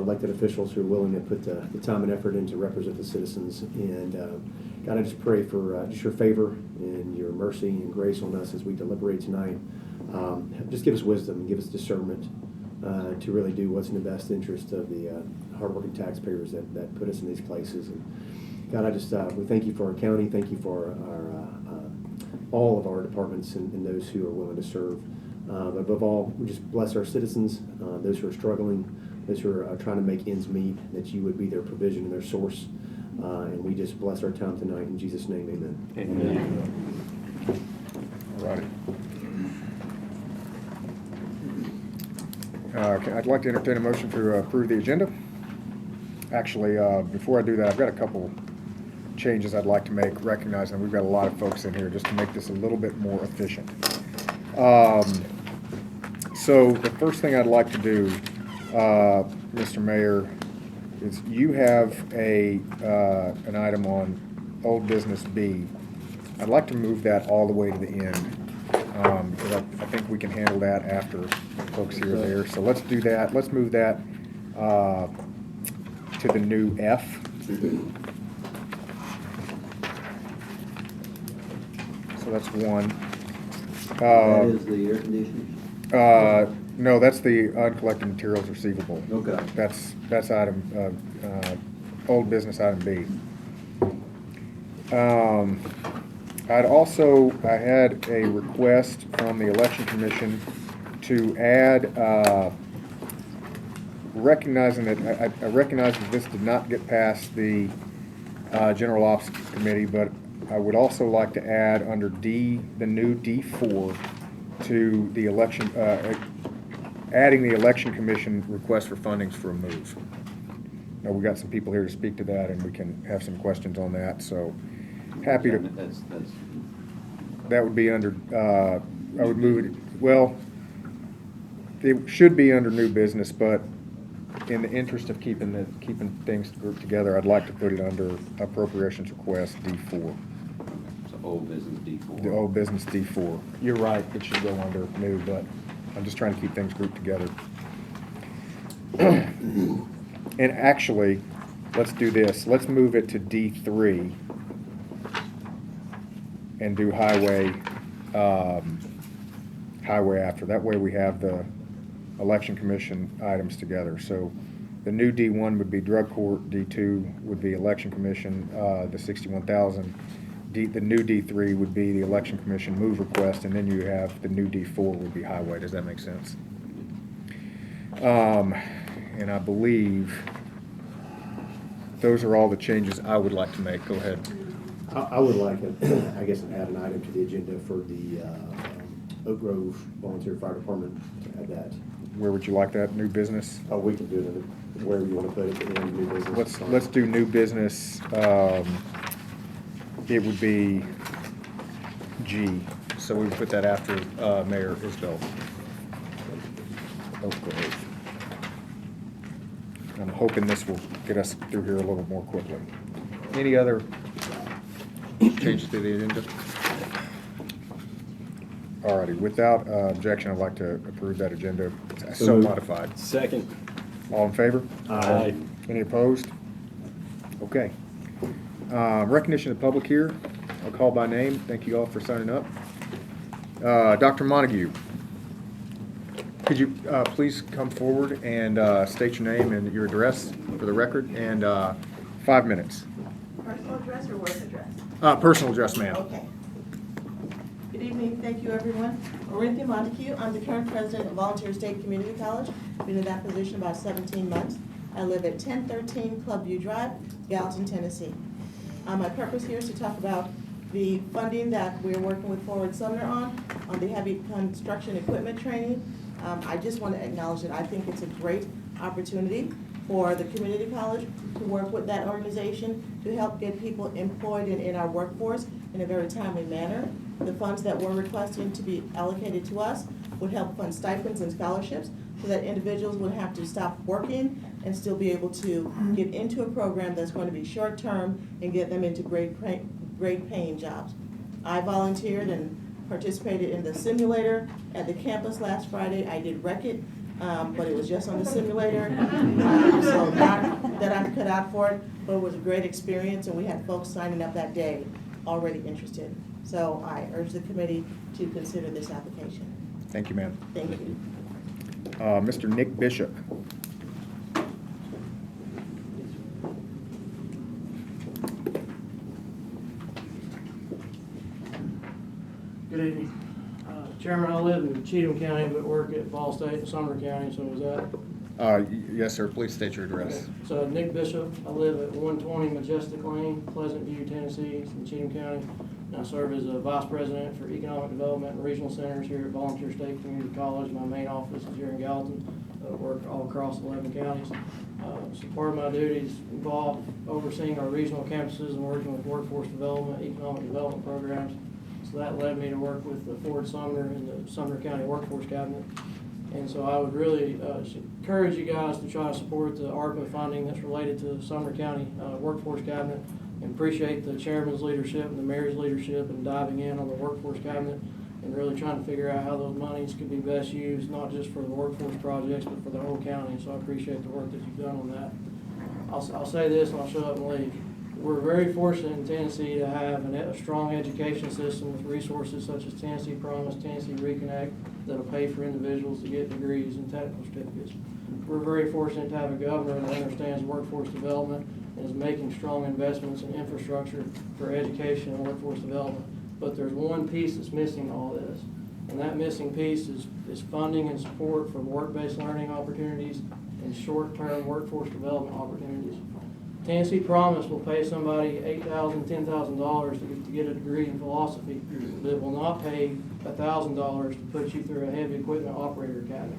elected officials who are willing to put the time and effort in to represent the citizens. And God, I just pray for just your favor and your mercy and grace on us as we deliberate tonight. Just give us wisdom and give us discernment to really do what's in the best interest of the hardworking taxpayers that put us in these places. And God, I just we thank you for our county. Thank you for our all of our departments and those who are willing to serve. But above all, we just bless our citizens, those who are struggling, those who are trying to make ends meet, that you would be their provision and their source. And we just bless our time tonight. In Jesus' name, amen. Amen. All righty. I'd like to entertain a motion to approve the agenda. Actually, before I do that, I've got a couple changes I'd like to make, recognizing we've got a lot of folks in here, just to make this a little bit more efficient. So the first thing I'd like to do, Mr. Mayor, is you have an item on old business B. I'd like to move that all the way to the end, because I think we can handle that after folks here are there. So let's do that. Let's move that to the new F. So that's one. That is the air conditioners? No, that's the uncollected materials receivable. Okay. That's item, old business item B. I had a request from the Election Commission to add, recognizing that, I recognize that this did not get past the General Ops Committee, but I would also like to add under D, the new D4, to the election, adding the Election Commission request for fundings for a move. Now, we've got some people here to speak to that, and we can have some questions on that, so happy to. That would be under, I would move it, well, it should be under new business, but in the interest of keeping things grouped together, I'd like to put it under appropriations request D4. So old business D4. The old business D4. You're right, it should go under new, but I'm just trying to keep things grouped together. And actually, let's do this. Let's move it to D3 and do highway after. That way we have the Election Commission items together. So the new D1 would be drug court, D2 would be Election Commission, the 61,000. The new D3 would be the Election Commission move request, and then you have the new D4 would be highway. Does that make sense? And I believe those are all the changes I would like to make. Go ahead. I would like, I guess, add an item to the agenda for the Oak Grove Volunteer Fire Department to add that. Where would you like that? New business? Oh, we can do it wherever you want to put it, but new business. Let's do new business. It would be G. So we would put that after Mayor Isbell. Oak Grove. I'm hoping this will get us through here a little more quickly. Any other changes to the agenda? Alrighty, without objection, I'd like to approve that agenda so modified. Second. All in favor? Aye. Any opposed? Okay. Recognition of the public here. I'll call by name. Thank you all for signing up. Dr. Montague, could you please come forward and state your name and your address for the record, and 5 minutes. Personal address or work address? Personal address, ma'am. Okay. Good evening. Thank you, everyone. Orinthia Montague. I'm the current president of Volunteer State Community College. Been in that position about 17 months. I live at 1013 Clubview Drive, Gallatin, Tennessee. My purpose here is to talk about the funding that we're working with Forward Sumner on the heavy construction equipment training. I just want to acknowledge that I think it's a great opportunity for the community college to work with that organization to help get people employed in our workforce in a very timely manner. The funds that we're requesting to be allocated to us would help fund stipends and scholarships so that individuals would have to stop working and still be able to get into a program that's going to be short-term and get them into great paying jobs. I volunteered and participated in the simulator at the campus last Friday. I did Wreck-It. but it was just on the simulator. So not that I'm cut out for it, but it was a great experience, and we had folks signing up that day already interested. So I urge the committee to consider this application. Thank you, ma'am. Thank you. Mr. Nick Bishop. Good evening. Chairman, I live in Cheatham County, but work at Ball State in Sumner County, so is that? Yes, sir. Please state your address. Okay. So Nick Bishop, I live at 120 Majestic Lane, Pleasant View, Tennessee, in Cheatham County. And I serve as a Vice President for Economic Development and Regional Centers here at Volunteer State Community College. My main office is here in Gallatin. Work all across 11 counties. So part of my duties involve overseeing our regional campuses and working with workforce development, economic development programs. So that led me to work with the Ford Sumner and the Sumner County Workforce Cabinet. And so I would really encourage you guys to try to support the ARPA funding that's related to the Sumner County Workforce Cabinet, and appreciate the chairman's leadership and the mayor's leadership in diving in on the Workforce Cabinet and really trying to figure out how those monies could be best used, not just for the workforce projects, but for the whole county. So I appreciate the work that you've done on that. I'll say this and I'll shut up and leave. We're very fortunate in Tennessee to have a strong education system with resources such as Tennessee Promise, Tennessee Reconnect, that'll pay for individuals to get degrees and technical certificates. We're very fortunate to have a governor that understands workforce development and is making strong investments in infrastructure for education and workforce development. But there's one piece that's missing in all this, and that missing piece is funding and support for work-based learning opportunities and short-term workforce development opportunities. Tennessee Promise will pay somebody $8,000, $10,000 to get a degree in philosophy, but it will not pay $1,000 to put you through a heavy equipment operator academy.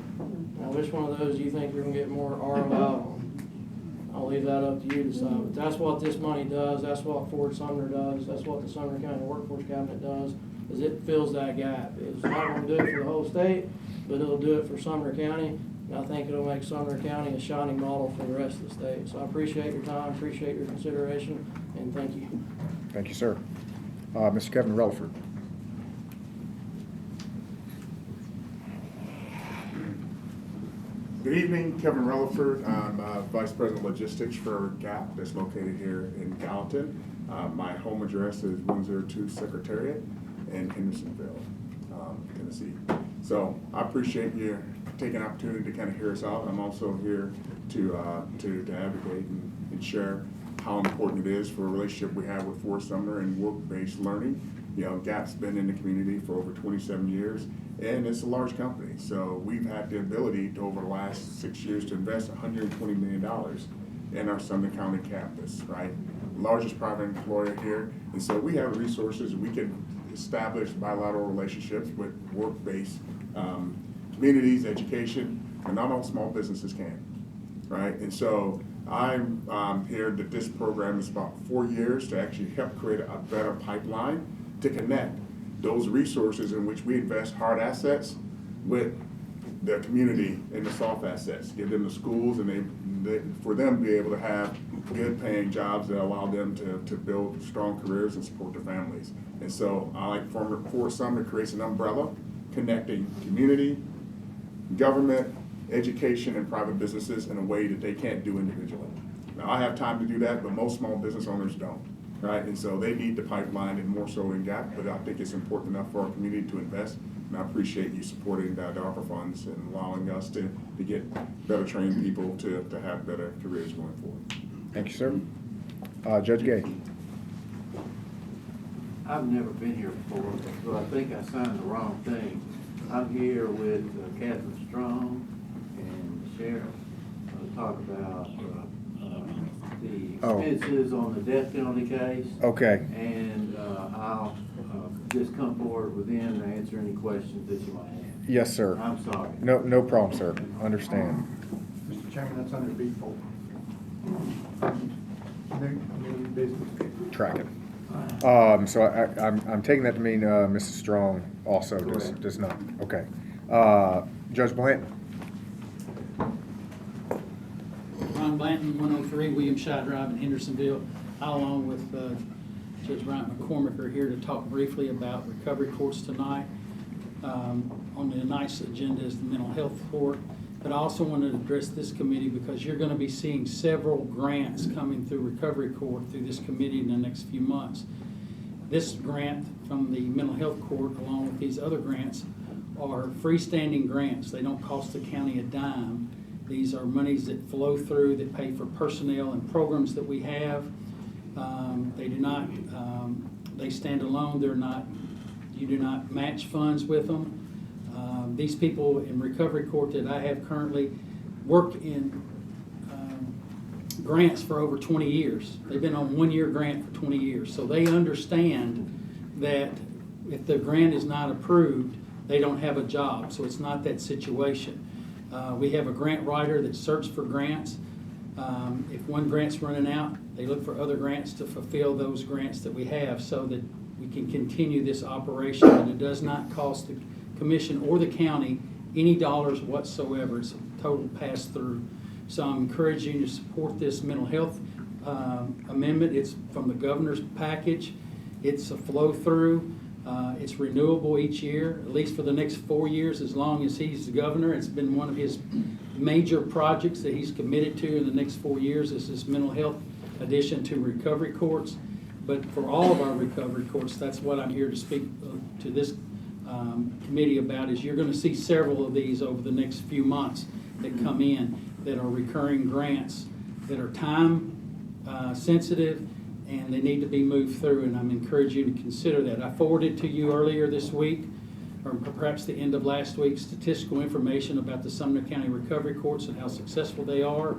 Now, which one of those do you think you're going to get more ROI on? I'll leave that up to you to decide. But that's what this money does. That's what Ford Sumner does. That's what the Sumner County Workforce Cabinet does. Is it fills that gap. It's not going to do it for the whole state, but it'll do it for Sumner County. And I think it'll make Sumner County a shining model for the rest of the state. So I appreciate your time, appreciate your consideration, and thank you. Thank you, sir. Mr. Kevin Relaford. Good evening, Kevin Relaford. I'm Vice President of Logistics for GAP that's located here in Gallatin. My home address is 102 Secretariat in Hendersonville, Tennessee. So I appreciate you taking an opportunity to kind of hear us out. I'm also here to advocate and share how important it is for a relationship we have with Fort Sumner and work-based learning. You know, GAP's been in the community for over 27 years, and it's a large company. So we've had the ability to, over the last 6 years, to invest $120 million in our Sumner County campus, right? Largest private employer here. And so we have resources. We can establish bilateral relationships with work-based communities, education, and not all small businesses can, right? And so I'm here that this program is about 4 years to actually help create a better pipeline to connect those resources in which we invest hard assets with the community and the soft assets, give them the schools, and for them to be able to have good paying jobs that allow them to build strong careers and support their families. And so I like Fort Sumner creates an umbrella connecting community, government, education, and private businesses in a way that they can't do individually. Now, I have time to do that, but most small business owners don't, right? And so they need the pipeline, and more so than GAP, but I think it's important enough for our community to invest. And I appreciate you supporting the ARPA funds and allowing us to get better trained people to have better careers going forward. Thank you, sir. Judge Gay. I've never been here before, so I think I signed the wrong thing. I'm here with Catherine Strong and the sheriff to talk about the expenses on the death penalty case. Okay. And I'll just come forward with them to answer any questions that you might have. Yes, sir. I'm sorry. No problem, sir. Understand. Mr. Chairman, that's under B4. New business. Tracking. So I'm taking that to mean Mrs. Strong also does not. Okay. Judge Blanton. Ron Blanton, 103 William Shire Drive in Hendersonville. I, along with Judge Bryant McCormick, are here to talk briefly about recovery courts tonight. On tonight's agenda is the mental health court. But I also want to address this committee because you're going to be seeing several grants coming through Recovery Court through this committee in the next few months. This grant from the Mental Health Court, along with these other grants, are freestanding grants. They don't cost the county a dime. These are monies that flow through, that pay for personnel and programs that we have. They do not, they stand alone. They're not, you do not match funds with them. These people in Recovery Court that I have currently work in grants for over 20 years. They've been on one-year grant for 20 years. So they understand that if the grant is not approved, they don't have a job. So it's not that situation. We have a grant writer that searches for grants. If one grant's running out, they look for other grants to fulfill those grants that we have so that we can continue this operation, and it does not cost the commission or the county any dollars whatsoever. It's a total pass-through. So I'm encouraging you to support this mental health amendment. It's from the governor's package. It's a flow-through. It's renewable each year, at least for the next 4 years, as long as he's the governor. It's been one of his major projects that he's committed to in the next 4 years is this mental health addition to recovery courts. But for all of our recovery courts, that's what I'm here to speak to this committee about, is you're going to see several of these over the next few months that come in that are recurring grants that are time sensitive, and they need to be moved through, and I'm encouraging you to consider that. I forwarded to you earlier this week, or perhaps the end of last week, statistical information about the Sumner County Recovery Courts and how successful they are.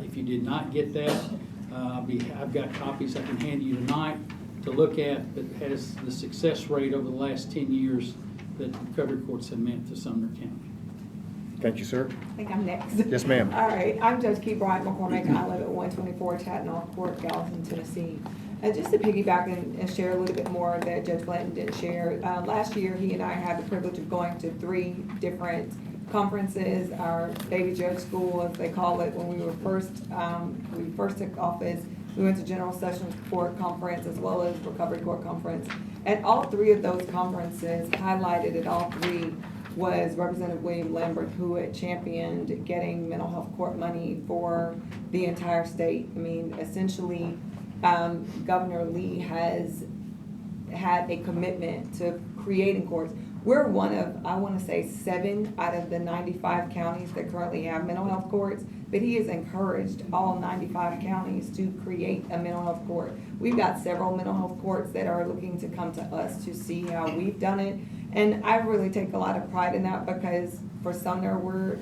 If you did not get that, I've got copies I can hand you tonight to look at that has the success rate over the last 10 years that recovery courts have meant to Sumner County. Thank you, sir. I think I'm next. Yes, ma'am. All right, I'm Judge Key Bryant McCormick. I live at 124 Tattenall Court, Gallatin, Tennessee. Just to piggyback and share a little bit more that Judge Blanton didn't share. Last year, he and I had the privilege of going to 3 different conferences. Our baby judge school, as they call it, when we first took office. We went to General Sessions Court Conference as well as Recovery Court Conference. At all 3 of those conferences, highlighted at all 3, was Representative William Lambert, who had championed getting mental health court money for the entire state. I mean, essentially, Governor Lee has had a commitment to creating courts. We're one of, I want to say, 7 out of the 95 counties that currently have mental health courts, but he has encouraged all 95 counties to create a mental health court. We've got several mental health courts that are looking to come to us to see how we've done it. And I really take a lot of pride in that, because for Sumner, we're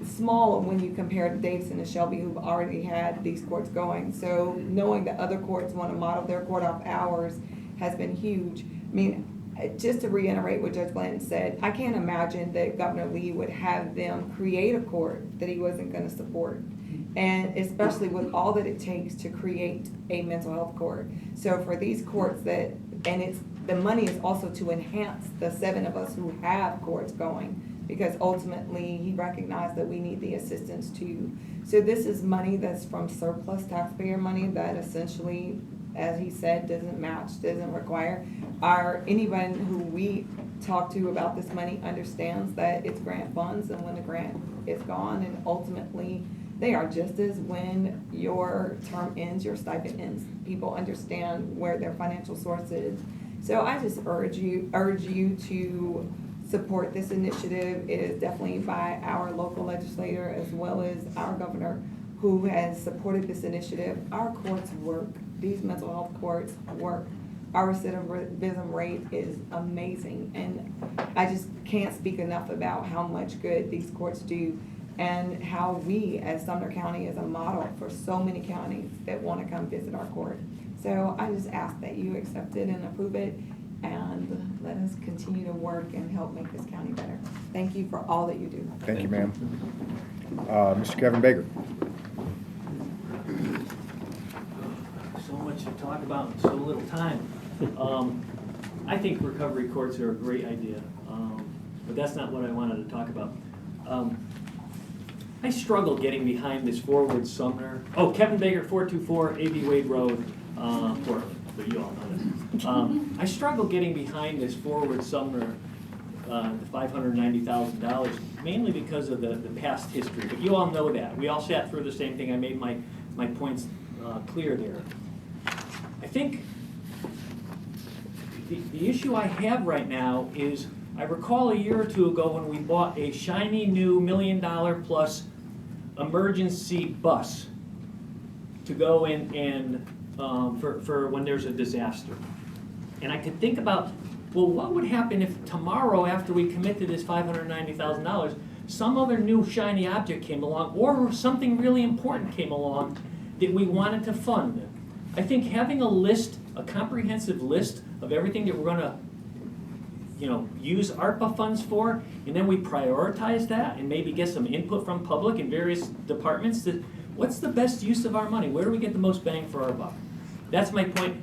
small when you compare to Davidson and Shelby, who've already had these courts going. So knowing that other courts want to model their court off ours has been huge. I mean, just to reiterate what Judge Blanton said, I can't imagine that Governor Lee would have them create a court that he wasn't going to support. And especially with all that it takes to create a mental health court. So for these courts that, and the money is also to enhance the 7 of us who have courts going, because ultimately he recognized that we need the assistance too. So this is money that's from surplus taxpayer money that essentially, as he said, doesn't match, doesn't require. Anyone who we talk to about this money understands that it's grant funds, and when the grant is gone, and ultimately they are just as when your term ends, your stipend ends. People understand where their financial source is. So I just urge you to support this initiative. It is definitely by our local legislator as well as our governor, who has supported this initiative. Our courts work. These mental health courts work. Our recidivism rate is amazing, and I just can't speak enough about how much good these courts do, and how we as Sumner County is a model for so many counties that want to come visit our court. So I just ask that you accept it and approve it, and let us continue to work and help make this county better. Thank you for all that you do. Thank you, ma'am. Mr. Kevin Baker. So much to talk about in so little time. I think recovery courts are a great idea, but that's not what I wanted to talk about. I struggle getting behind this Forward Sumner. Oh, Kevin Baker, 424 A.B. Wade Road, Portland, but you all know this. I struggle getting behind this Forward Sumner the $590,000, mainly because of the past history. But you all know that. We all sat through the same thing. I made my points clear there. I think the issue I have right now is, I recall a year or two ago when we bought a shiny new $1 million plus emergency bus to go in and for when there's a disaster. And I could think about, well, what would happen if tomorrow, after we commit to this $590,000, some other new shiny object came along, or something really important came along that we wanted to fund? I think having a list, a comprehensive list of everything that we're gonna, use ARPA funds for, and then we prioritize that and maybe get some input from public and various departments that, what's the best use of our money? Where do we get the most bang for our buck? That's my point.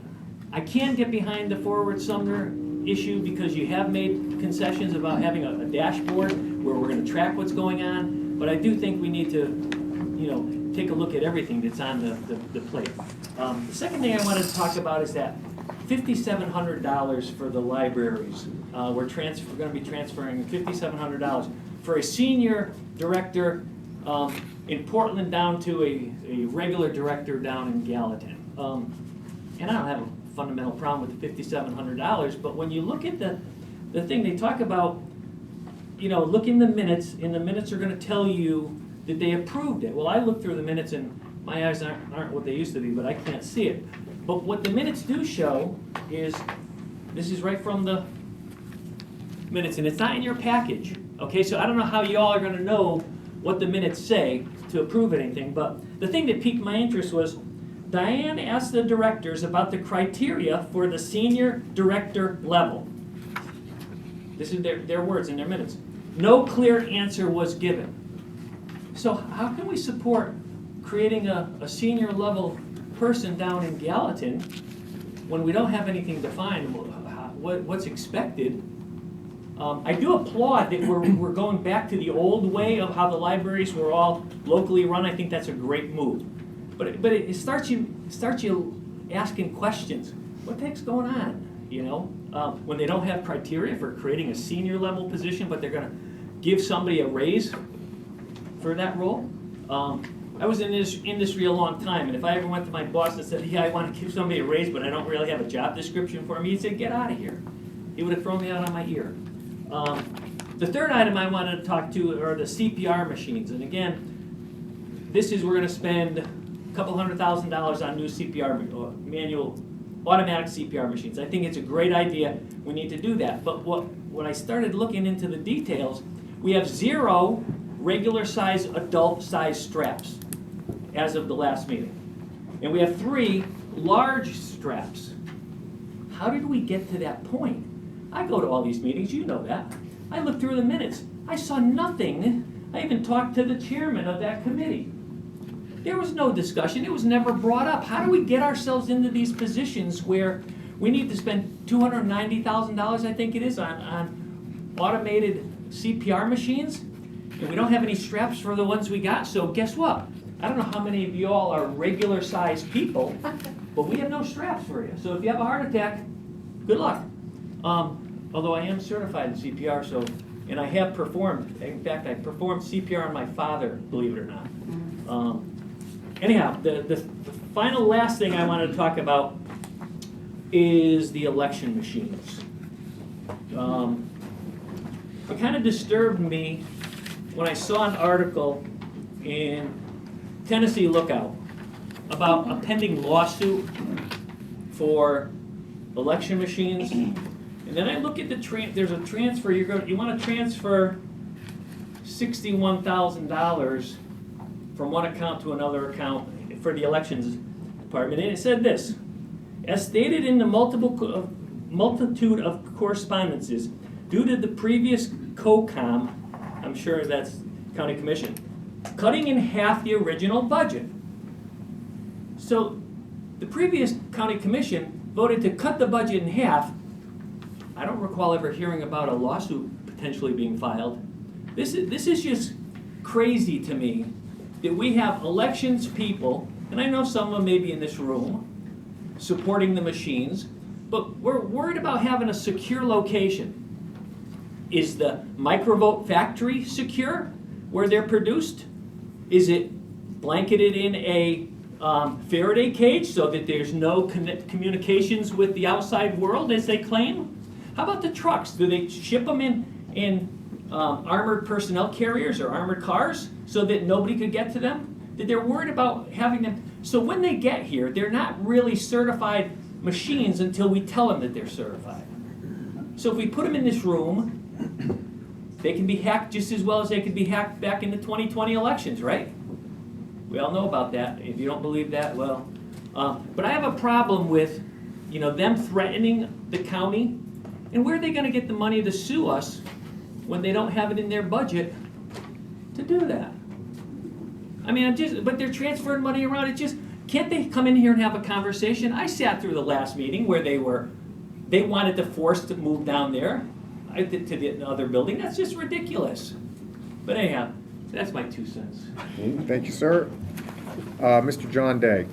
I can get behind the Forward Sumner issue because you have made concessions about having a dashboard where we're going to track what's going on, but I do think we need to, take a look at everything that's on the plate. The second thing I wanted to talk about is that $5,700 for the libraries. We're going to be transferring $5,700 for a senior director in Portland down to a regular director down in Gallatin. And I don't have a fundamental problem with the $5,700, but when you look at the thing, they talk about, look in the minutes, and the minutes are going to tell you that they approved it. Well, I looked through the minutes, and my eyes aren't what they used to be, but I can't see it. But what the minutes do show is, this is right from the minutes, and it's not in your package. Okay, so I don't know how you all are going to know what the minutes say to approve anything, but the thing that piqued my interest was, Diane asked the directors about the criteria for the senior director level. This is their words in their minutes. No clear answer was given. So how can we support creating a senior level person down in Gallatin when we don't have anything defined what's expected? I do applaud that we're going back to the old way of how the libraries were all locally run. I think that's a great move. But it starts you asking questions. What the heck's going on? When they don't have criteria for creating a senior level position, but they're going to give somebody a raise for that role. I was in this industry a long time, and if I ever went to my boss and said, "Yeah, I want to give somebody a raise, but I don't really have a job description for him," he'd say, "Get out of here." He would have thrown me out on my ear. The third item I wanted to talk to are the CPR machines, and again, this is we're going to spend a couple $100,000 on new CPR manual automatic CPR machines. I think it's a great idea. We need to do that. But when I started looking into the details, we have 0 regular size adult size straps as of the last meeting. And we have 3 large straps. How did we get to that point? I go to all these meetings, you know that. I looked through the minutes. I saw nothing. I even talked to the chairman of that committee. There was no discussion. It was never brought up. How do we get ourselves into these positions where we need to spend $290,000, I think it is, on automated CPR machines, and we don't have any straps for the ones we got? So guess what? I don't know how many of you all are regular sized people, but we have no straps for you. So if you have a heart attack, good luck. Although I am certified in CPR, and I have performed. In fact, I performed CPR on my father, believe it or not. Anyhow, the final last thing I wanted to talk about is the election machines. It kind of disturbed me when I saw an article in Tennessee Lookout about a pending lawsuit for election machines. And then I look at there's a transfer, you want to transfer $61,000 from one account to another account for the elections department. And it said this: as stated in the multitude of correspondences, due to the previous COCOM, I'm sure that's County Commission, cutting in half the original budget. So the previous County Commission voted to cut the budget in half. I don't recall ever hearing about a lawsuit potentially being filed. This is just crazy to me that we have elections people, and I know some of them may be in this room, supporting the machines, but we're worried about having a secure location. Is the microvote factory secure where they're produced? Is it blanketed in a Faraday cage so that there's no communications with the outside world as they claim? How about the trucks? Do they ship them in armored personnel carriers or armored cars so that nobody could get to them? That they're worried about having them. So when they get here, they're not really certified machines until we tell them that they're certified. So if we put them in this room, they can be hacked just as well as they could be hacked back in the 2020 elections, right? We all know about that. If you don't believe that, well. But I have a problem with, them threatening the county. And where are they going to get the money to sue us when they don't have it in their budget to do that? I mean, but they're transferring money around. Can't they come in here and have a conversation? I sat through the last meeting where they wanted to force to move down there to the other building. That's just ridiculous. But anyhow, that's my 2 cents. Thank you, sir. Mr. John Day.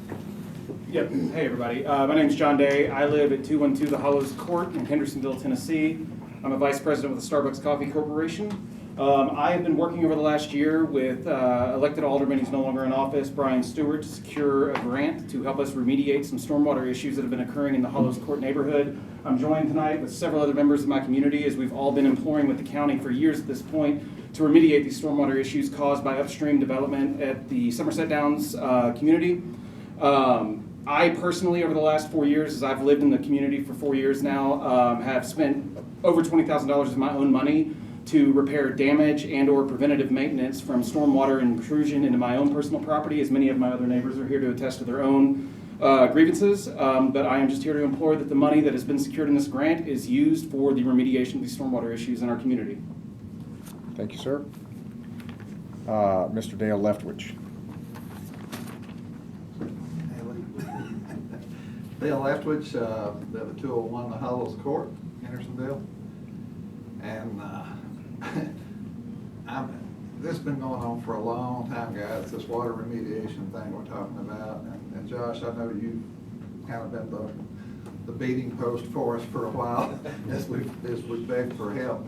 Yep. Hey, everybody. My name's John Day. I live at 212 The Hollows Court in Hendersonville, Tennessee. I'm a vice president with the Starbucks Coffee Corporation. I have been working over the last year with elected alderman who's no longer in office, Brian Stewart, to secure a grant to help us remediate some stormwater issues that have been occurring in the Hollows Court neighborhood. I'm joined tonight with several other members of my community as we've all been imploring with the county for years at this point to remediate these stormwater issues caused by upstream development at the Somerset Downs community. I personally, over the last 4 years, as I've lived in the community for 4 years now, have spent over $20,000 of my own money to repair damage and or preventative maintenance from stormwater intrusion into my own personal property, as many of my other neighbors are here to attest to their own grievances. But I am just here to implore that the money that has been secured in this grant is used for the remediation of these stormwater issues in our community. Thank you, sir. Mr. Dale Leftwich. Dale Leftwich, live at 201 The Hollows Court, Hendersonville. And this has been going on for a long time, guys, this water remediation thing we're talking about. And Josh, I know you've kind of been the beating post for us for a while as we've begged for help.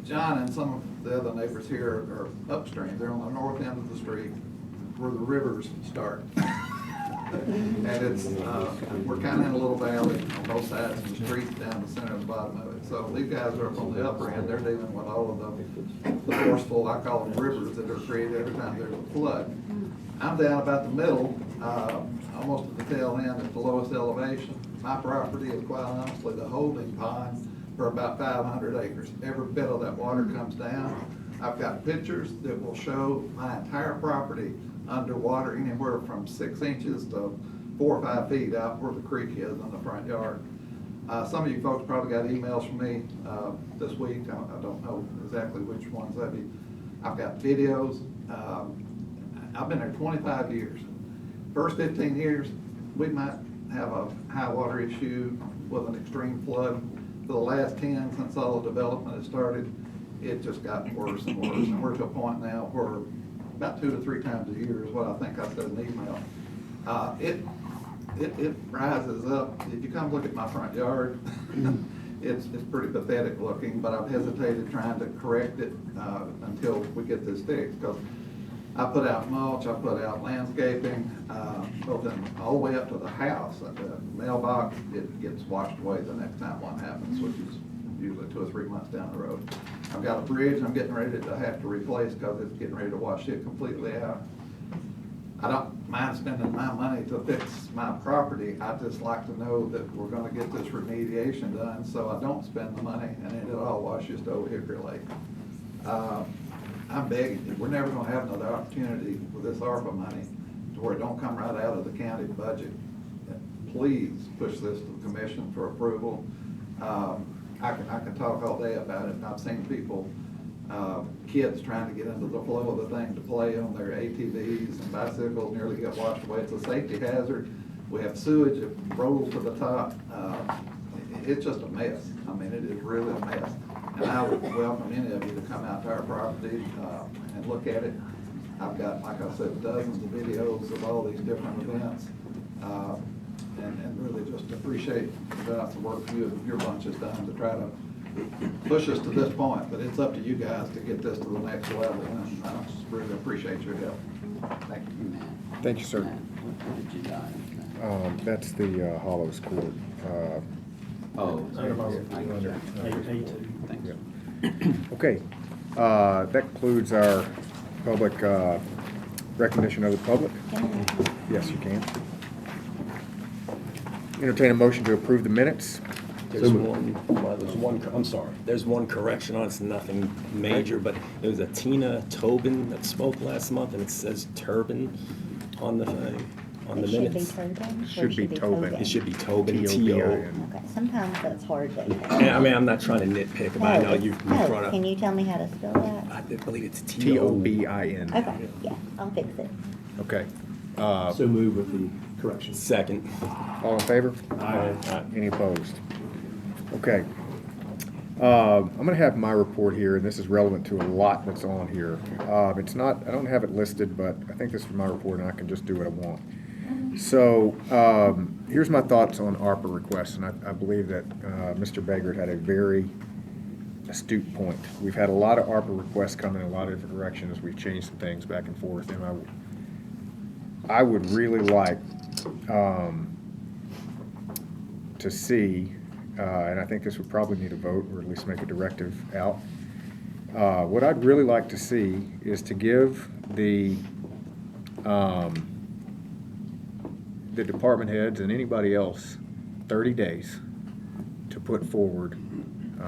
John and some of the other neighbors here are upstream. They're on the north end of the street where the rivers start. And it's, we're kind of in a little valley on both sides of the street down the center of the bottom of it. So these guys are up on the upper end. They're dealing with all of the forceful, I call them rivers, that are created every time there's a flood. I'm down about the middle, almost at the tail end at the lowest elevation. My property is quite honestly the holding pond for about 500 acres. Every bit of that water comes down. I've got pictures that will show my entire property underwater, anywhere from 6 inches to 4 or 5 feet out where the creek is in the front yard. Some of you folks probably got emails from me this week. I don't know exactly which ones that'd be. I've got videos. I've been there 25 years. First 15 years, we might have a high water issue with an extreme flood. For the last 10, since all the development has started, it just gotten worse and worse. And we're to a point now where about 2 to 3 times a year is what I think I said in the email. It rises up. If you come look at my front yard, it's pretty pathetic looking, but I've hesitated trying to correct it until we get this fixed. Because I put out mulch, I put out landscaping, both all the way up to the house. The mailbox, it gets washed away the next time one happens, which is usually 2 or 3 months down the road. I've got a bridge I'm getting ready to have to replace because it's getting ready to wash it completely out. I don't mind spending my money to fix my property. I just like to know that we're going to get this remediation done so I don't spend the money and then it all washes to Old Hickory Lake. I'm begging you, we're never going to have another opportunity with this ARPA money to where it don't come right out of the county budget. Please push this to the commission for approval. I can talk all day about it. I've seen people, kids trying to get into the flow of the thing to play on their ATVs and bicycles, nearly get washed away. It's a safety hazard. We have sewage that rolls to the top. It's just a mess. I mean, it is really a mess. And I would welcome any of you to come out to our property and look at it. I've got, like I said, dozens of videos of all these different events. And really just appreciate the work your bunch has done to try to push us to this point, but it's up to you guys to get this to the next level, and I really appreciate your help. Thank you. Thank you, sir. What did you die? That's the Hollows Court. Oh. Yeah. Okay, that concludes our public recognition of the public. Yes, you can. Entertain a motion to approve the minutes. There's one, I'm sorry, there's one correction on it, it's nothing major, but there was a Tina Tobin that spoke last month, and it says Turbin on the thing, on the minutes. Should be Tobin. It should be Tobin, T-O-B-I-N. T-O. Okay, sometimes that's hard to. I mean, I'm not trying to nitpick, but I know you've brought up. Can you tell me how to spell that? I believe it's T-O-B-I-N. Okay, yeah, I'll fix it. Okay. So move with the correction. Second. All in favor? Aye. Any opposed? Okay. I'm going to have my report here, and this is relevant to a lot that's on here. It's not, I don't have it listed, but I think this is my report, and I can just do what I want. So here's my thoughts on ARPA requests, and I believe that Mr. Baggert had a very astute point. We've had a lot of ARPA requests come in a lot of different directions. We've changed some things back and forth, and I would really like to see, and I think this would probably need a vote, or at least make a directive out. What I'd really like to see is to give the department heads and anybody else 30 days to put forward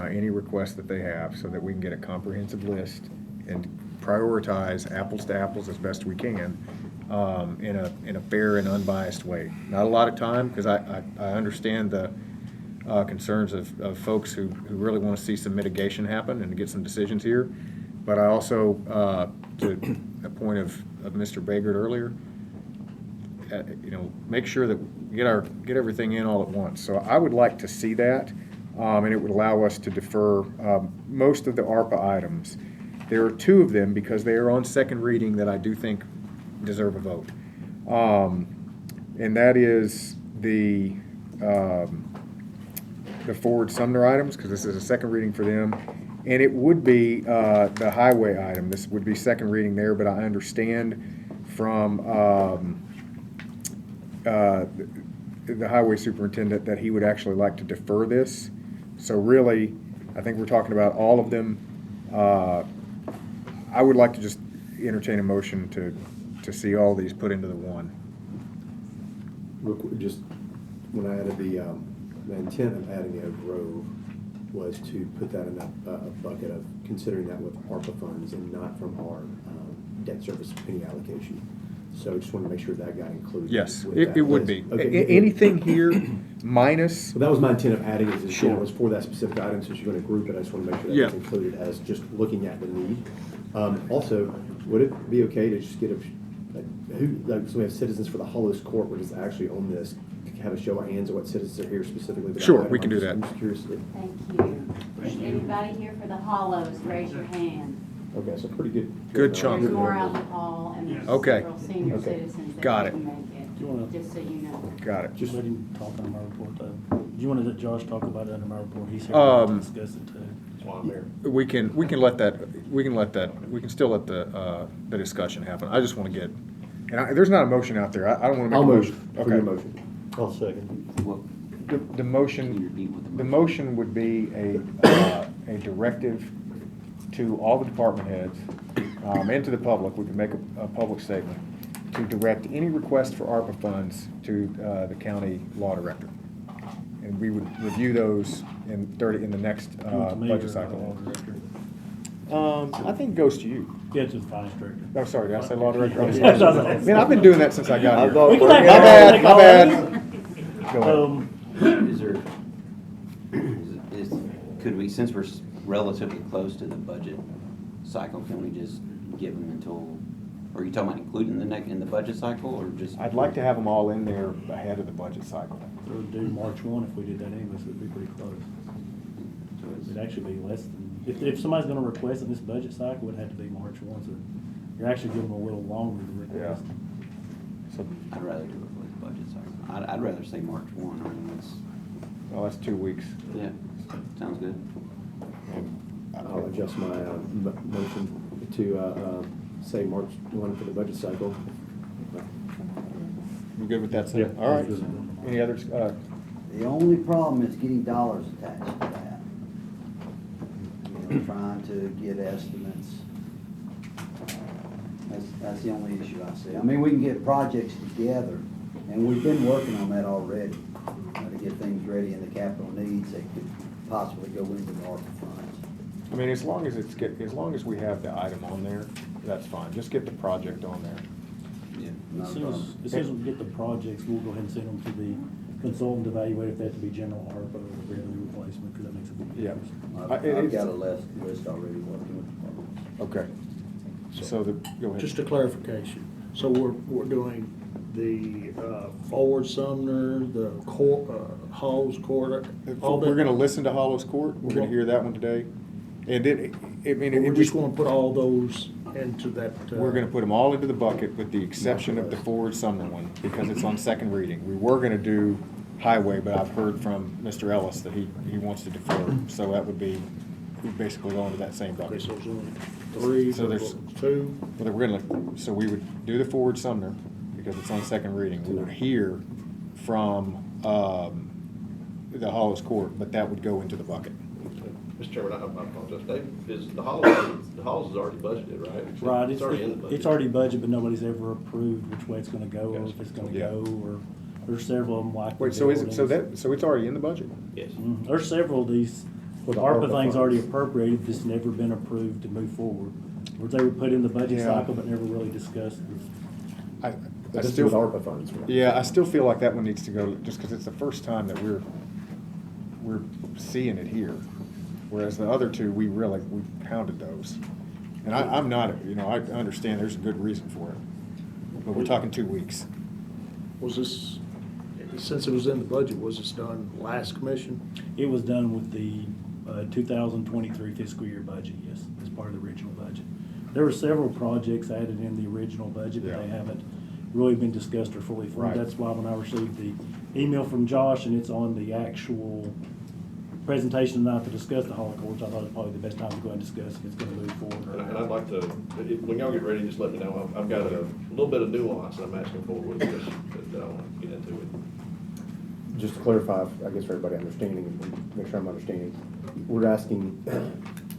any requests that they have, so that we can get a comprehensive list and prioritize apples to apples as best we can in a fair and unbiased way. Not a lot of time, because I understand the concerns of folks who really want to see some mitigation happen and to get some decisions here. But I also, to a point of Mr. Baggert earlier, make sure that we get everything in all at once. So I would like to see that, and it would allow us to defer most of the ARPA items. There are two of them, because they are on second reading, that I do think deserve a vote. And that is the forward Sumner items, because this is a second reading for them. And it would be the highway item. This would be second reading there, but I understand from the highway superintendent that he would actually like to defer this. So really, I think we're talking about all of them. I would like to just entertain a motion to see all these put into the one. Just when I added the intent of adding Oak Grove was to put that in a bucket of considering that with ARPA funds and not from our debt service penny allocation. So I just want to make sure that got included. Yes, with it that would list. be. Okay. Anything here minus. So that was my intent of adding it. Sure. It was for that specific item, since you're going to group it. I just want to make sure that Yeah. it's included as just looking at the need. Also, would it be okay to just get so we have citizens for the Hollows Court, which is actually on this, have a show of hands of what citizens are here specifically? for that Sure, item? we can do that. I'm just curious. Thank you. Anybody here for the Hollows, raise your hand. Okay, so pretty good. Good chunk. There's more out in the hall, and there's Okay. several senior Okay. citizens that Got it. didn't make it, just so you know. Got it. Just let him talk on my report, though. Do you want to let Josh talk about it under my report? He's here to discuss it, too. That's why I'm there. We can still let the discussion happen. I just want to get, and there's not a motion out there. I don't want to make I'll a move motion. for your motion. I'll second. Well, The can you motion, repeat what the motion would be a directive to all the department heads and to the public. We can make a public statement to direct any request for ARPA funds to the county law director. And we would review those in the next budget cycle. I think it goes to you. Yeah, to the finance director. Oh, sorry, did I say law director? I'm Yeah. sorry. Man, I've been doing that since I got here. We can My have all bad. Go ahead. is there, could we, since we're relatively close to the budget cycle, can we just give them until, are you talking about including in the budget cycle, or just? I'd like to have them all in there ahead of the budget cycle. So we'd do March 1 if we did that anyway, so it'd be pretty close. So it's- It'd actually be less than, if somebody's gonna request in this budget cycle, it'd have to be March 1, so you're actually giving them a little longer to request. So, I'd rather do it with budget cycle. I'd rather say March 1. I mean, well, that's 2 weeks. yeah, sounds good. I'll adjust my motion to say March 1 for the budget cycle. You good with that, Sam? Yeah. All right. Any others? The only problem is getting dollars attached to that. You know, trying to get estimates. That's the only issue I see. I mean, we can get projects together, and we've been working on that already, to get things ready in the capital needs that could possibly go into the ARPA funds. I mean, as long as as we have the item on there, that's fine. Just get the project on there. Yeah. As soon as we get the projects, we'll go ahead and send them to the consultant to evaluate if they have to be general ARPA or revenue replacement, because that makes a big Yeah. difference. I've got a list already working with the departments. Okay. So go ahead. Just a clarification, so we're doing the Forward Sumner, the Halls Court, all that? We're gonna listen to Hollows Court. We're gonna hear that one today. And then, I mean, We're just gonna put all those into that? We're gonna put them all into the bucket with the exception of the Forward Sumner one, because it's on second reading. We were gonna do highway, but I've heard from Mr. Ellis that he wants to defer. So that would be, we basically go into that same Okay, bucket. so there's only three, So there's two? Well, we're gonna, so we would do the Forward Sumner, because it's on second reading. We would hear from, the Hollows Court, but that would go into the bucket. Mr. Chairman, I apologize. Dave, is the Halls is already budgeted, right? Right, It's already in the budget. it's already budgeted, but nobody's ever approved which way it's gonna go, or if it's gonna Yeah. go, or there's several of them like. Wait, so is it, so it's already in the budget? Yes. There's several of these, For the ARPA ARPA things funds. already appropriated, that's never been approved to move forward. Or they were put in the budget Yeah. cycle, but never really discussed. I This is still, with ARPA funds. Right? yeah, I still feel like that one needs to go, just because it's the first time that we're seeing it here. Whereas the other two, we pounded those. And I'm not, I understand there's a good reason for it. But we're talking 2 weeks. Was this, since it was in the budget, was this done last commission? It was done with the 2023 fiscal year budget, yes, as part of the original budget. There were several projects added in the original budget, but Yeah. they haven't really been discussed or fully formed. Right. That's why when I received the email from Josh and it's on the actual presentation tonight to discuss the Hall Courts, I thought it's probably the best time to go ahead and discuss if it's gonna move forward. And I'd like to, when y'all get ready, just let me know. I've got a little bit of nuance that I'm asking for with this, that I want to get into it. Just to clarify, I guess for everybody understanding, and make sure I'm understanding, we're asking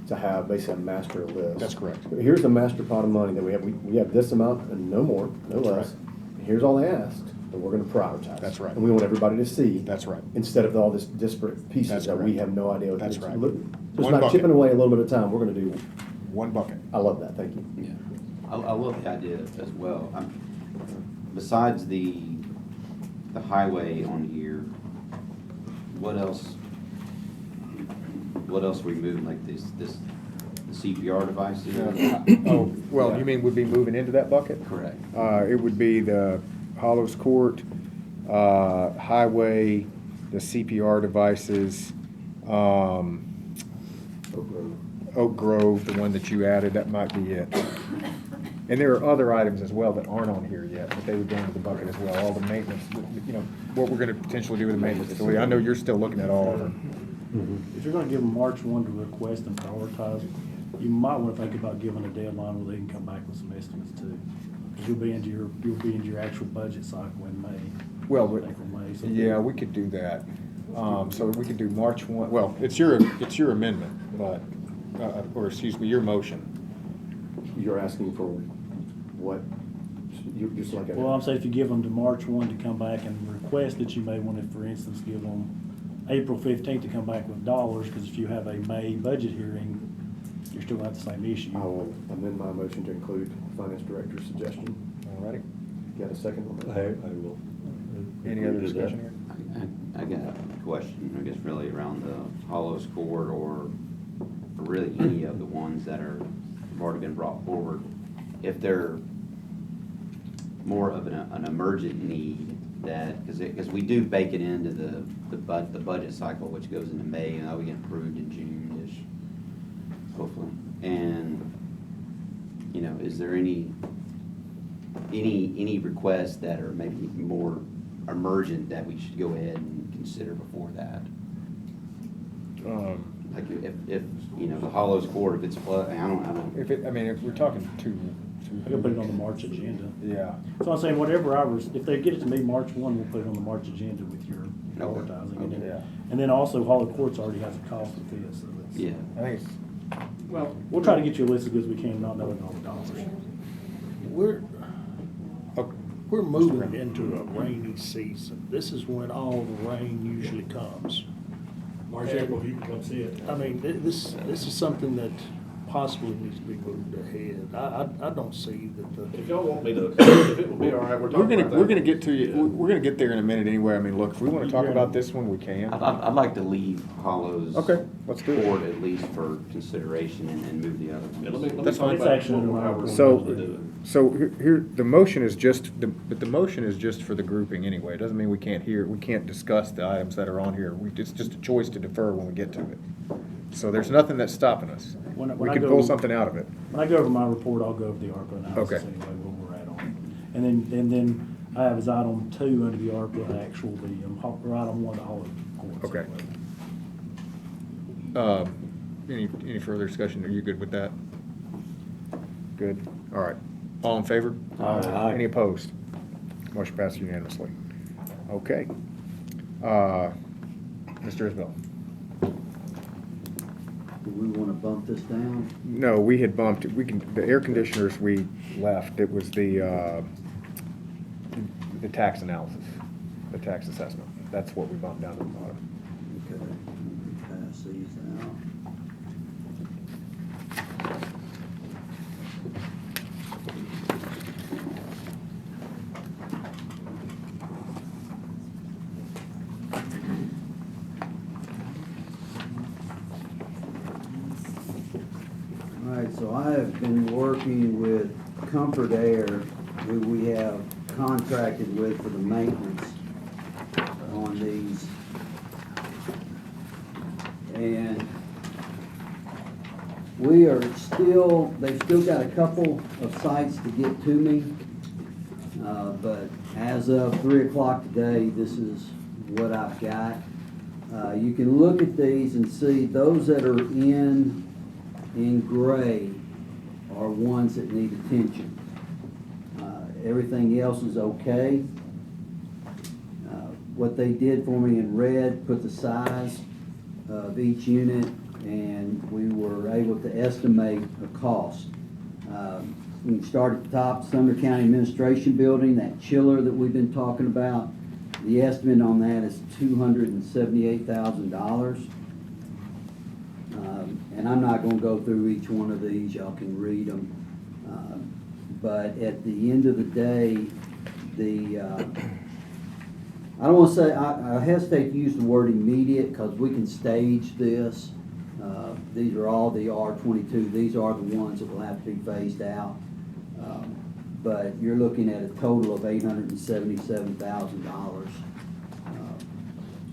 to have basically a master list. That's correct. Here's the master pot of money that we have. We have this amount and no more, no That's less. right. And here's all they asked, and we're gonna prioritize. That's right. And we want everybody to see. That's right. Instead of all this disparate pieces That's that we correct. have no idea. That's It's right. Just One not bucket. chipping away a little bit of time, we're gonna do. One bucket. I love that, thank you. Yeah, I love the idea as well. Besides the highway on here, what else are we moving, like the CPR devices? Oh, well, Yeah. you mean would be moving into that bucket? Correct. It would be the Hollows Court, highway, the CPR devices, Oak Grove, the one that you added, that might be it. And there are other items as well that aren't on here yet, but they would go into the bucket as well, all the maintenance, what we're gonna potentially do with the maintenance facility. I know you're still looking at all of them. If you're gonna give them March 1 to request and prioritize, you might wanna think about giving a deadline where they can come back with some estimates too. 'Cause you'll be into your actual budget cycle in May. Well, but- April, May, so- Yeah, we could do that. So we could do March 1, well, it's your amendment, but, or excuse me, your motion. You're asking for what? You're just like a. Well, I'm saying if you give them to March 1 to come back and request that, you may want to, for instance, give them April 15th to come back with dollars, because if you have a May budget hearing, you're still gonna have the same issue. I will amend my motion to include finance director's suggestion. All righty. Got a second on that? I will. Any other discussion here? I got a question, I guess really around the Hollows Court or really any of the ones that have already been brought forward. If they're more of an emergent need that, because we do bake it into the budget cycle, which goes into May, and we get approved in June-ish, hopefully. And, is there any requests that are maybe more emergent that we should go ahead and consider before that? Like if, you know, the Hollows Court, if it's flood, I don't. If we're talking two. I can put it on the March agenda. Yeah. So I'm saying whatever if they get it to me March 1, we'll put it on the March agenda with your advertising. And then, Yeah. and then also Hollow Courts already has a cost with this. So it's, Yeah. I think it's, Well, we'll try to get you a list as good as we can, not knowing all the dollars. We're moving into a rainy season. This is when all the rain usually comes. March, April, you can come see it. I mean, this is something that possibly needs to be moved ahead. I don't see that If y'all want me to, if it would be all right, we're talking about that. we're gonna get to you, we're gonna get there in a minute anyway. I mean, look, if we wanna talk about this one, we can. I'd like to leave Hollows. Okay, let's do it. Court at least for consideration and move the other ones. Yeah, let me That's talk fine. about It's action how item. we're So, supposed to do it. so here, the motion is just, but the motion is just for the grouping anyway. It doesn't mean we can't discuss the items that are on here. It's just a choice to defer when we get to it. So there's nothing that's stopping us. When We I can go- pull something out of it. When I go over my report, I'll go over the ARPA analysis Okay. anyway, where we're at on it. And then I have as item 2 under the ARPA, actual, or item 1, the Hollow Courts. Okay. Any further discussion? Are you good with that? Good. All right. All in favor? Aye. Any opposed? Motion passes unanimously. Okay. Mr. Isbell? Do we want to bump this down? No, we had bumped, the air conditioners we left, it was the tax analysis, the tax assessment. That's what we bumped down to the bottom. Okay, pass these out. All right, so I have been working with Comfort Air, who we have contracted with for the maintenance on these. And we are still, they've still got a couple of sites to get to me. But as of 3 o'clock today, this is what I've got. You can look at these and see those that are in gray are ones that need attention. Everything else is okay. What they did for me in red, put the size of each unit, and we were able to estimate a cost. We can start at the top, Sumner County Administration Building, that chiller that we've been talking about. The estimate on that is $278,000. And I'm not gonna go through each one of these, y'all can read them. But at the end of the day, I don't wanna say, I hesitate to use the word immediate, because we can stage this. These are all the R22, these are the ones that will have to be phased out. But you're looking at a total of $877,000,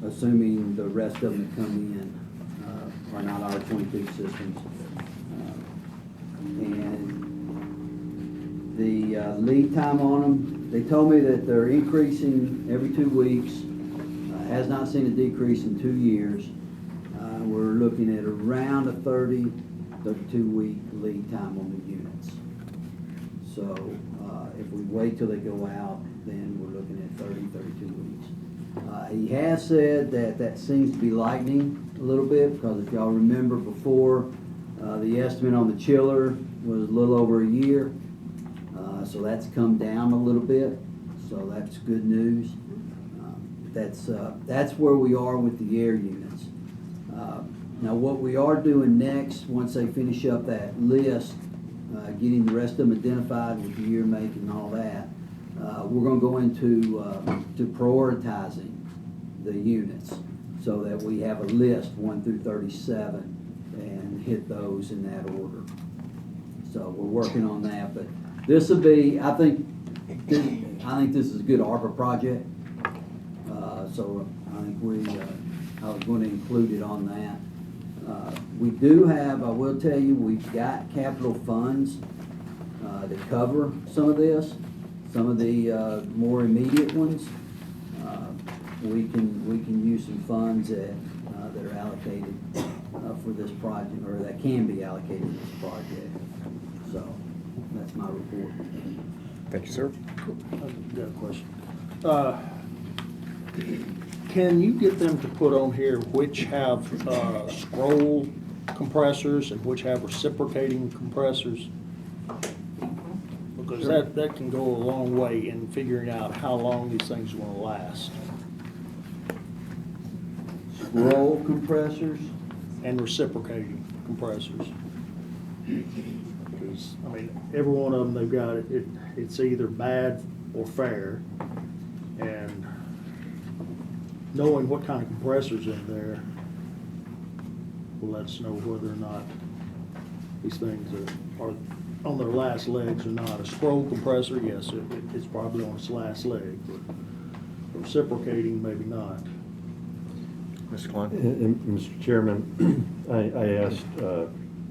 assuming the rest of them that come in are not R22 systems. And the lead time on them, they told me that they're increasing every 2 weeks. Has not seen a decrease in 2 years. We're looking at around a 32-week lead time on the units. So if we wait till they go out, then we're looking at 32 weeks. He has said that seems to be lightening a little bit, because if y'all remember before, the estimate on the chiller was a little over a year. So that's come down a little bit, so that's good news. That's where we are with the air units. Now what we are doing next, once they finish up that list, getting the rest of them identified with the year, make, and all that, we're gonna go into to prioritizing the units, so that we have a list 1 through 37 and hit those in that order. So we're working on that, but this will be, I think this is a good ARPA project. So I think I was going to include it on that. We do have, I will tell you, we've got capital funds to cover some of this, some of the more immediate ones. We can use some funds that are allocated. for this project, or that can be allocated to this project. So, that's my report. Thank you, sir. I've got a question. Can you get them to put on here which have scroll compressors and which have reciprocating compressors? Because that can go a long way in figuring out how long these things are gonna last. Roll compressors? And reciprocating compressors. Because, I mean, every one of them, they've got it's either bad or fair. And knowing what kind of compressors in there will let us know whether or not these things are on their last legs or not. A scroll compressor, yes, it's probably on its last leg, but reciprocating, maybe not. Mr. Klein? Mr. Chairman, I asked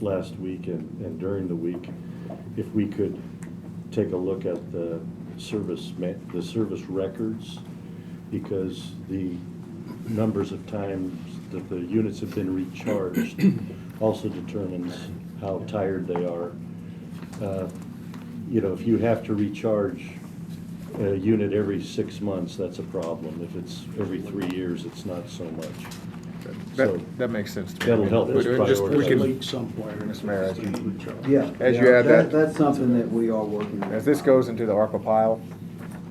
last week and during the week if we could take a look at the service records, because the numbers of times that the units have been recharged also determines how tired they are. You know, if you have to recharge a unit every 6 months, that's a problem. If it's every 3 years, it's not so much. That makes sense to me. That'll help us prioritize. Leak somewhere. Mr. Mayor, as you Yeah, add that. That's something that we are working on. As this goes into the ARPA pile,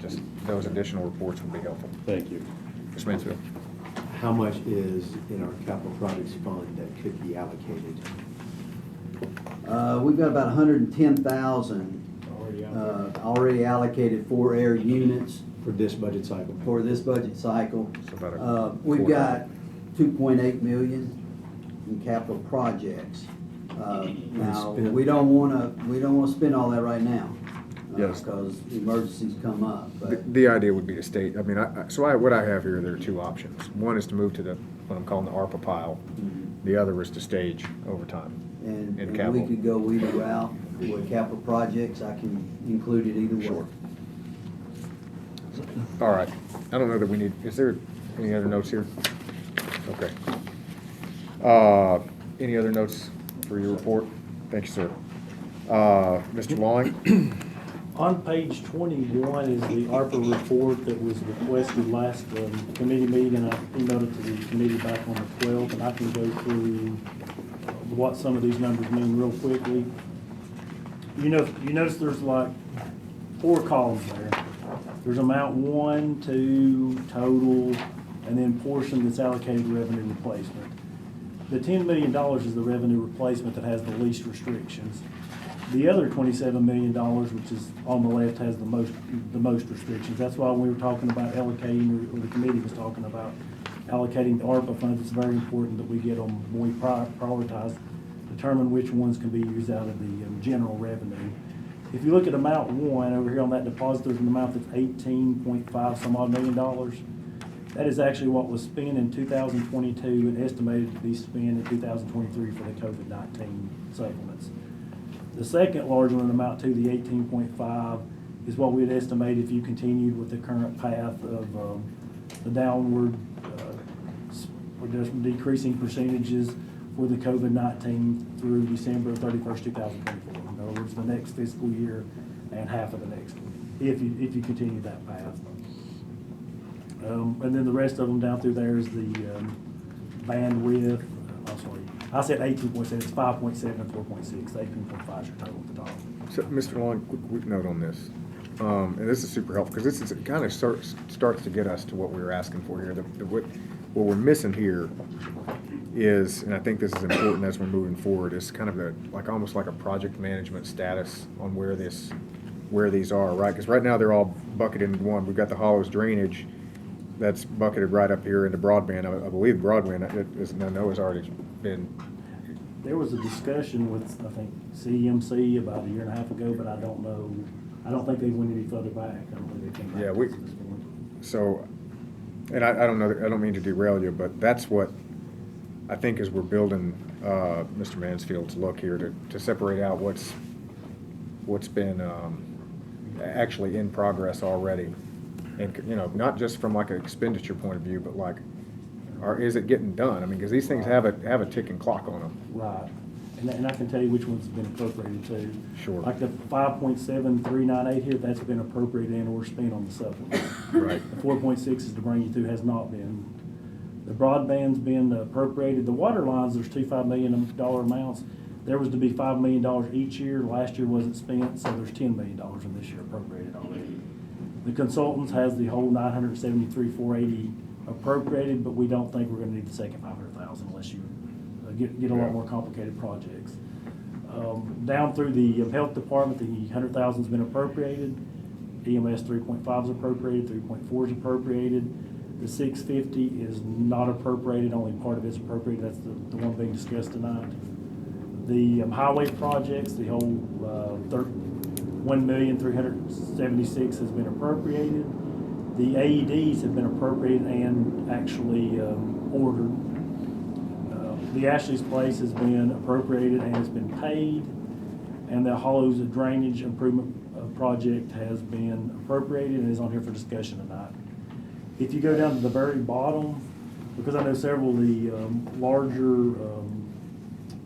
just those additional reports would be helpful. Thank you. Mr. Mansfield? How much is in our capital projects fund that could be allocated? We've got about 110,000 already allocated for air units. For this budget cycle? For this budget cycle. So about We've quarter. got 2.8 million in capital projects. Now, we don't wanna spend all that right now. Yes. Because emergencies come up, but. The idea would be to state, I mean, what I have here, there are two options. One is to move to what I'm calling the ARPA pile. The other is to stage over time. And in we capital. could go either route with capital projects. I can include it either way. Sure. All right. I don't know that we need, is there any other notes here? Okay. Any other notes for your report? Thank you, sir. Mr. Long? On page 21 is the ARPA report that was requested last committee meeting, and I emailed it to the committee back on the 12th, and I can go through what some of these numbers mean real quickly. You notice there's like 4 columns there. There's amount 1, 2, total, and then portion that's allocated revenue replacement. The $10 million is the revenue replacement that has the least restrictions. The other $27 million, which is on the left, has the most restrictions. That's why we were talking about allocating, or the committee was talking about allocating the ARPA funds. It's very important that we get them, when we prioritize, determine which ones can be used out of the general revenue. If you look at amount 1 over here on that deposit, there's an amount that's 18.5 some odd million dollars. That is actually what was spent in 2022 and estimated to be spent in 2023 for the COVID-19 supplements. The second large one, amount 2, the 18.5, is what we had estimated if you continued with the current path of the downward, decreasing percentages for the COVID-19 through December 31st, 2024. In other words, the next fiscal year and half of the next one, if you continue that path. And then the rest of them down through there is the bandwidth. I'm sorry, I said 18.7. It's 5.7 and 4.6. 18.5 is your total at the top. So, Mr. Long, quick note on this. And this is super helpful, because this kind of starts to get us to what we were asking for here. What we're missing here is, and I think this is important as we're moving forward, is kind of almost like a project management status on where these are, right? Because right now they're all bucketed into one. We've got the hollows drainage that's bucketed right up here into broadband. I believe broadband, I know has already been. There was a discussion with, I think, CMC about a year and a half ago, but I don't know. I don't think they went any further back. I don't think they came back. Yeah, to this point. So, and I don't know, I don't mean to derail you, but that's what I think as we're building Mr. Mansfield's look here to separate out what's been actually in progress already. And, not just from like an expenditure point of view, but like, or is it getting done? I mean, because these things have a ticking clock on them. Right. And I can tell you which ones have been appropriated to. Sure. Like the 5.7398 here, that's been appropriated and or spent on the supplement. Right. The 4.6 is to bring you through, has not been. The broadband's been appropriated. The water lines, there's two $5 million amounts. There was to be $5 million each year. Last year wasn't spent, so there's $10 million in this year appropriated already. The consultants has the whole $973,480 appropriated, but we don't think we're gonna need the second $500,000 unless you get a lot more complicated projects. Down through the health department, the $100,000's been appropriated. EMS 3.5 is appropriated, 3.4 is appropriated. The 650 is not appropriated, only part of it's appropriated. That's the one being discussed tonight. The highway projects, the whole $1,376,000 has been appropriated. The AEDs have been appropriated and actually ordered. The Ashley's Place has been appropriated and has been paid. And the Hollows Drainage Improvement Project has been appropriated and is on here for discussion tonight. If you go down to the very bottom, because I know several of the larger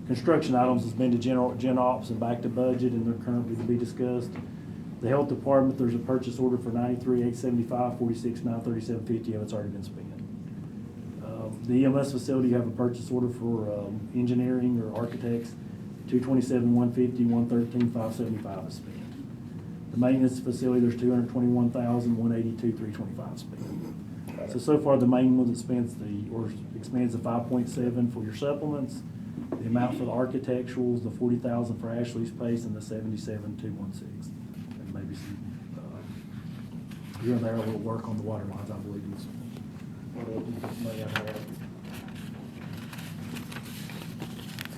construction items has been to gen ops and back to budget, and they're currently to be discussed. The health department, there's a purchase order for $93,875, $46,937.50 of it's already been spent. The EMS facility, you have a purchase order for engineering or architects, $227,150, $113,575 is spent. The maintenance facility, there's $221,182,325 spent. So far, the main one that expands the 5.7 for your supplements, the amount for the architecturals, the $40,000 for Ashley's Place, and the $77,216. And maybe some, here and there, a little work on the water lines, I believe is what else may have had.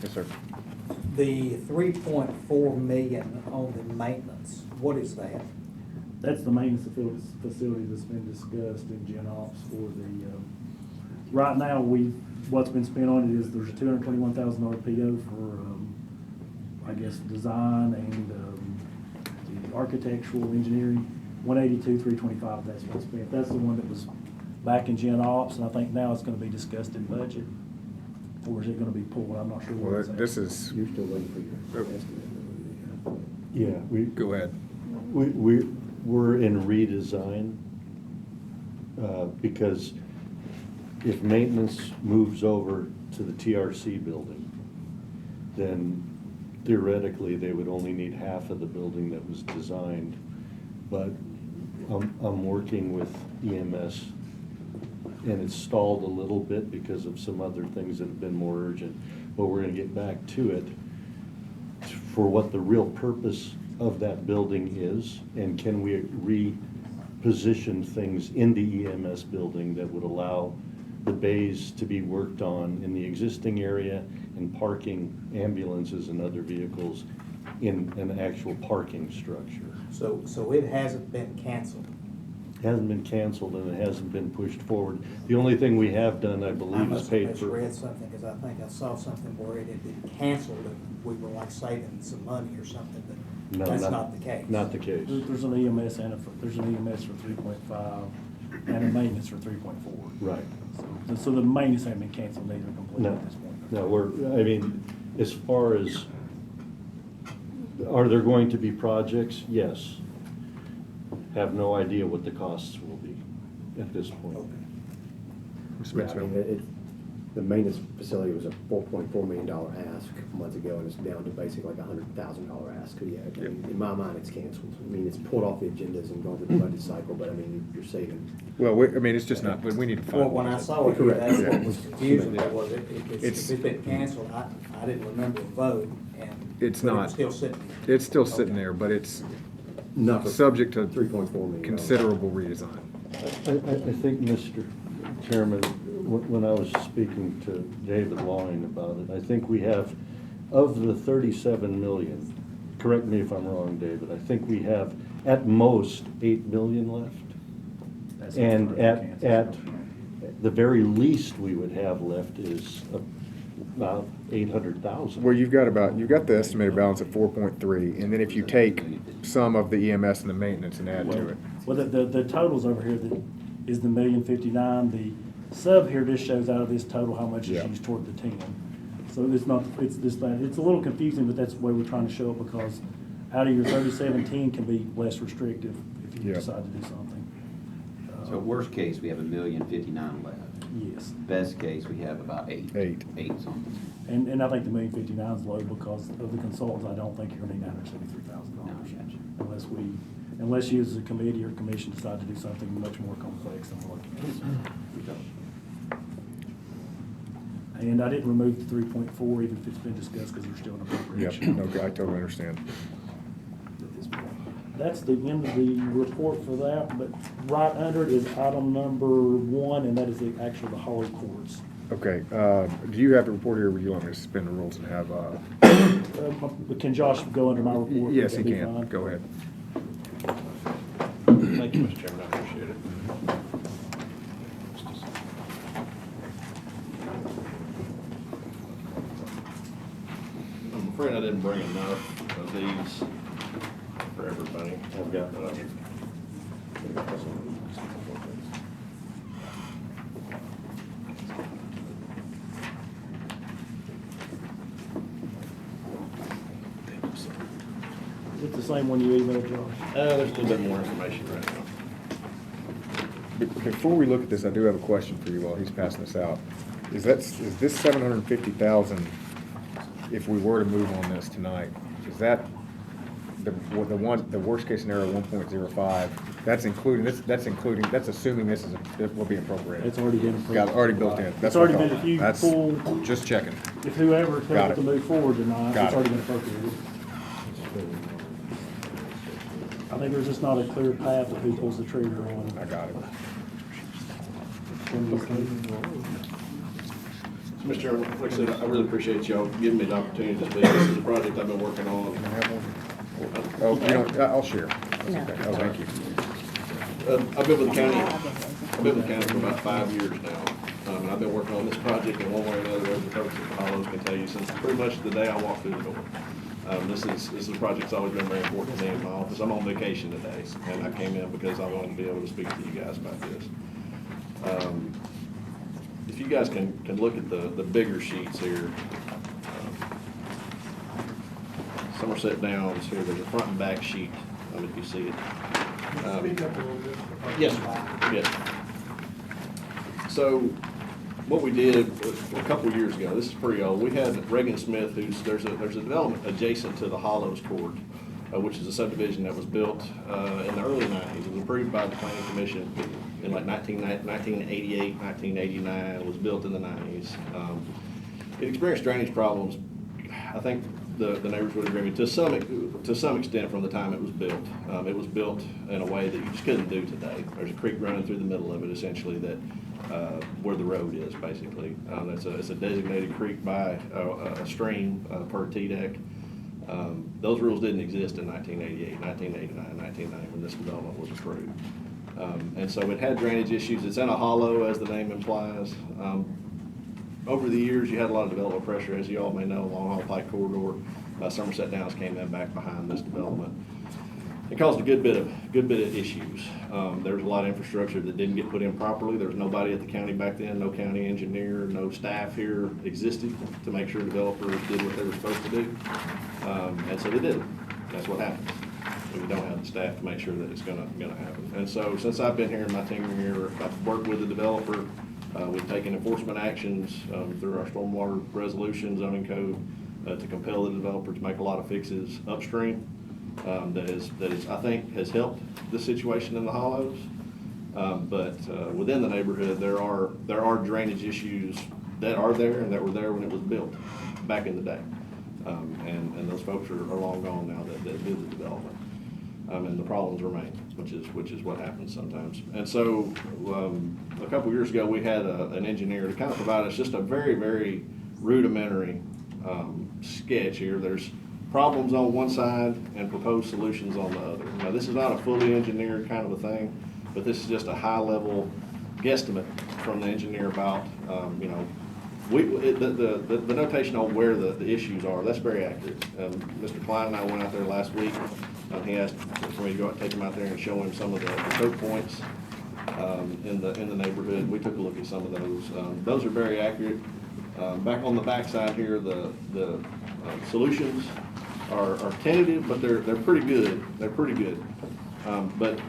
Yes, sir. The 3.4 million on the maintenance, what is that? That's the maintenance facility that's been discussed in Gen Ops for the, right now, what's been spent on it is there's a $221,000 PO for, I guess, design and the architectural engineering, $182,325, that's what's spent. That's the one that was back in Gen Ops, and I think now it's gonna be discussed in budget. Or is it gonna be pulled? I'm not sure. Well, this is. You're still waiting for your estimate. Yeah, Go ahead. We're in redesign, because if maintenance moves over to the TRC building, then theoretically, they would only need half of the building that was designed. But I'm working with EMS, and it's stalled a little bit because of some other things that have been more urgent. But we're gonna get back to it for what the real purpose of that building is, and can we reposition things in the EMS building that would allow the bays to be worked on in the existing area and parking ambulances and other vehicles in an actual parking structure. So it hasn't been canceled? It hasn't been canceled and it hasn't been pushed forward. The only thing we have done, I believe, is paid for. I must have misread something, because I think I saw something where it had been canceled and we were like saving some money or something, but No, that's not the case. Not the case. There's an EMS there's an EMS for 3.5 and a maintenance for 3.4. Right. So the maintenance hasn't been canceled either completely No, at this point. no, I mean, as far as, are there going to be projects? Yes. Have no idea what the costs will be at this point. Yeah, I mean, the maintenance facility was a $4.4 million ask a couple months ago, and it's down to basically like a $100,000 ask. So, yeah, I mean, in my mind, it's canceled. I mean, it's pulled off the agendas and gone through the budget cycle, but I mean, you're saving. Well, I mean, it's just not, but we need to find. Well, when I saw it, Correct. that's what Yeah. was confusing, it was, if It's- it's been canceled, I didn't remember the vote, and. It's but it not. was still sitting there. It's still sitting there, but it's Not subject to $3.4 million. considerable redesign. I think, Mr. Chairman, when I was speaking to David Loring about it, I think we have, of the 37 million, correct me if I'm wrong, David, I think we have at most 8 million left. That's And what's at canceled. the very least we would have left is about 800,000. Well, you've got the estimated balance at 4.3, and then if you take some of the EMS and the maintenance and add to it. Well, the totals over here, is the $1,059,000, sub here just shows out of this total how much Yeah. is used toward the 10. So it's not, it's this thing, it's a little confusing, but that's the way we're trying to show it, because out of your 3710 can be less restrictive if you Yeah. decide to do something. So worst case, we have 1,059,000 left. Yes. Best case, we have about eight. Eight. Eight something. And I think the 1,059 is low because of the consultants. I don't think you're gonna need $973,000. No, gotcha. Unless you as a committee or commission decide to do something much more complex than we're looking at. And I didn't remove the 3.4 even if it's been discussed because there's still an Yep, appropriation. no, I totally understand. That's the end of the report for that, but right under it is item number 1, and that is the the Hollow Courts. Okay, do you have the report here, or would you want me to suspend the rules and have, But can Josh go under my report? yes, he Would that be can, fine? go ahead. Thank you, Mr. Chairman, I appreciate it. I'm afraid I didn't bring enough of these for everybody. I've got. Is it the same one you emailed, Josh? There's a little bit more information right now. Before we look at this, I do have a question for you while he's passing this out. Is this 750,000, if we were to move on this tonight, is that the worst case scenario, 1.05? That's assuming this will be appropriated. It's already been approved. Got it, already built in. It's That's what I already thought. been, if you That's pull, just checking. if whoever Got tells it. it to move forward or not, Got it's it. already been appropriated. I think there's just not a clear path of who pulls the trigger on. I got it. Mr. Chairman, like I said, I really appreciate y'all giving me the opportunity to speak. This is a project I've been working on. Can I have one? Oh, you don't, I'll share. That's okay. Oh, thank you. I've been with the county for about 5 years now. And I've been working on this project in one way or another, as the folks at the Hollows can tell you, since pretty much the day I walked through the door. This is a project that's always been very important to me in my office. I'm on vacation today, and I came in because I wanted to be able to speak to you guys about this. If you guys can look at the bigger sheets here, Somerset Downs here, there's a front and back sheet, if you see it. Speak up a little bit. Yes, sir. Yes. So what we did a couple of years ago, this is pretty old, we had Reagan Smith, there's a development adjacent to the Hollows Court, which is a subdivision that was built in the early 90s. It was approved by the Planning Commission in like 1988, 1989. It was built in the 90s. It experienced drainage problems. I think the neighbors would agree with me, to some extent from the time it was built. It was built in a way that you just couldn't do today. There's a creek running through the middle of it, essentially, that where the road is, basically. It's a designated creek by a stream per TDEC. Those rules didn't exist in 1988, 1989, 1990 when this development was approved. And so it had drainage issues. It's in a hollow, as the name implies. Over the years, you had a lot of development pressure, as you all may know, along Hall Pike Corridor. Somerset Downs came in back behind this development. It caused a good bit of issues. There was a lot of infrastructure that didn't get put in properly. There was nobody at the county back then, no county engineer, no staff here existed to make sure developers did what they were supposed to do. And so they didn't. That's what happens. We don't have the staff to make sure that it's gonna happen. And so since I've been here in my tenure here, I've worked with the developer. We've taken enforcement actions through our stormwater resolution zoning code to compel the developer to make a lot of fixes upstream. That is, I think, has helped the situation in the hollows. But within the neighborhood, there are drainage issues that are there and that were there when it was built back in the day. And those folks are long gone now that did the development. And the problems remain, which is what happens sometimes. And so a couple years ago, we had an engineer to kind of provide us just a very, very rudimentary sketch here. There's problems on one side and proposed solutions on the other. Now, this is not a fully engineered kind of a thing, but this is just a high-level guesstimate from the engineer about, the notation on where the issues are. That's very accurate. Mr. Klein and I went out there last week. He asked for me to go out and take him out there and show him some of the choke points. in the neighborhood. We took a look at some of those. Those are very accurate. Back on the backside here, the solutions are tentative, but they're pretty good. They're pretty good. But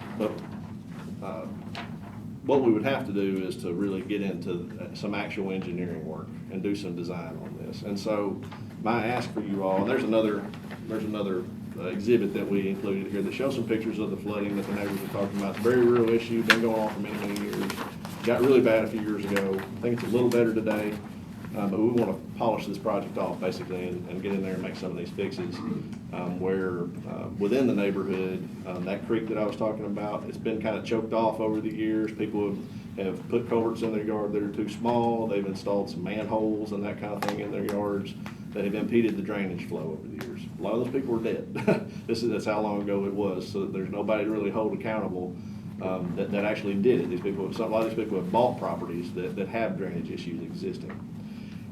what we would have to do is to really get into some actual engineering work and do some design on this. And so my ask for you all, and there's another exhibit that we included here that shows some pictures of the flooding that the neighbors are talking about. It's a very real issue, been going on for many, many years. Got really bad a few years ago. I think it's a little better today. But we want to polish this project off basically and get in there and make some of these fixes where within the neighborhood, that creek that I was talking about, it's been kind of choked off over the years. People have put culverts in their yard that are too small. They've installed some manholes and that kind of thing in their yards that have impeded the drainage flow over the years. A lot of those people are dead. That's how long ago it was, so there's nobody to really hold accountable that actually did it. A lot of these people have bought properties that have drainage issues existing.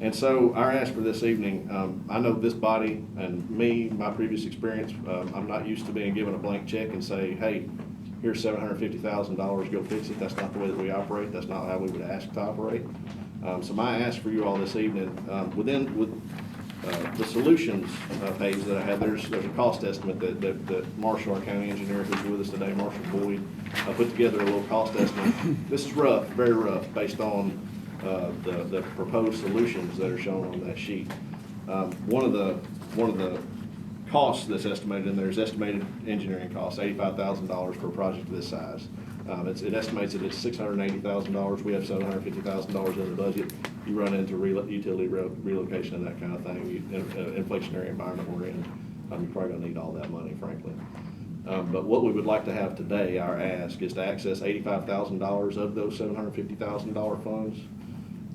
And so our ask for this evening, I know this body and me, my previous experience, I'm not used to being given a blank check and say, hey, here's $750,000, go fix it. That's not the way that we operate. That's not how we would ask to operate. So my ask for you all this evening, with the solutions page that I had, there's a cost estimate that Marshall, our county engineer who's with us today, Marshall Boyd, put together a little cost estimate. This is rough, very rough, based on the proposed solutions that are shown on that sheet. One of the costs that's estimated in there is estimated engineering costs, $85,000 for a project of this size. It estimates that it's $680,000. We have $750,000 in the budget. You run into utility relocation and that kind of thing, inflationary environment we're in, you're probably going to need all that money, frankly. But what we would like to have today, our ask, is to access $85,000 of those $750,000 funds.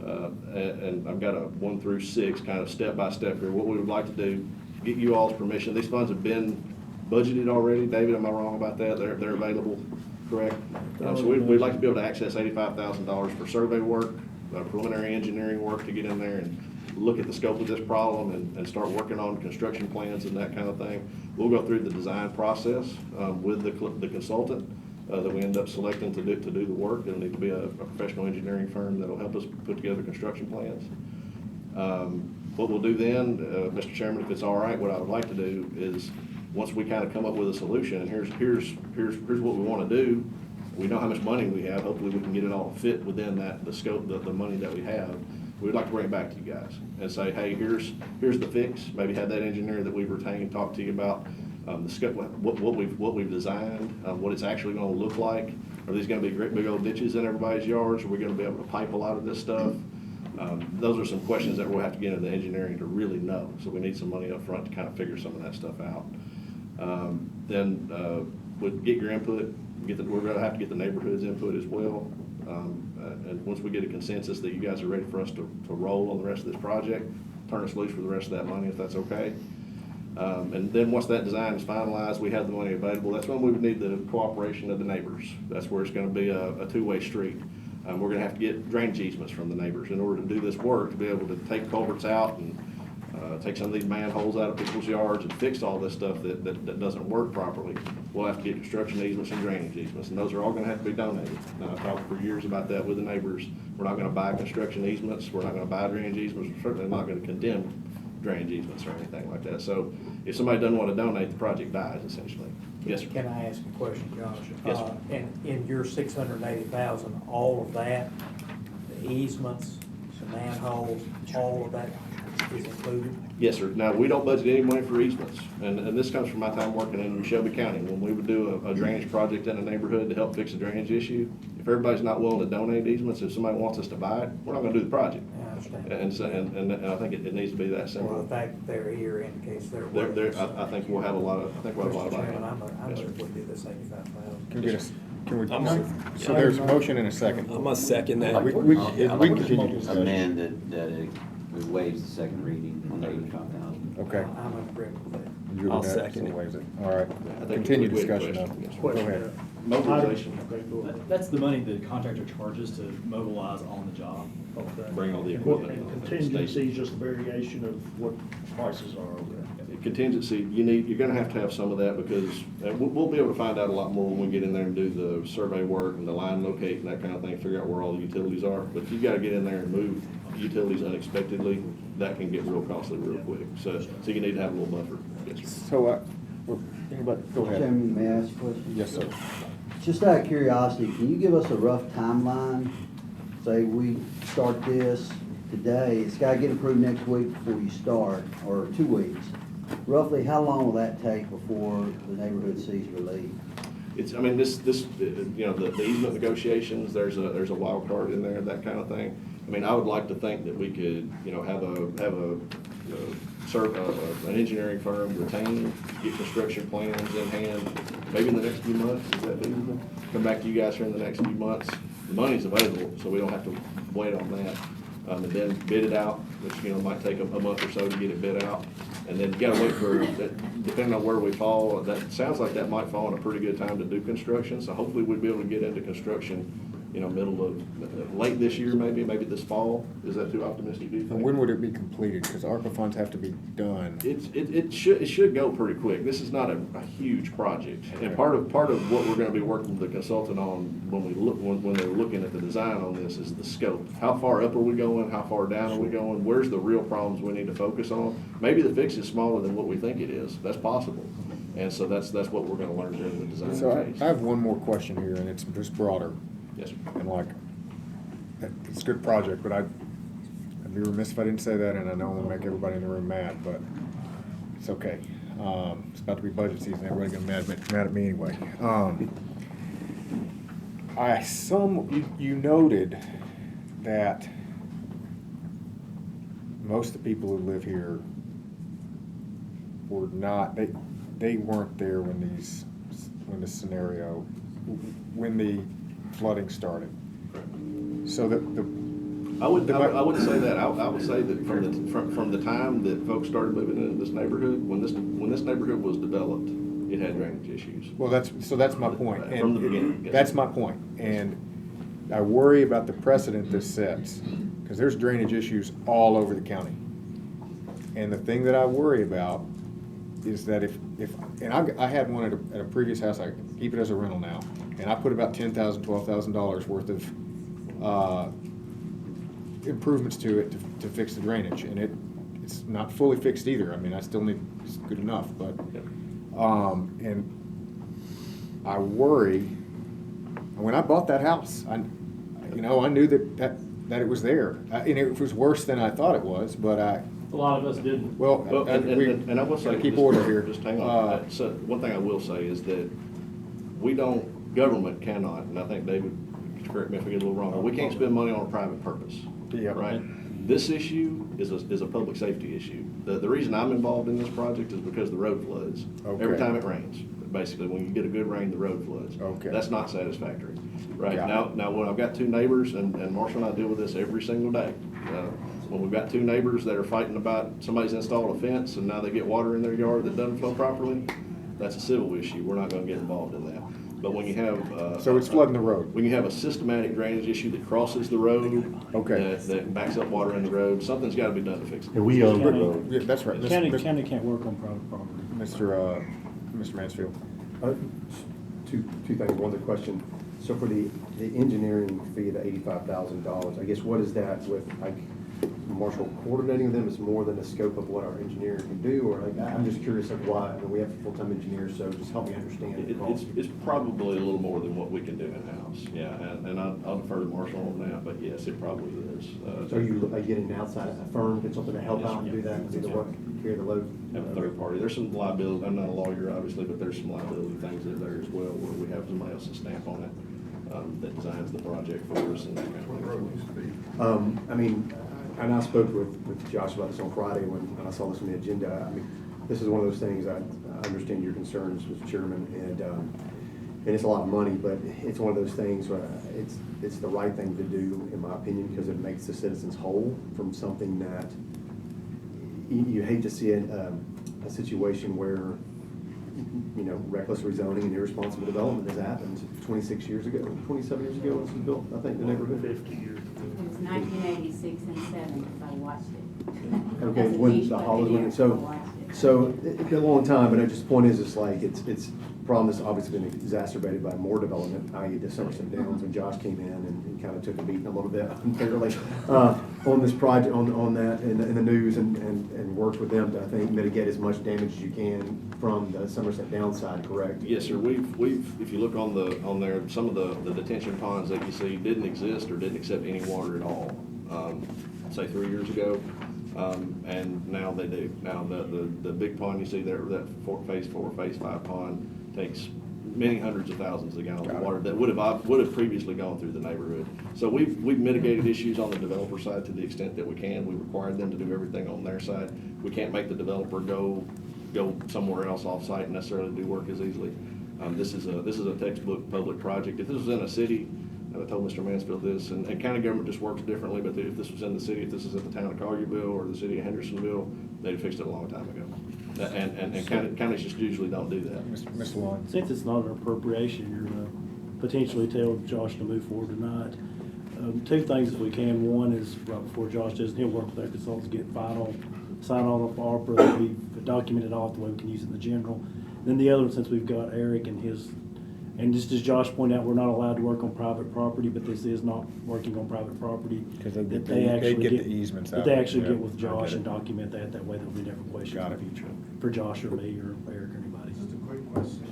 And I've got a 1 through 6 kind of step-by-step here. What we would like to do, get you all's permission. These funds have been budgeted already. David, am I wrong about that? They're available, correct? So we'd like to be able to access $85,000 for survey work, preliminary engineering work to get in there and look at the scope of this problem and start working on construction plans and that kind of thing. We'll go through the design process with the consultant that we end up selecting to do the work. It'll need to be a professional engineering firm that'll help us put together construction plans. What we'll do then, Mr. Chairman, if it's all right, what I would like to do is once we kind of come up with a solution, and here's what we want to do. We know how much money we have. Hopefully we can get it all to fit within the scope, the money that we have. We'd like to bring it back to you guys and say, hey, here's the fix. Maybe have that engineer that we've retained talk to you about the scope, what we've designed, what it's actually going to look like. Are these going to be great big old ditches in everybody's yards? Are we going to be able to pipe a lot of this stuff? Those are some questions that we'll have to get into the engineering to really know. So we need some money up front to kind of figure some of that stuff out. Then we'll get your input. We're going to have to get the neighborhood's input as well. And once we get a consensus that you guys are ready for us to roll on the rest of this project, turn us loose for the rest of that money if that's okay. And then once that design is finalized, we have the money available. That's when we would need the cooperation of the neighbors. That's where it's going to be a two-way street. We're going to have to get drainage easements from the neighbors in order to do this work, to be able to take culverts out and take some of these manholes out of people's yards and fix all this stuff that doesn't work properly. We'll have to get construction easements and drainage easements, and those are all going to have to be donated. Now, I've talked for years about that with the neighbors. We're not going to buy construction easements. We're not going to buy drainage easements. We're certainly not going to condemn drainage easements or anything like that. So if somebody doesn't want to donate, the project dies, essentially. Yes, sir. Can I ask a question, Josh? Yes, sir. And in your $680,000, all of that, the easements, the manholes, all of that is included? Yes, sir. Now, we don't budget any money for easements, and this comes from my time working in Shelby County. When we would do a drainage project in a neighborhood to help fix a drainage issue, if everybody's not willing to donate easements, if somebody wants us to buy it, we're not going to do the project. I understand. And I think it needs to be that simple. Well, the fact that they're here indicates they're willing. I think we'll have a lot of. Mr. Chairman, I'm Yes, sir. going to do this $85,000. Can we get so there's a motion and a second. I'm a second that. We can continue discussion. Amend that it waives the second reading on the 85,000. Okay. I'm in agreement with that. You're I'll with that, second so it. waives it. All right. I think Continue we had a discussion question. now. Go ahead. Mobilization. That's the money the contractor charges to mobilize on the job. Okay. Bring all the And equipment. contingency is just a variation of what prices are over there. contingency, you're gonna have to have some of that because we'll be able to find out a lot more when we get in there and do the survey work and the line locate and that kind of thing, figure out where all the utilities are. But if you gotta get in there and move utilities unexpectedly, that can get real costly real quick. So you need to have a little buffer. Yes, sir. So, anybody, go ahead. Chairman, may I ask a question? Yes, sir. Just out of curiosity, can you give us a rough timeline? Say we start this today, it's gotta get approved next week before you start, or 2 weeks. Roughly, how long will that take before the neighborhood sees relief? I mean, this, you know, the easement negotiations, there's a wild card in there, that kind of thing. I mean, I would like to think that we could, you know, have an engineering firm retained, get construction plans in hand, maybe in the next few months, is that feasible? Come back to you guys here in the next few months. The money's available, so we don't have to wait on that. And then bid it out, which, you know, might take a month or so to get it bid out. And then you gotta wait for, depending on where we fall, that sounds like that might fall in a pretty good time to do construction. So hopefully we'd be able to get into construction, you know, late this year, maybe this fall. Is that too optimistic, do you think? And when would it be completed? Because ARPA funds have to be done. It should go pretty quick. This is not a huge project. And part of what we're gonna be working with the consultant on when they're looking at the design on this is the scope. How far up are we going? How far down are we going? Where's the real problems we need to focus on? Maybe the fix is smaller than what we think it is. That's possible. And so that's what we're gonna learn during the design So phase. I have one more question here, and it's just broader. Yes, sir. And like, it's a good project, but I'd be remiss if I didn't say that, and I know I'm gonna make everybody in the room mad, but it's okay. It's about to be budget season, everybody's gonna mad at me anyway. You noted that most of the people who live here were not, they weren't there when the flooding started. So I wouldn't say that. I would say that from the time that folks started moving into this neighborhood, when this neighborhood was developed, it had drainage issues. Well, that's my point. From the beginning. Yes. That's my point. And I worry about the precedent this sets, because there's drainage issues all over the county. And the thing that I worry about is that I had one at a previous house, I keep it as a rental now, and I put about $10,000, $12,000 worth of improvements to it to fix the drainage, and it's not fully fixed either. I mean, I still need, it's good enough, but, and I worry, when I bought that house, I knew that it was there. And it was worse than I thought it was, but A lot of us didn't. And I will say, keep order here. Just hang on. So one thing I will say is that government cannot, and I think David, correct me if I get a little wrong, we can't spend money on a private purpose. Yeah. Right? This issue is a public safety issue. The reason I'm involved in this project is because the road floods. Okay. Every time it rains. Basically, when you get a good rain, the road floods. Okay. That's not satisfactory. Right? Got it. Now, when I've got two neighbors, and Marshall and I deal with this every single day. When we've got two neighbors that are fighting about somebody's installed a fence and now they get water in their yard that doesn't flow properly, that's a civil issue. We're not gonna get involved in that. But when you have So it's flooding the road. when you have a systematic drainage issue that crosses the road, Okay. that backs up water in the road, something's got to be done to fix it. And we own the road. Yeah, that's right. County can't work on private property. Mr. Mansfield. Two things. One, the question. So for the engineering fee, the $85,000, I guess what is that with, like, Marshall coordinating them is more than the scope of what our engineer can do, or like, I'm just curious of why. I mean, we have full-time engineers, so just help me understand the cost. It's probably a little more than what we can do in-house, yeah, and I'll defer to Marshall on that, but yes, it probably is. So are you getting an outside firm, get something to help out and do that, and do the work, carry the load? Have a third party. There's some liability, I'm not a lawyer, obviously, but there's some liability things in there as well, where we have somebody else's stamp on it, that designs the project for us and that kind of thing. I mean, and I spoke with Josh about this on Friday when I saw this on the agenda. I mean, this is one of those things, I understand your concerns, Mr. Chairman, and it's a lot of money, but it's one of those things where it's the right thing to do, in my opinion, because it makes the citizens whole from something that you hate to see a situation where reckless rezoning and irresponsible development has happened 26 years ago, 27 years ago when this was built, I think, the neighborhood. 50 years. It was 1986 and 7, because I watched it. Okay, As a when beach the Hollows volunteer, went, I so, watched it. so it's been a long time, but I just, point is, it's like, it's problem has obviously been exacerbated by more development, i.e. the Somerset Downs, when Josh came in and kind of took a beating a little bit unfairly on this project, on that, in the news, and worked with them to, I think, mitigate as much damage as you can from the Somerset Downs side, correct? Yes, sir. We've, if you look on there, some of the detention ponds that you see didn't exist or didn't accept any water at all, say 3 years ago. And now they do. Now the big pond you see there, that phase 4, phase 5 pond takes many hundreds of thousands of gallons of water that would have previously gone through the neighborhood. So we've mitigated issues on the developer side to the extent that we can. We required them to do everything on their side. We can't make the developer go somewhere else off-site and necessarily do work as easily. This is a textbook public project. If this was in a city, and I told Mr. Mansfield this, and county government just works differently, but if this was in the city, if this is in the town of Collierville or the city of Hendersonville, they'd have fixed it a long time ago. And counties just usually don't do that. Mr. Lyon. Since it's not an appropriation, you're gonna potentially tell Josh to move forward tonight. Two things if we can. One is right before Josh does, and he'll work with our consultants to get final sign-on of ARPA that we've documented off the way we can use it in the general. Then the other one, since we've got Eric and his, and just as Josh pointed out, we're not allowed to work on private property, but this is not working on private property. Because That they actually get the easements out That they of it, actually yeah. get with I Josh get it. and document that. That way there'll be never questions Got in the it. future for Josh or me or Eric or anybody. Just a quick question.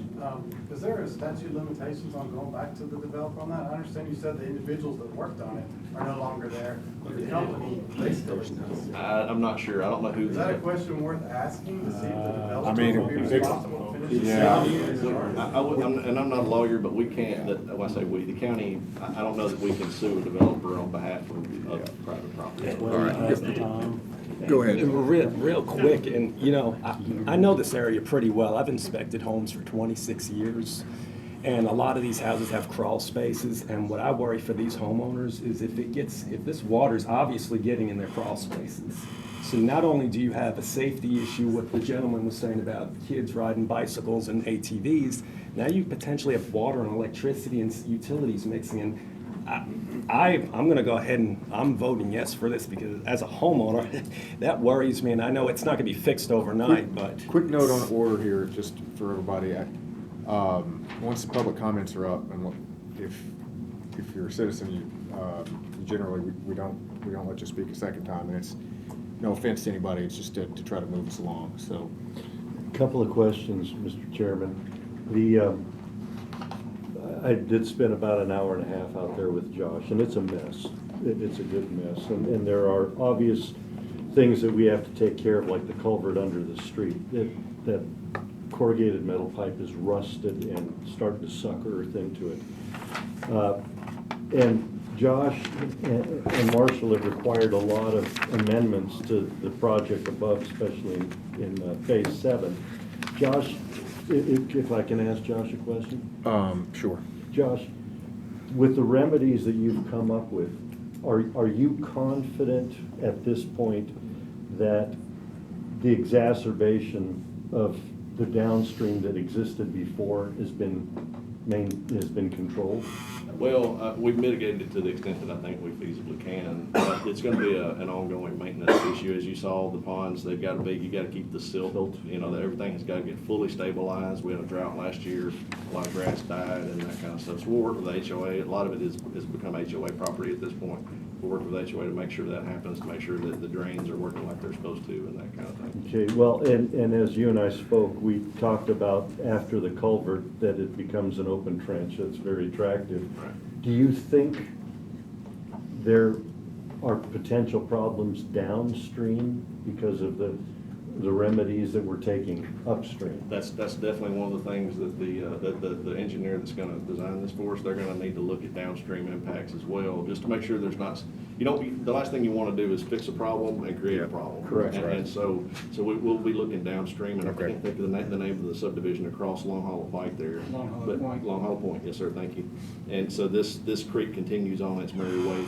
Is there a statute of limitations on going back to the developer on that? I understand you said the individuals that worked on it are no longer there, but the company, they still exist. I'm not sure. I don't know who. Is that a question worth asking to see if the I developer mean, will be it's- responsible to finish the yeah. 7 years? And I'm not a lawyer, but we can't, when I say we, the county, I don't know that we can sue a developer on behalf of private property. Well, that's the time. Go ahead. Real quick, and I know this area pretty well. I've inspected homes for 26 years, and a lot of these houses have crawl spaces. And what I worry for these homeowners is if this water's obviously getting in their crawl spaces. So not only do you have a safety issue, what the gentleman was saying about kids riding bicycles and ATVs, now you potentially have water and electricity and utilities mixing in. I'm going to go ahead and I'm voting yes for this because as a homeowner, that worries me, and I know it's not going to be fixed overnight, but. Quick note on order here, just for everybody. Once the public comments are up, and if you're a citizen, you generally we don't let you speak a second time, and it's no offense to anybody. It's just to try to move us along. So, A couple of questions, Mr. Chairman. I did spend about an hour and a half out there with Josh, and it's a mess. It's a good mess, and there are obvious things that we have to take care of, like the culvert under the street. That corrugated metal pipe is rusted and starting to suck earth into it. And Josh and Marshall have required a lot of amendments to the project above, especially in phase 7. Josh, if I can ask Josh a question? Sure. Josh, with the remedies that you've come up with, are you confident at this point that the exacerbation of the downstream that existed before has been controlled? Well, we've mitigated it to the extent that I think we feasibly can. But it's going to be an ongoing maintenance issue. As you saw, the ponds, you got to keep the silt. Everything has got to get fully stabilized. We had a drought last year. A lot of grass died and that kind of stuff. So we'll work with HOA. A lot of it has become HOA property at this point. We'll work with HOA to make sure that happens, to make sure that the drains are working like they're supposed to and that kind of thing. Okay, well, and as you and I spoke, we talked about after the culvert that it becomes an open trench that's very attractive. Right. Do you think there are potential problems downstream because of the remedies that we're taking upstream? That's definitely one of the things that the engineer that's going to design this for us, they're going to need to look at downstream impacts as well, just to make sure there's not, the last thing you want to do is fix a problem and create a problem. Correct. And so we'll be looking downstream, and Okay. I can't think of the name of the subdivision across Long Hollow Pike there. Long Hollow But Point. Long Hollow Point, yes, sir, thank you. And so this creek continues on its merry way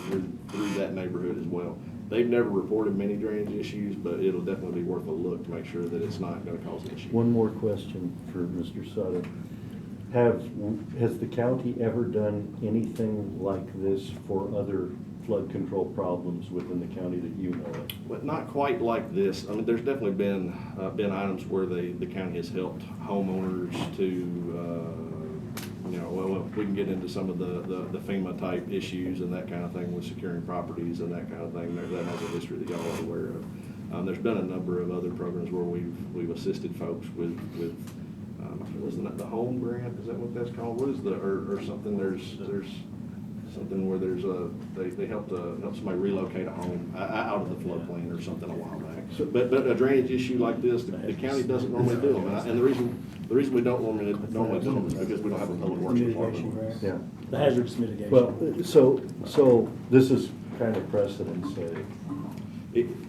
through that neighborhood as well. They've never reported many drainage issues, but it'll definitely be worth a look to make sure that it's not gonna cause an issue. One more question for Mr. Sutter. Has the county ever done anything like this for other flood control problems within the county that you know of? But not quite like this. I mean, there's definitely been items where the county has helped homeowners to, well, we can get into some of the FEMA type issues and that kind of thing with securing properties and that kind of thing. That has a history that y'all are aware of. There's been a number of other programs where we've assisted folks with wasn't the home grant? Is that what that's called? What is or something? There's something where they help somebody relocate a home out of the floodplain or something a while back. So, but a drainage issue like this, the county doesn't normally do them, and the reason we don't normally do them is because we don't have a public works department. Yeah. The hazardous mitigation. Well, so this is kind of precedent setting.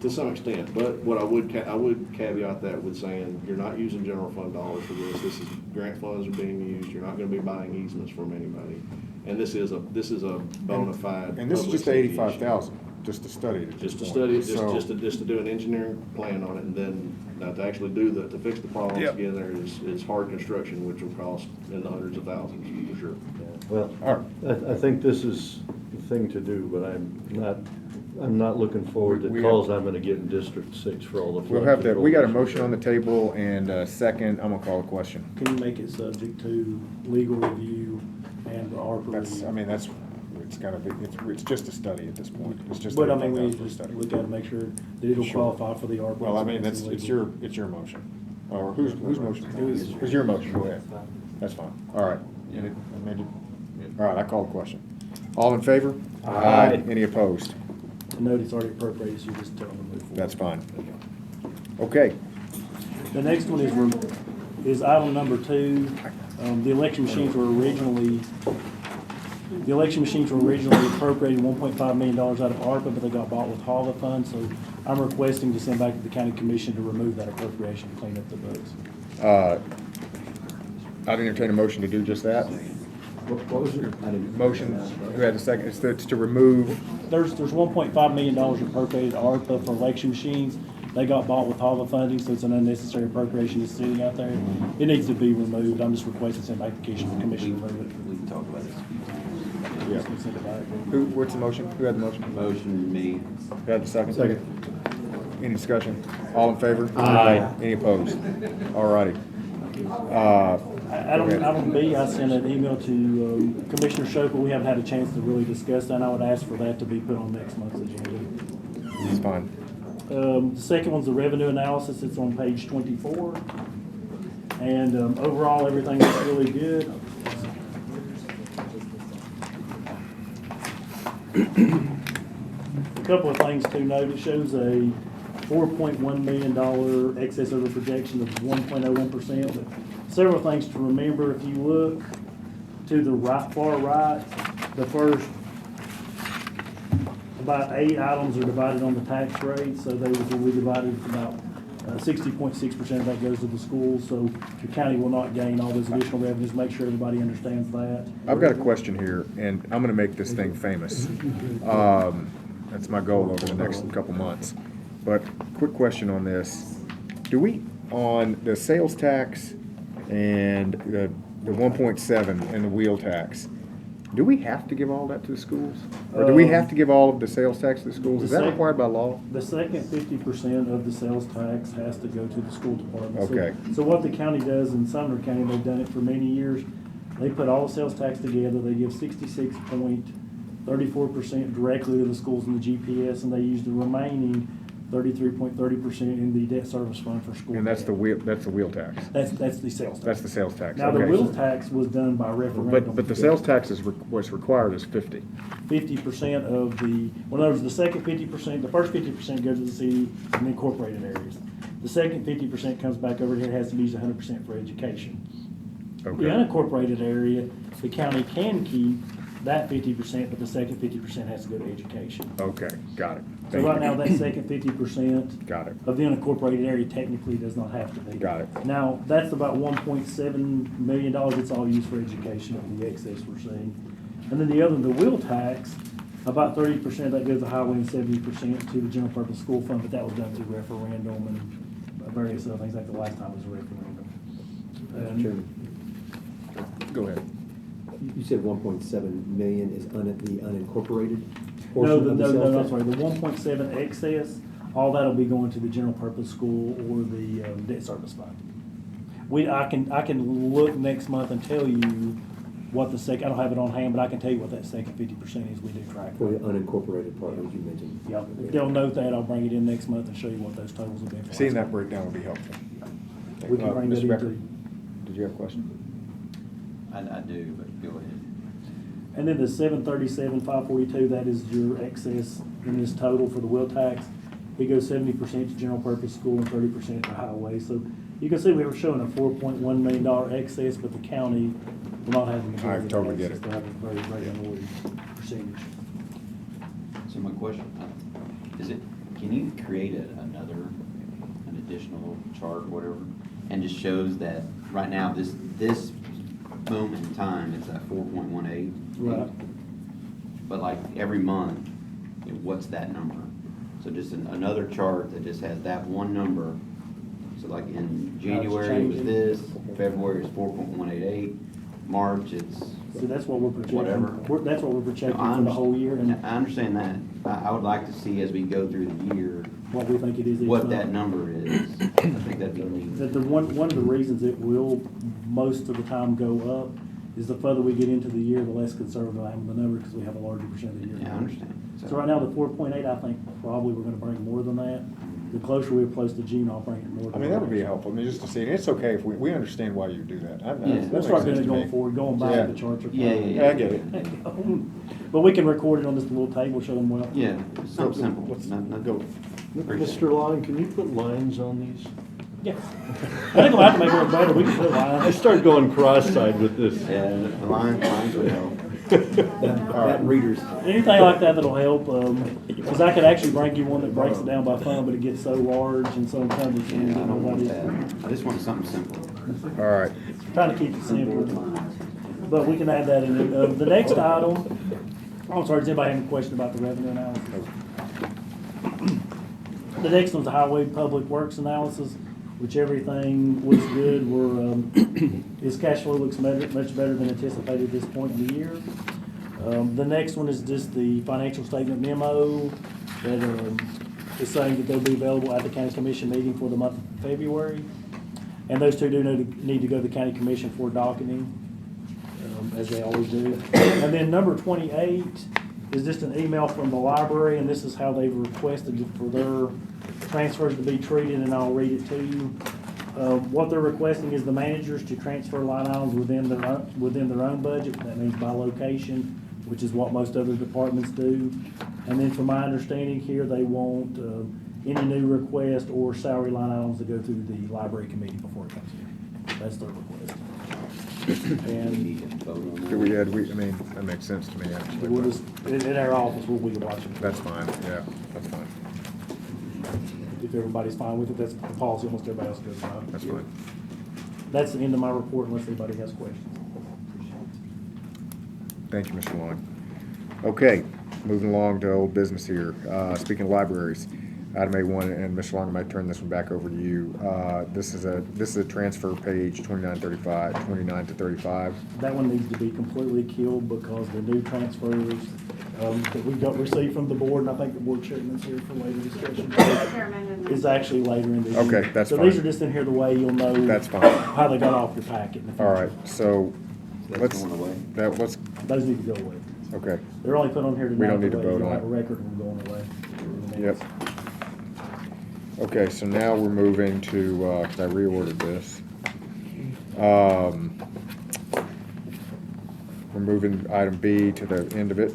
To some extent, but what I would caveat that with saying you're not using general fund dollars for this. This is grant funds are being used. You're not going to be buying easements from anybody, and this is a bona fide. And this is just 85,000, just to study it. Just to study it, just to do an engineering plan on it, and then to actually to fix the problems. Yep. Again, there is hard construction, which will cost in the hundreds of thousands for sure. Well, I think this is the thing to do, but I'm not looking forward to calls I'm gonna get in District 6 for all the flood. We'll have that, control we got a issues. motion on the table and a second, I'm gonna call a question. Can you make it subject to legal review and ARPA review? I mean, it's gotta be, it's just a study at this point. It's just. But I mean, we $85,000 just study. look at it, make sure that it'll Sure. qualify for the ARPA. Well, I mean, it's your motion. Or whose motion? It was your motion, go ahead. That's fine. All right. All right, I call the question. All in favor? Aye. Any opposed? Note it's already appropriated, so you just tell them to move forward. That's fine. Okay. The next one is item number 2. The election machines were originally appropriated $1.5 million out of ARPA, but they got bought with HAVA funds, so I'm requesting to send back to the county commission to remove that appropriation, to clean up the books. I'd entertain a motion to do just that. What was your Motion, who had a second? It's to remove. There's $1.5 million appropriated to ARPA for election machines. They got bought with HAVA funding, so it's an unnecessary appropriation that's sitting out there. It needs to be removed. I'm just requesting send back to the commission to remove it. We can talk about this. Yeah. What's the motion? Who had the motion? Motion, me. Who had the second? Second. Any discussion? All in favor? Aye. Any opposed? All righty. Item B, I sent an email to Commissioner Shope, but we haven't had a chance to really discuss that, and I would ask for that to be put on next month's agenda. That's fine. The second one's the revenue analysis. It's on page 24. And overall, everything looks really good. A couple of things to note. It shows a $4.1 million excess over projection of 1.01%. But several things to remember. If you look to the right, far right, the first about 8 items are divided on the tax rate. So they will be divided about 60.6% of that goes to the schools. So the county will not gain all those additional revenues. Make sure everybody understands that. I've got a question here, and I'm gonna make this thing famous. That's my goal over the next couple months. But quick question on this. Do we, on the sales tax and the 1.7 and the wheel tax, do we have to give all that to the schools? Or do we have to give all of the sales tax to the schools? Is that required by law? The second 50% of the sales tax has to go to the school department. Okay. So what the county does in Sumner County, they've done it for many years, they put all the sales tax together, they give 66.34% directly to the schools in the GPS, and they use the remaining 33.30% in the debt service fund for school. And that's debt. the wheel tax? That's the sales tax. That's the sales tax, Now, the okay. wheel tax was done by referendum. But the sales tax is, what's required is 50. 50% of the, well, notice the second 50%, the first 50% goes to the city and incorporated areas. The second 50% comes back over here, has to be used 100% for education. Okay. The unincorporated area, the county can keep that 50%, but the second 50% has to go to education. Okay, got it. So Thank right you. now, that second 50% Got it. of the unincorporated area technically does not have to be. Got it. Now, that's about $1.7 million. It's all used for education of the excess we're seeing. And then the wheel tax, About 30% that goes to highway and 70% to the general purpose school fund, but that was done through referendum and various other things, like the last time was a referendum. Mr. Chairman, Go ahead. you said 1.7 million is the unincorporated No, portion of the no, sales I'm tax? sorry, the 1.7 excess, all that'll be going to the general purpose school or the debt service fund. I can look next month and tell you what the second, I don't have it on hand, but I can tell you what that second 50% is. We do track. For the unincorporated part that you mentioned. Yep, if they'll note that, I'll bring it in next month and show you what those totals have been. for Seeing last that month. breakdown would be helpful. We can bring that Mr. Becker, into. did you have a question? I do, but go ahead. And then the 737,542, that is your excess in this total for the wheel tax. It goes 70% to general purpose school and 30% to highway. So you can see we were showing a $4.1 million excess, but the county will not have the majority of I that totally get excess. it. They'll have a very, very minority percentage. So my question, is it, can you create an additional chart or whatever? And just shows that right now, this moment in time, it's at 4.18. Right. But like every month, what's that number? So just another chart that just has that one number. So like in January it was this, February it's 4.188, March it's So that's what we're projecting. whatever. That's what we're projecting I for the whole year. And I understand that. I would like to see as we go through the year, what we think it is each what month. that number is. I think that'd be neat. That one of the reasons it will most of the time go up is the further we get into the year, the less conservative I am with the number because we have a larger percent of the year. Yeah, I understand. So right now, the 4.8, I think probably we're gonna bring more than that. The closer we're close to June, I'll bring it more. I mean, that would be helpful, I mean, just to see, and it's okay if we understand why you do that. We'll start doing it going forward, going Yeah. back, the charts are. Yeah, I get it. But we can record it on this little table, show them well. Yeah, something simple. Let's Not go. Very Mr. Long, can you put lines on these? Yeah. I think we'll have to make it better, we can put I lines. start going cross-eyed with this. Yeah, the lines would help. That readers. Anything like that that'll help, because I could actually bring you one that breaks it down by fund, but it gets so large and so cumbersome. Yeah, I don't want that. I just want something simple. All right. Trying to keep it simple, but we can add that in. The next item, I'm sorry, does anybody have any question about the revenue analysis? The next one's the highway public works analysis, which everything looks good. His cash flow looks much better than anticipated at this point in the year. The next one is just the financial statement memo that is saying that they'll be available at the county commission meeting for the month of February. And those two do need to go to the county commission for docketing, as they always do. And then number 28 is just an email from the library, and this is how they've requested for their transfers to be treated, and I'll read it to you. What they're requesting is the managers to transfer line items within their own budget. That means by location, which is what most other departments do. And then from my understanding here, they want any new request or salary line items to go through the library committee before it comes here. That's their request. And Do we, I mean, that makes sense to me, actually. we'll just, in our office, we'll be watching. That's fine, yeah, that's fine. If everybody's fine with it, that's the policy almost everybody else goes by. That's fine. That's the end of my report unless anybody has questions. Thank you, Mr. Long. Okay, moving along to old business here. Speaking of libraries, item A1, and Mr. Long, I might turn this one back over to you. This is a transfer page 29 to 35. That one needs to be completely killed because the new transfers that we got received from the board, and I think the board chairman's here for later discussion, is actually later in the year. Okay, that's So fine. these are just in here the way you'll know. That's fine. How they got off your packet. in the All future. right, so let's, going away. let's, Those need to go away. okay. They're only put on here tonight. We don't need to the way vote you'll on have it. a record of them going away. Yep. Okay, so now we're moving to, 'cause I reordered this. We're moving item B to the end of it.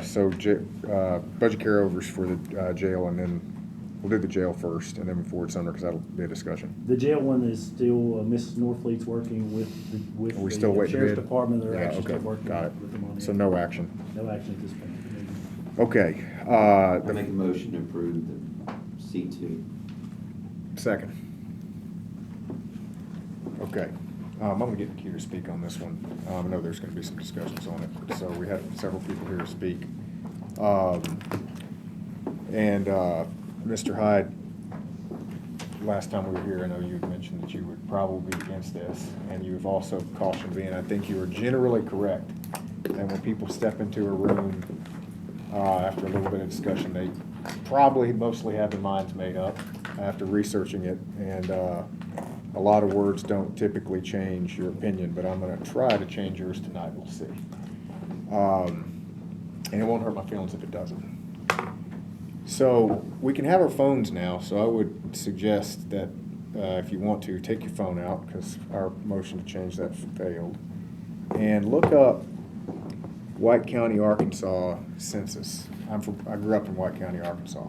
So budget carryovers for the jail, and then we'll do the jail first, and then move forward Sumner, because that'll be a discussion. The jail one is still, Mrs. Northfleet's working with Are we the still waiting to sheriff's bid? department. They're Yeah, actually okay, still working got it. with them on it. So no action. No action at this point. Okay. I make a motion to approve the C2. Second. Okay. I'm gonna get Q to speak on this one. I know there's gonna be some discussions on it, so we have several people here to speak. And Mr. Hyde, last time we were here, I know you had mentioned that you would probably be against this, and you have also cautioned me, and I think you are generally correct. And when people step into a room after a little bit of discussion, they probably mostly have their minds made up after researching it, and a lot of words don't typically change your opinion, but I'm going to try to change yours tonight. We'll see. And it won't hurt my feelings if it doesn't. So we can have our phones now, so I would suggest that if you want to, take your phone out, because our motion to change that failed, and look up White County, Arkansas census. I grew up in White County, Arkansas.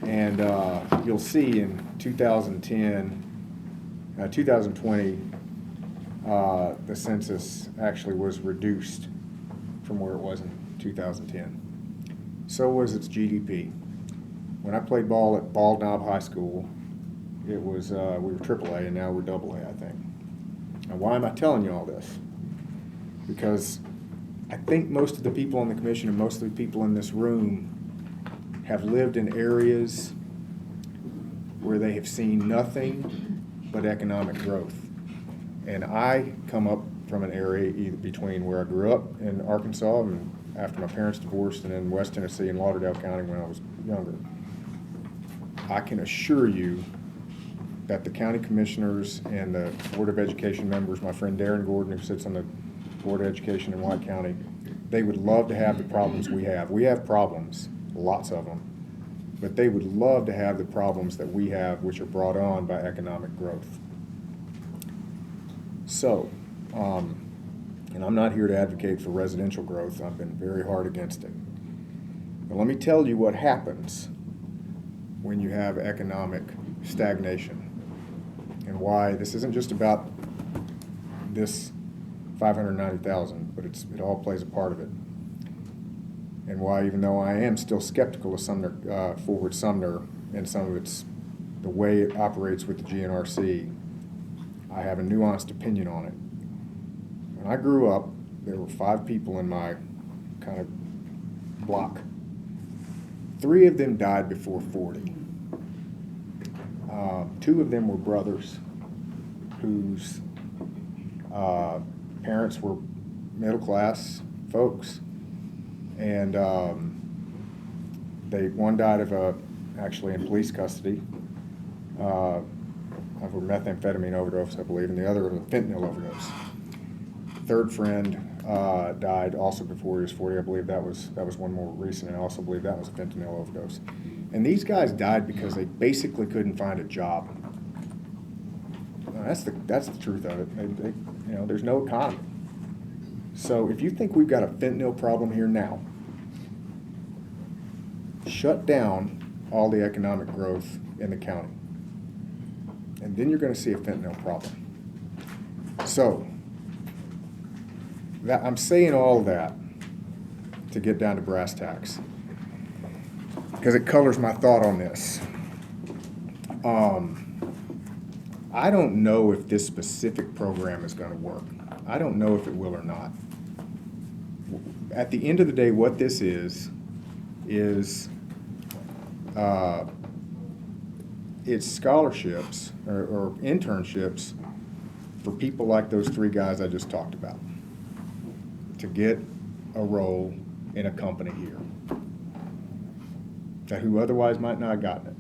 And you'll see in 2010, 2020, the census actually was reduced from where it was in 2010. So was its GDP. When I played ball at Bald Knob High School, it was, we were AAA and now we're AA, I think. Now, why am I telling you all this? Because I think most of the people on the commission and most of the people in this room have lived in areas where they have seen nothing but economic growth. And I come up from an area either between where I grew up in Arkansas and after my parents divorced, and in West Tennessee in Lauderdale County when I was younger. I can assure you that the county commissioners and the Board of Education members, my friend Darren Gordon, who sits on the Board of Education in White County, they would love to have the problems we have. We have problems, lots of them, but they would love to have the problems that we have, which are brought on by economic growth. So, and I'm not here to advocate for residential growth. I've been very hard against it. But let me tell you what happens when you have economic stagnation and why this isn't just about this 590,000, but it all plays a part of it. And why, even though I am still skeptical of Sumner, Forward Sumner and some of the way it operates with the GNRC, I have a nuanced opinion on it. When I grew up, there were 5 people in my kind of block. 3 of them died before 40. 2 of them were brothers whose parents were middle-class folks, and one died of actually in police custody of a methamphetamine overdose, I believe, and the other of a fentanyl overdose. Third friend died also before he was 40. I believe that was one more recent, and I also believe that was a fentanyl overdose. And these guys died because they basically couldn't find a job. Now, that's the truth of it. There's no economy. So if you think we've got a fentanyl problem here now, shut down all the economic growth in the county, and then you're going to see a fentanyl problem. So I'm saying all that to get down to brass tacks, because it colors my thought on this. I don't know if this specific program is going to work. I don't know if it will or not. At the end of the day, what this is it's scholarships or internships for people like those 3 guys I just talked about to get a role in a company here that who otherwise might not have gotten it.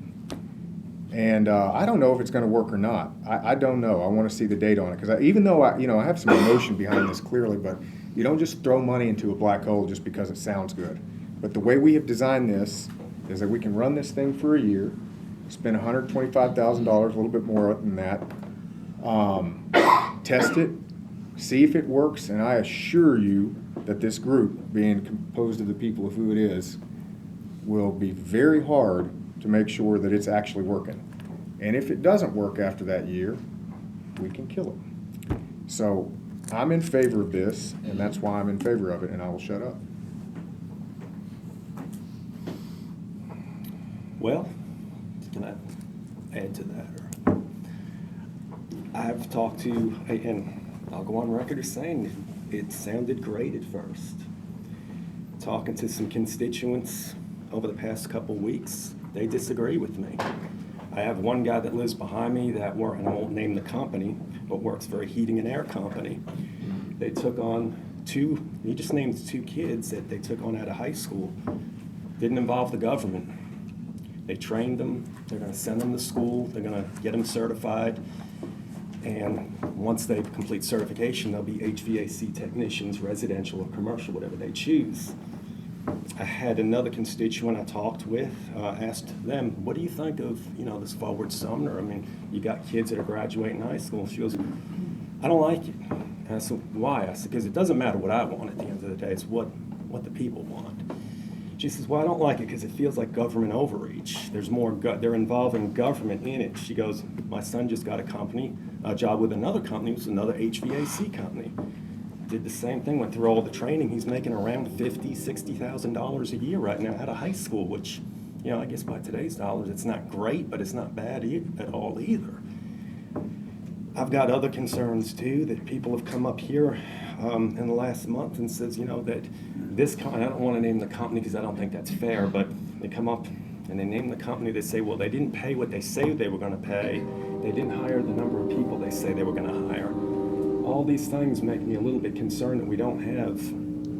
And I don't know if it's going to work or not. I don't know. I want to see the data on it, because even though I have some emotion behind this clearly, but you don't just throw money into a black hole just because it sounds good. But the way we have designed this is that we can run this thing for a year, spend $125,000, a little bit more than that, test it, see if it works, and I assure you that this group, being composed of the people of who it is, will be very hard to make sure that it's actually working. And if it doesn't work after that year, we can kill it. So I'm in favor of this, and that's why I'm in favor of it, and I will shut up. Well, can I add to that? I've talked to, and I'll go on record as saying it sounded great at first. talking to some constituents over the past couple weeks, they disagree with me. I have one guy that lives behind me that works, and I won't name the company, but works for a heating and air company. They took on he just named 2 kids that they took on out of high school. Didn't involve the government. They trained them, they're gonna send them to school, they're gonna get them certified, and once they complete certification, they'll be HVAC technicians, residential or commercial, whatever they choose. I had another constituent I talked with, asked them, what do you think of, this forward Sumner? I mean, you got kids that are graduating high school. She goes, I don't like it. And I said, why? I said, because it doesn't matter what I want at the end of the day, it's what the people want. She says, well, I don't like it because it feels like government overreach. There's more, they're involving government in it. She goes, my son just got a job with another company, it was another HVAC company. Did the same thing, went through all the training. He's making around $50,000, $60,000 a year right now out of high school, which, I guess by today's dollars, it's not great, but it's not bad at all either. I've got other concerns too, that people have come up here in the last month and says, that this company, I don't want to name the company because I don't think that's fair, but they come up and they name the company, they say, well, they didn't pay what they say they were going to pay. They didn't hire the number of people they say they were going to hire. All these things make me a little bit concerned that we don't have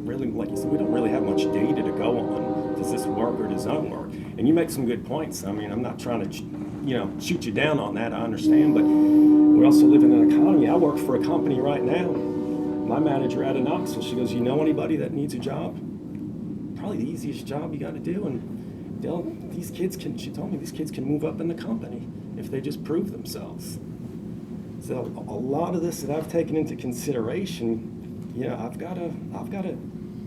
really, like you said, we don't really have much data to go on. Does this work or does it work? And you make some good points. I mean, I'm not trying to, shoot you down on that, I understand, but we also live in an economy. I work for a company right now. My manager out of Knoxville, she goes, you know anybody that needs a job? Probably the easiest job you got to do. And these kids she told me these kids can move up in the company if they just prove themselves. So a lot of this that I've taken into consideration, I've got to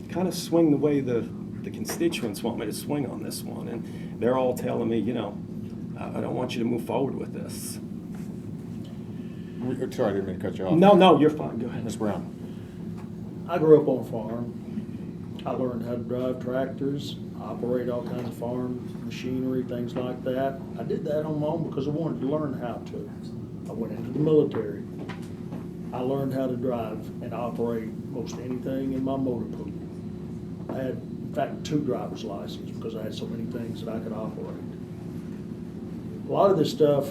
kind of swing the way the constituents want me to swing on this one. And they're all telling me, I don't want you to move forward with this. Sorry, I didn't mean to cut you off. No, you're fine. Go ahead. Ms. Brown. I grew up on a farm. I learned how to drive tractors, operate all kinds of farm machinery, things like that. I did that on my own because I wanted to learn how to. I went into the military. I learned how to drive and operate most anything in my motor pool. I had, in fact, 2 driver's licenses because I had so many things that I could operate. A lot of this stuff,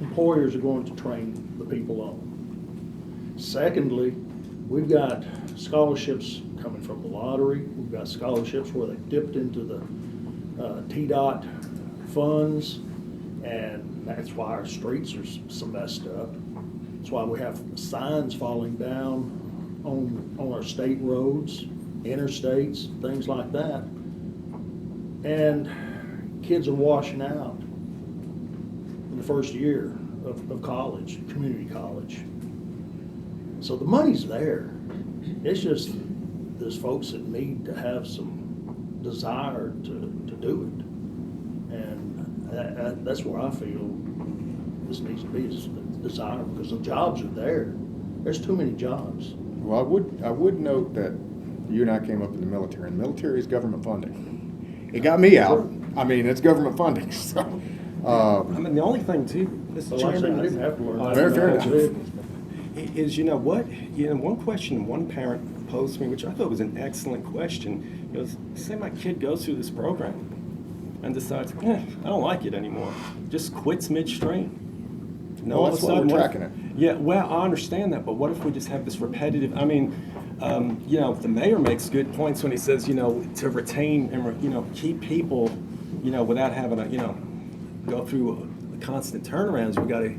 employers are going to train the people on. Secondly, we've got scholarships coming from the lottery. We've got scholarships where they dipped into the TDOT funds, and that's why our streets are so messed up. That's why we have signs falling down on our state roads, interstates, things like that. And kids are washing out in the first year of college, community college. So the money's there. It's just there's folks that need to have some desire to do it. And that's where I feel this needs to be, is the desire, because the jobs are there. There's too many jobs. Well, I would note that you and I came up in the military, and the military is government funding. It got me out. I mean, it's government funding, so. I mean, the only thing too, Mr. Chairman, I didn't have to learn. Fair enough. Is one question one parent posed to me, which I thought was an excellent question. He goes, say my kid goes through this program and decides, I don't like it anymore. Just quits midstream. No, well, that's why we're tracking it. Yeah, well, I understand that, but what if we just have this repetitive, I mean, the mayor makes good points when he says, to retain and, keep people, without having to, go through constant turnarounds, we got to,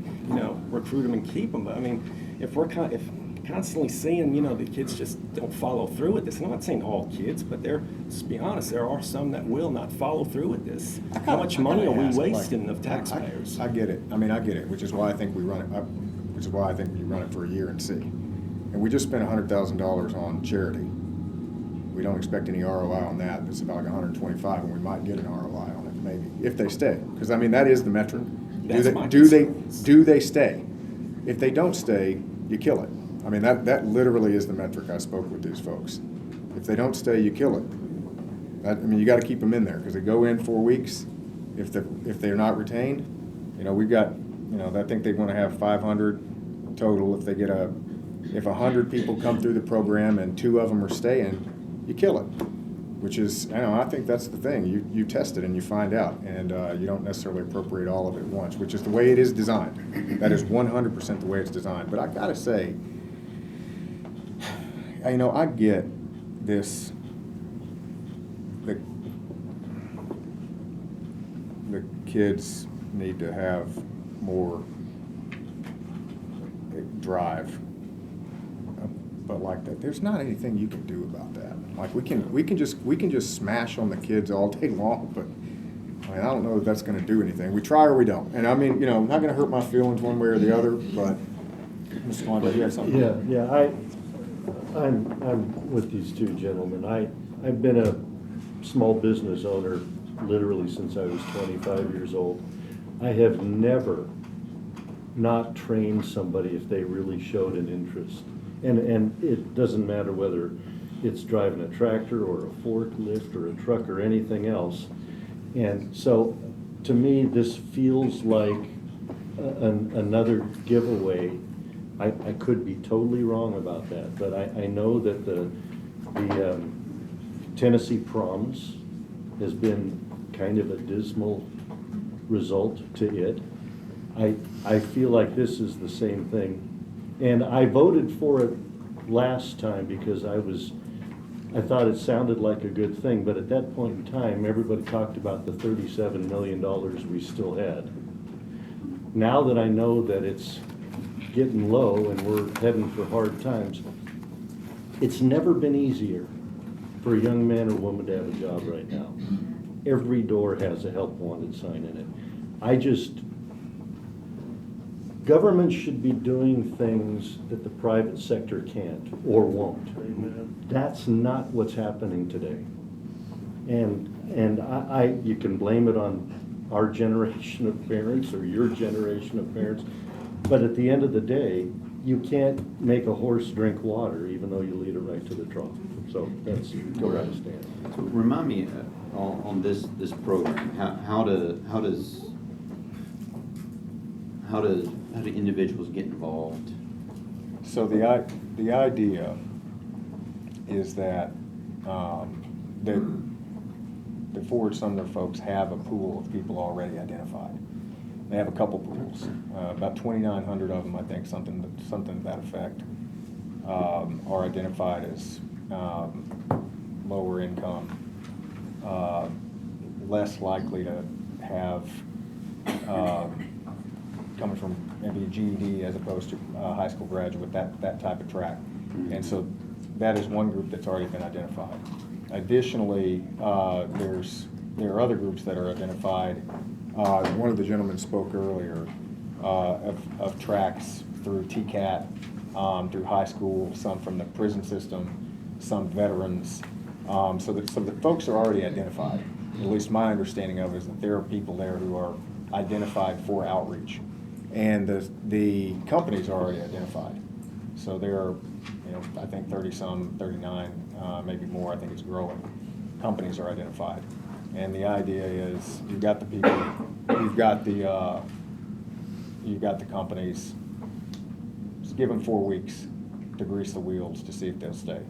recruit them and keep them. But I mean, if we're constantly seeing, the kids just don't follow through with this. And I'm not saying all kids, but let's be honest, there are some that will not follow through with this. How much money are we wasting of taxpayers? I get it. I mean, I get it, which is why I think we run it. Which is why I think we run it for a year and see. And we just spent $100,000 on charity. We don't expect any ROI on that. It's about like 125, and we might get an ROI on it, maybe, if they stay. Because I mean, that is the metric. Do they stay? If they don't stay, you kill it. I mean, that literally is the metric. I spoke with these folks. If they don't stay, you kill it. You got to keep them in there because they go in 4 weeks. If they're not retained, we've got, I think they want to have 500 total if they get a if 100 people come through the program and 2 of them are staying, you kill it. Which is, I think that's the thing. You test it and you find out, and you don't necessarily appropriate all of it at once, which is the way it is designed. That is 100% the way it's designed. But I gotta say, I get this. The kids need to have more drive, but like that, there's not anything you can do about that. Like we can just smash on the kids all day long, but I don't know if that's going to do anything. We try or we don't. And I'm not going to hurt my feelings one way or the other, but Mr. Fonda, you have something? Yeah. I'm with these two gentlemen. I've been a small business owner literally since I was 25 years old. I have never not trained somebody if they really showed an interest. And it doesn't matter whether it's driving a tractor or a forklift or a truck or anything else. And so to me, this feels like another giveaway. I could be totally wrong about that, but I know that the Tennessee Proms has been kind of a dismal result to it. I feel like this is the same thing. And I voted for it last time because I thought it sounded like a good thing, but at that point in time, everybody talked about the $37 million we still had. Now that I know that it's getting low and we're heading for hard times, it's never been easier for a young man or woman to have a job right now. Every door has a help wanted sign in it. Government should be doing things that the private sector can't or won't. That's not what's happening today. And you can blame it on our generation of parents or your generation of parents, but at the end of the day, you can't make a horse drink water even though you lead it right to the trough. So that's where I stand. So remind me on this program, how do individuals get involved? So the idea is that the Ford Sumner folks have a pool of people already identified. They have a couple pools, about 2,900 of them, I think, something to that effect, are identified as lower income, less likely to have coming from maybe a GED as opposed to a high school graduate, that type of track. And so that is one group that's already been identified. Additionally, there are other groups that are identified. One of the gentlemen spoke earlier of tracks through TCAT, through high school, some from the prison system, some veterans. So the folks are already identified. At least my understanding of it is that there are people there who are identified for outreach. And the companies are already identified. So there are, I think 30-some, 39, maybe more, I think it's growing. Companies are identified. And the idea is you've got the people, you've got the companies. Just give them 4 weeks to grease the wheels to see if they'll stay.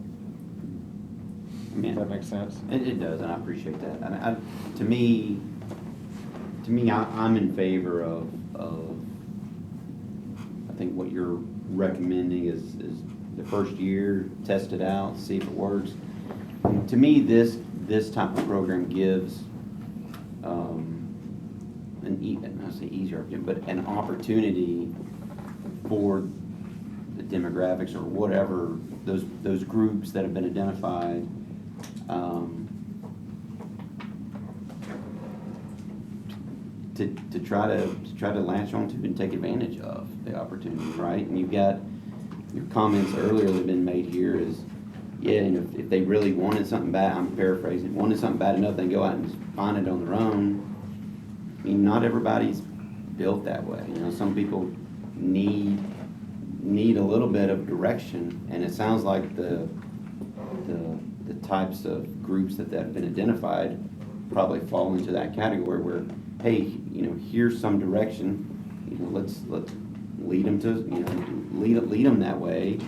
Does that make sense? It does, and I appreciate that. And to me, I'm in favor of I think what you're recommending is the first year, test it out, see if it works. And to me, this type of program gives an opportunity for the demographics or whatever those groups that have been identified. To try to latch onto and take advantage of the opportunity, right? And you've got your comments earlier that have been made here is, if they really wanted something bad, I'm paraphrasing, wanted something bad enough, they can go out and find it on their own. I mean, not everybody's built that way. Some people need a little bit of direction, and it sounds like the types of groups that have been identified probably fall into that category where, hey, here's some direction, let's lead them to, lead them that way,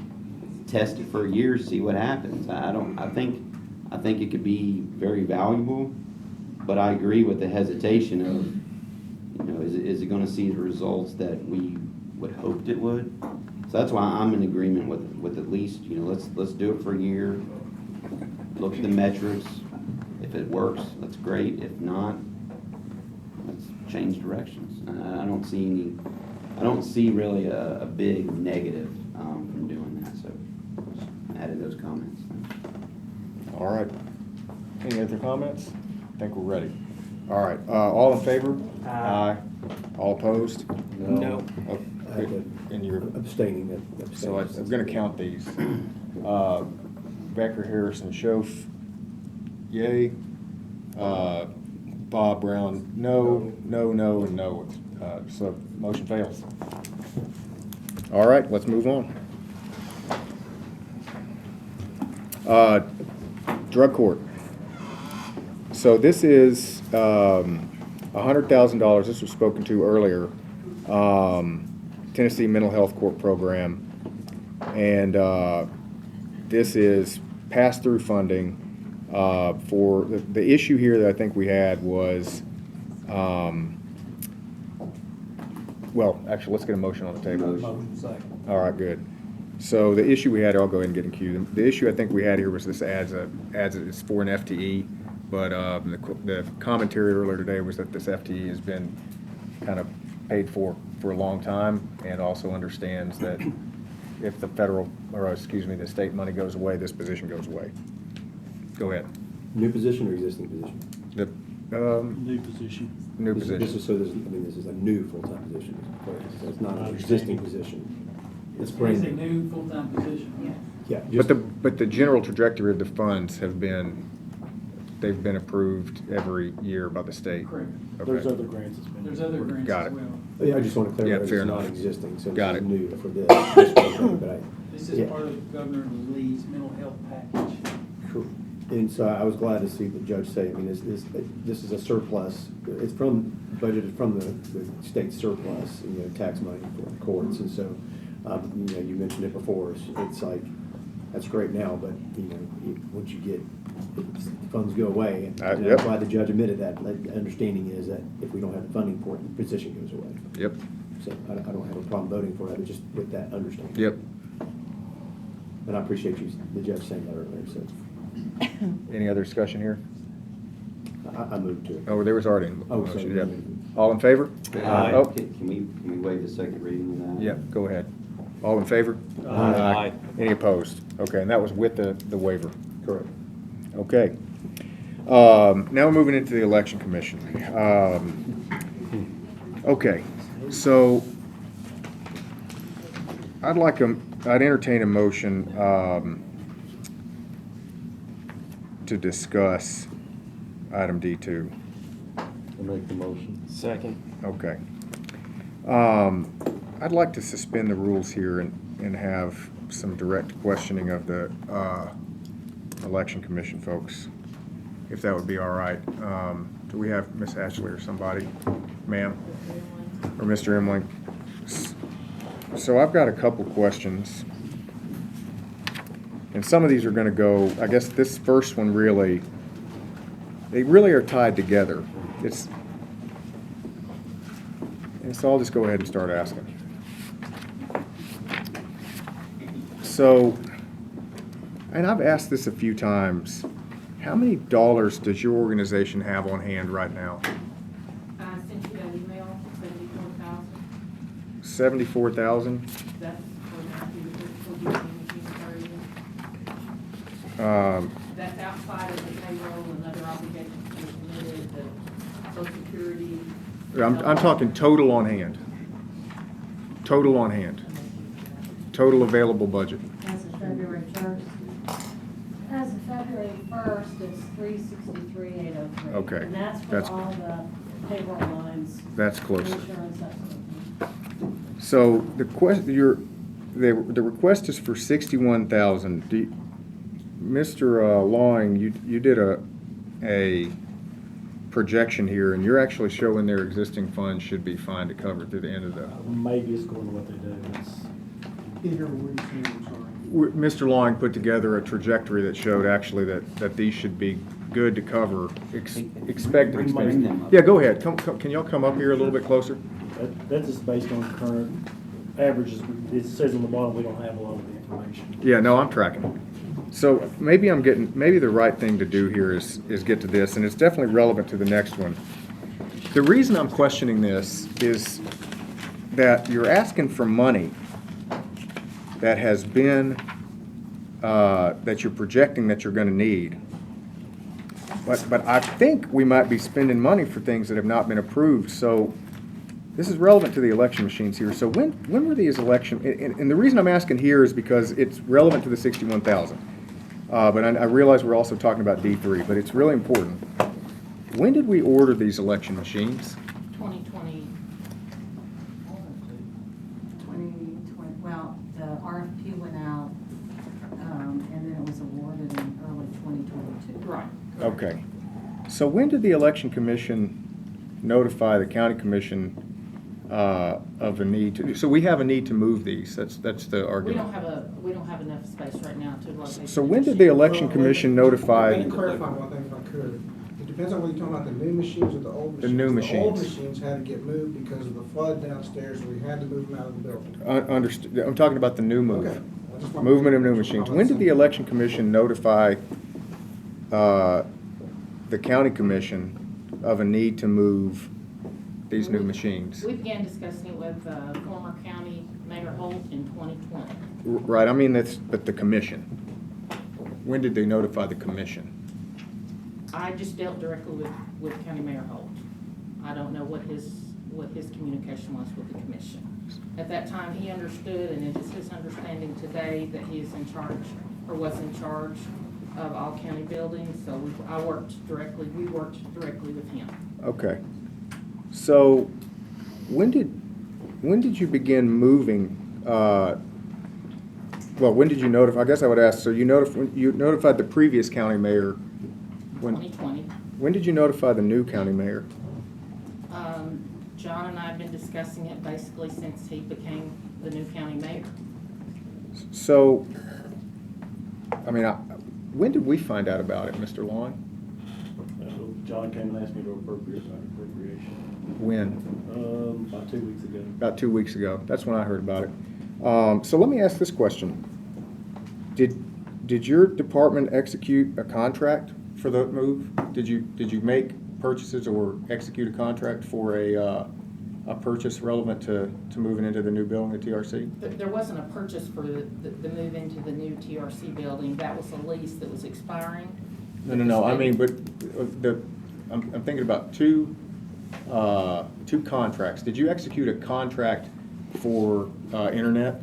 test it for a year, see what happens. I think it could be very valuable, but I agree with the hesitation of, you know, is it gonna see the results that we would hoped it would? So that's why I'm in agreement with at least, you know, let's do it for a year, look at the metrics. If it works, that's great. If not, let's change directions. I don't see really a big negative from doing that, so just added those comments. All right. Any other comments? I think we're ready. All right, all in favor? Aye. All opposed? No. Oh, and you're Abstaining. So I'm gonna count these. Becker, Harrison, Schoaf, yay. Bob Brown, no, and no. So motion fails. All right, let's move on. Drug court. So this is $100,000. This was spoken to earlier. Tennessee Mental Health Court Program, and this is pass-through funding for the issue here that I think we had was, well, actually, let's get a motion on the table. Motion second. All right, good. So the issue we had, I'll go ahead and get in queue. The issue I think we had here was this it's for an FTE, but the commentary earlier today was that this FTE has been kind of paid for a long time, and also understands that if the the state money goes away, this position goes away. Go ahead. New position or existing position? New position. New This position. is a new full-time position. So it's not an existing position. It's It's brand a new. new full-time position. Yeah. But the general trajectory of the funds they've been approved every year by the state. Correct. Okay. There's other grants that's been. There's other grants Got as it. well. Yeah, I just want to clarify, Yeah, it's fair not enough. existing, so Got it's it. new for this program, but This is yeah. part of Governor Lee's mental health package. Cool. And so I was glad to see the judge say, I mean, this is a surplus. It's budgeted from the state surplus, you know, tax money for the courts. And so, you know, you mentioned it before. It's like, that's great now, but, you know, once you get, funds go away. And Yep. that's why the judge admitted that. The understanding is that if we don't have the funding for it, the position goes away. Yep. So I don't have a problem voting for it, but just with that understanding. Yep. And I appreciate the judge saying that earlier, so Any other discussion here? I moved to it. Oh, there was already a Oh, motion. sorry. Yep. All in favor? Aye. Oh, Can we waive the second reading of that? yeah, go ahead. All in favor? Aye. Any opposed? Okay, and that was with the waiver. Correct. Okay. Now we're moving into the election commission. Okay, so I'd entertain a motion to discuss item D2. I'll make the motion. Second. Okay. I'd like to suspend the rules here and have some direct questioning of the election commission folks, if that would be all right. Do we have Miss Ashley or somebody, ma'am? Or Mr. Emling? So I've got a couple questions. And some of these are going to go, I guess this first one they really are tied together. And so I'll just go ahead and start asking. So, and I've asked this a few times, how many dollars does your organization have on hand right now? I sent you that email, 74,000. 74,000? That's for Matthew, the physical duty machine per year. That's outside of the payroll and other obligations that are committed, the Social Security. I'm talking total on hand. Total on hand. Total available budget. As of February 1st. As of February 1st, it's 363,803. Okay, And that's for that's- all the payroll lines. That's close. Insurance, that sort of thing. So the request is for 61,000. Mr. Lawing, you did a projection here, and you're actually showing their existing funds should be fine to cover through the end of the. Maybe it's going to what they do. It's Peter, what are you saying, I'm sorry? Mr. Long put together a trajectory that showed actually that these should be good to cover expected Bring expenses. them up. Yeah, go ahead. Can y'all come up here a little bit closer? That's just based on current averages. It says on the bottom, we don't have a lot of the information. Yeah, no, I'm tracking. So maybe the right thing to do here is get to this, and it's definitely relevant to the next one. The reason I'm questioning this is that you're asking for money that has been, that you're projecting that you're gonna need. But I think we might be spending money for things that have not been approved, so this is relevant to the election machines here. So when were these and the reason I'm asking here is because it's relevant to the 61,000. But I realize we're also talking about D3, but it's really important. When did we order these election machines? 2020, well, the RFP went out, and then it was awarded in early 2022. Right. Okay. So when did the election commission notify the county commission of the need to, so we have a need to move these, that's the argument. We don't have enough space right now to locate. So when did the election commission notify? Let me clarify one thing if I could. It depends on whether you're talking about the new machines or the old machines. The new The old machines. machines had to get moved because of the flood downstairs, we had to move them out of the building. Understood, I'm talking about the new move. Okay. I just want- Movement of new machines. When did the election commission notify the county commission of a need to move these new machines? We began discussing it with former County Mayor Holt in 2020. Right, I mean, but the commission. When did they notify the commission? I just dealt directly with County Mayor Holt. I don't know what his communication was with the commission. At that time, he understood, and it is his understanding today that he is in charge, or was in charge of all county buildings, so we worked directly with him. Okay. So, when did you begin moving, when did you notify, I guess I would ask, so you notified the previous county mayor? 2020. When did you notify the new county mayor? John and I have been discussing it basically since he became the new county mayor. So, I mean, when did we find out about it, Mr. Long? John came and asked me to appropriate an appropriation. When? About 2 weeks ago. About 2 weeks ago. That's when I heard about it. So let me ask this question. Did your department execute a contract for the move? Did you make purchases or execute a contract for a purchase relevant to moving into the new building at TRC? There wasn't a purchase for the move into the new TRC building. That was a lease that was expiring. No. I mean, but I'm thinking about two contracts. Did you execute a contract for internet?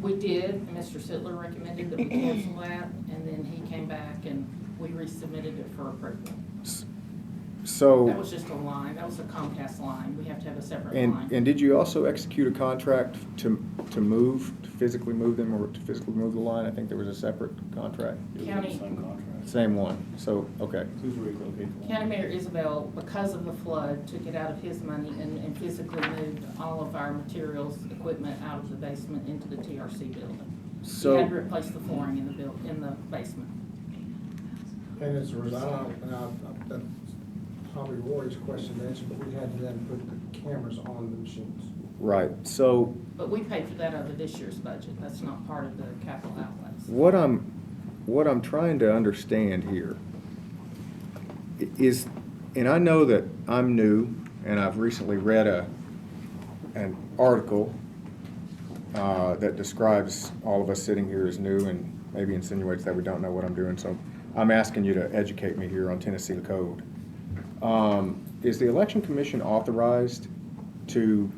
We did, and Mr. Sittler recommended that we cancel that, and then he came back and we resubmitted it for approval. So. That was just a line, that was a Comcast line, we have to have a separate line. And did you also execute a contract to physically move them, or to physically move the line? I think there was a separate contract. County, Same one, so, okay. County Mayor Isabel, because of the flood, took it out of his money and physically moved all of our materials, equipment out of the basement into the TRC building. So. He had to replace the flooring in the basement. And as a result, that's probably Rory's question to answer, but we had to then put the cameras on the machines. Right, so. But we paid for that out of this year's budget, that's not part of the capital outlays. What I'm trying to understand here is, and I know that I'm new, and I've recently read an article that describes all of us sitting here as new and maybe insinuates that we don't know what I'm doing, so I'm asking you to educate me here on Tennessee code. Is the Election Commission authorized to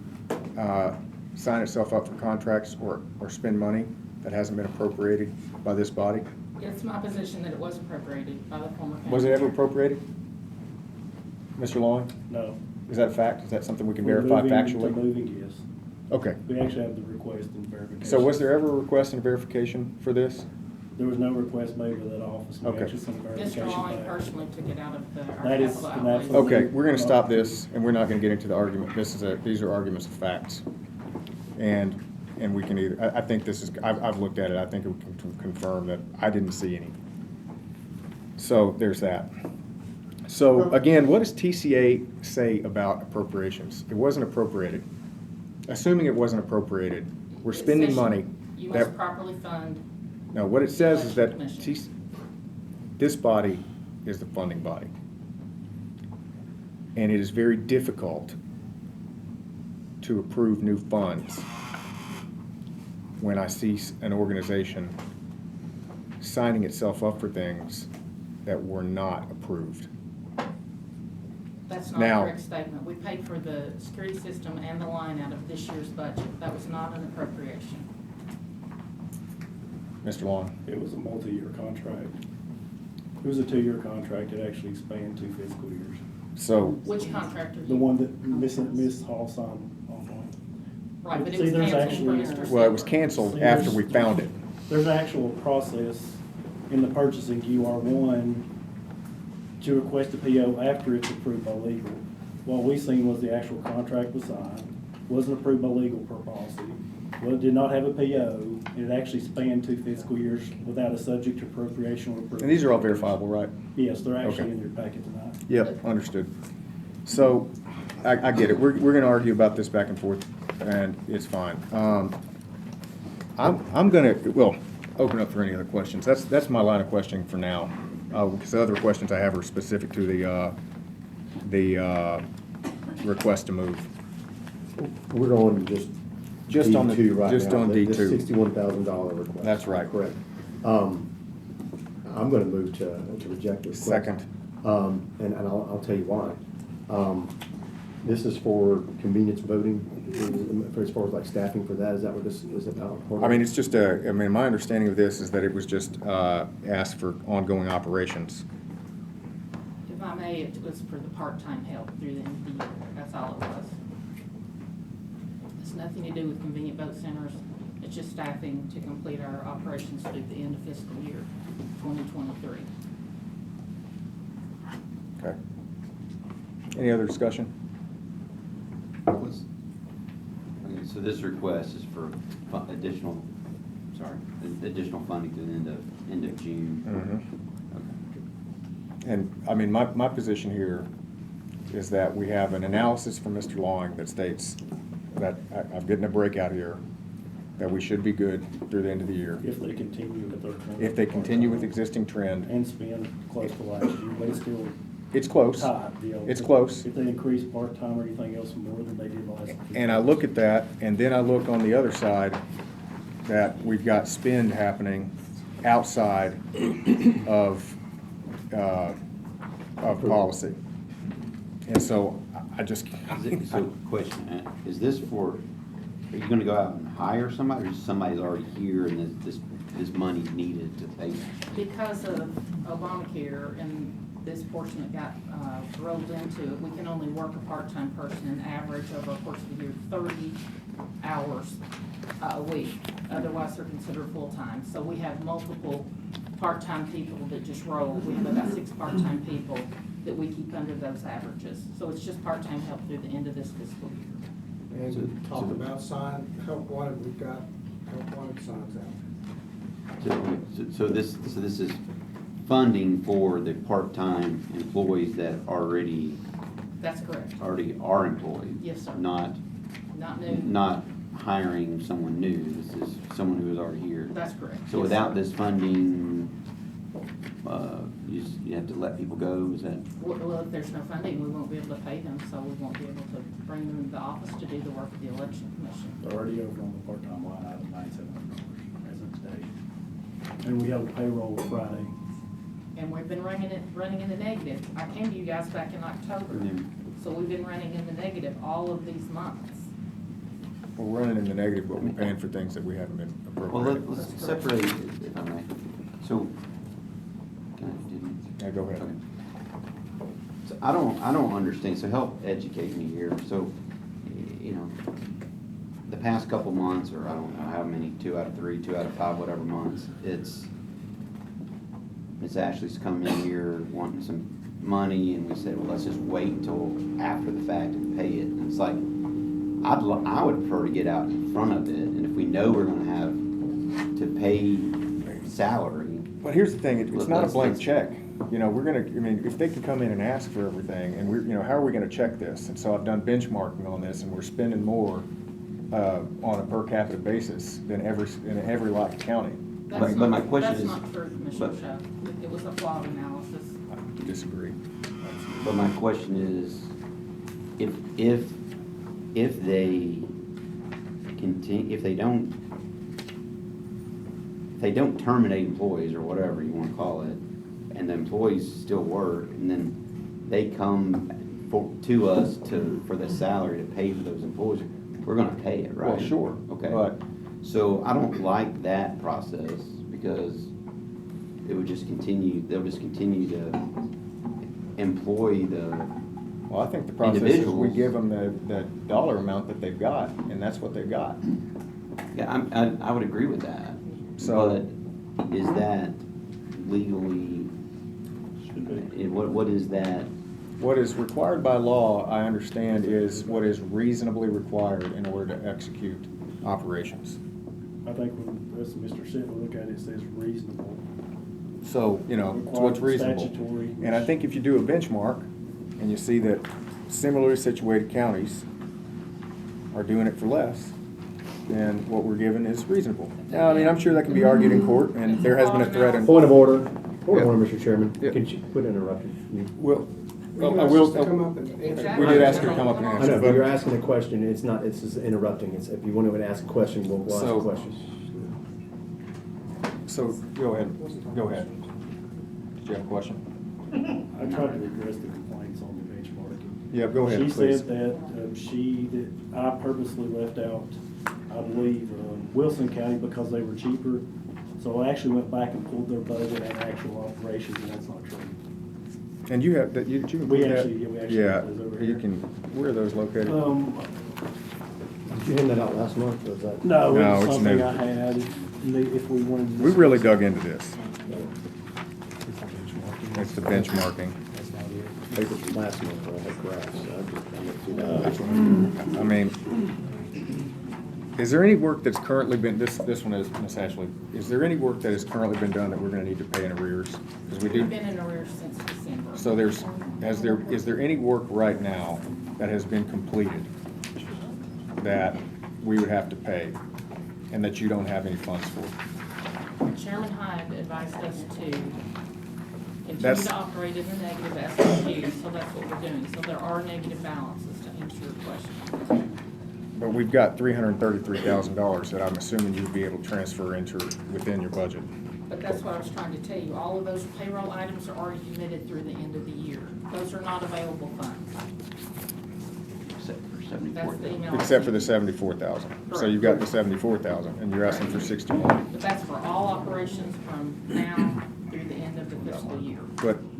sign itself up for contracts or spend money that hasn't been appropriated by this body? It's my position that it was appropriated by the former county. Was it ever appropriated? Mr. Long? No. Is that a fact? Is that something we can For verify moving factually? to moving, yes. Okay. We actually have the request and verification. So was there ever a request and verification for this? There was no request made by that office. We Okay. actually sent verification Mr. Long back. personally took it out of our That is capital an outlays. absolute- Okay, we're gonna stop this, and we're not gonna get into the argument. These are arguments of facts. And and we can either, I think this is, I've looked at it, I think we can confirm that I didn't see any. So there's that. So again, what does TCA say about appropriations? It wasn't appropriated. Assuming it wasn't appropriated, we're spending money. You that- must properly fund. No, what it says is that Commission. this body is the funding body. And it is very difficult to approve new funds when I see an organization signing itself up for things that were not approved. That's not Now- a correct statement. We paid for the security system and the line out of this year's budget. That was not an appropriation. Mr. Long? It was a multi-year contract. It was a 2-year contract. It actually spanned 2 fiscal years. So, Which contractor? The one that Miss Hall signed off on. Right, but it See, was there's canceled actually- for Mr. well, it was Silver. canceled See, after there's- we found it. There's an actual process in the purchasing QR1 to request a PO after it's approved by legal. What we seen was the actual contract was signed, wasn't approved by legal per policy, well, it did not have a PO, and it actually spanned 2 fiscal years without a subject to appropriation or approval. And these are all verifiable, right? Yes, they're actually Okay. in your packet tonight. Yep, understood. So, I get it. We're gonna argue about this back and forth, and it's fine. I'm gonna, well, open up for any other questions. That's my line of questioning for now. Because the other questions I have are specific to the request to move. We're on Just on the- D2 right now. just on the D2. $61,000 request. That's right. Correct. I'm gonna move to reject this. Second. And I'll tell you why. This is for convenience voting, as far as like staffing for that, is that what this is about? I mean, it's just my understanding of this is that it was just asked for ongoing operations. If I may, it was for the part-time help through the end of the year. That's all it was. It's nothing to do with convenient vote centers. It's just staffing to complete our operations through the end of fiscal year 2023. Okay. Any other discussion? Okay, so this request is for additional funding through the end of June. Mm-hmm. And, I mean, my position here is that we have an analysis from Mr. Long that states that, I'm getting a breakout here, that we should be good through the end of the year. If they continue with their trend. If they continue with existing trend. And spend close to last year, but it's still. It's close. Tight, you know. It's close. If they increase part-time or anything else more than they did last year. And I look at that, and then I look on the other side, that we've got spend happening outside of policy. And so I just. So question, is this for, are you gonna go out and hire somebody, or is somebody's already here and this money's needed to pay? Because of Obamacare and this portion that got rolled into it, we can only work a part-time person an average over a course of the year 30 hours a week. Otherwise, they're considered full-time. So we have multiple part-time people that just roll. We have about 6 part-time people that we keep under those averages. So it's just part-time help through the end of this fiscal year. And we talked about help wanted, we've got help wanted signs out. So this is funding for the part-time employees that already That's correct. already are employed? Yes, sir. Not new. Not hiring someone new, this is someone who is already here? That's correct. So Yes, without sir. this funding, you have to let people go, is that? Well, if there's no funding, we won't be able to pay them, so we won't be able to bring them into the office to do the work of the election commission. They're already over on the part-time line item, $9,700 as of today. And we have a payroll Friday. And we've been running in the negative. I came to you guys back in October, so we've been running in the negative all of these months. We're running in the negative, but we're paying for things that we haven't been Well, appropriating. let's separate it, if I may. So, Yeah, go ahead. okay. So I don't understand, so help educate me here. So, the past couple months, or I don't know how many, 2 out of 3, 2 out of 5, whatever months, it's Ashley's come in here wanting some money, and we said, well, let's just wait until after the fact and pay it. And it's like, I would prefer to get out in front of it, and if we know we're gonna have to pay salary. But here's the thing, it's not a let's- blank let's- check. You know, we're gonna, I mean, if they can come in and ask for everything, and we're, you know, how are we gonna check this? And so I've done benchmarking on this, and we're spending more, on a per capita basis than in every like county. That's But my not, question that's is- not true, Commissioner but- Shaw. It was a flawed analysis. I disagree. But my question is, if they continue, if they don't terminate employees or whatever you wanna call it, and the employees still work, and then they come to us for the salary to pay for those employees, we're gonna pay it, right? Well, sure, Okay. but- So I don't like that process, because it would just continue, they'll just continue to employ the Well, I think the process is we individuals. give them the dollar amount that they've got, and that's what they've got. Yeah, I would agree with that. So- But is that legally, what is that? What is required by law, I understand, is what is reasonably required in order to execute operations. I think when the rest of Mr. Sibley look at it, it says reasonable. So, you know, it's what's reasonable. Statutory. And I think if you do a benchmark, and you see that similarly situated counties are doing it for less, then what we're given is reasonable. Now, I mean, I'm sure that can be argued in court, and there has been a threat in. Point of order, point of Yeah. order, Mr. Chairman. Yeah. Could you quit interrupting? Well, You I asked will, us to come up and answer. we did ask her to come up and I answer. know, but you're asking a question, it's not, it's just interrupting, it's, if you want to ask a question, we'll ask So- a question. So, go ahead, Did you have a question? I tried to address the complaints on the benchmarking. Yeah, go ahead, She please. said that I purposely left out, I believe, Wilson County because they were cheaper. So I actually went back and pulled their budget and actual operations, and that's not true. And you have, that you can We put that? actually Yeah, have those over you here. can, where are those located? Did you hand that out last month, or was that? No, No, it it's was something new. I had, if we wanted to. We really dug into this. It's the benchmarking. It's the benchmarking. That's not it. Paper from last month, where I had graphs, so I looked through that. I mean, is there any work that's currently been, this one is, Ms. Ashley, is there any work that has currently been done that we're gonna need to pay in arrears? Because we do. We've been in arrears since December. So is there any work right now that has been completed that we would have to pay and that you don't have any funds for? Chairman Hyde advised us to continue That's- to operate in the negative SRU, so that's what we're doing. So there are negative balances, to answer your question. But we've got $333,000 that I'm assuming you'd be able to transfer within your budget. But that's what I was trying to tell you. All of those payroll items are already committed through the end of the year. Those are not available funds. Except for That's 74,000. the email. I Except for the sent. 74,000. So you've got the 74,000 and you're asking for 61. But that's for all operations from now through the end of the fiscal year.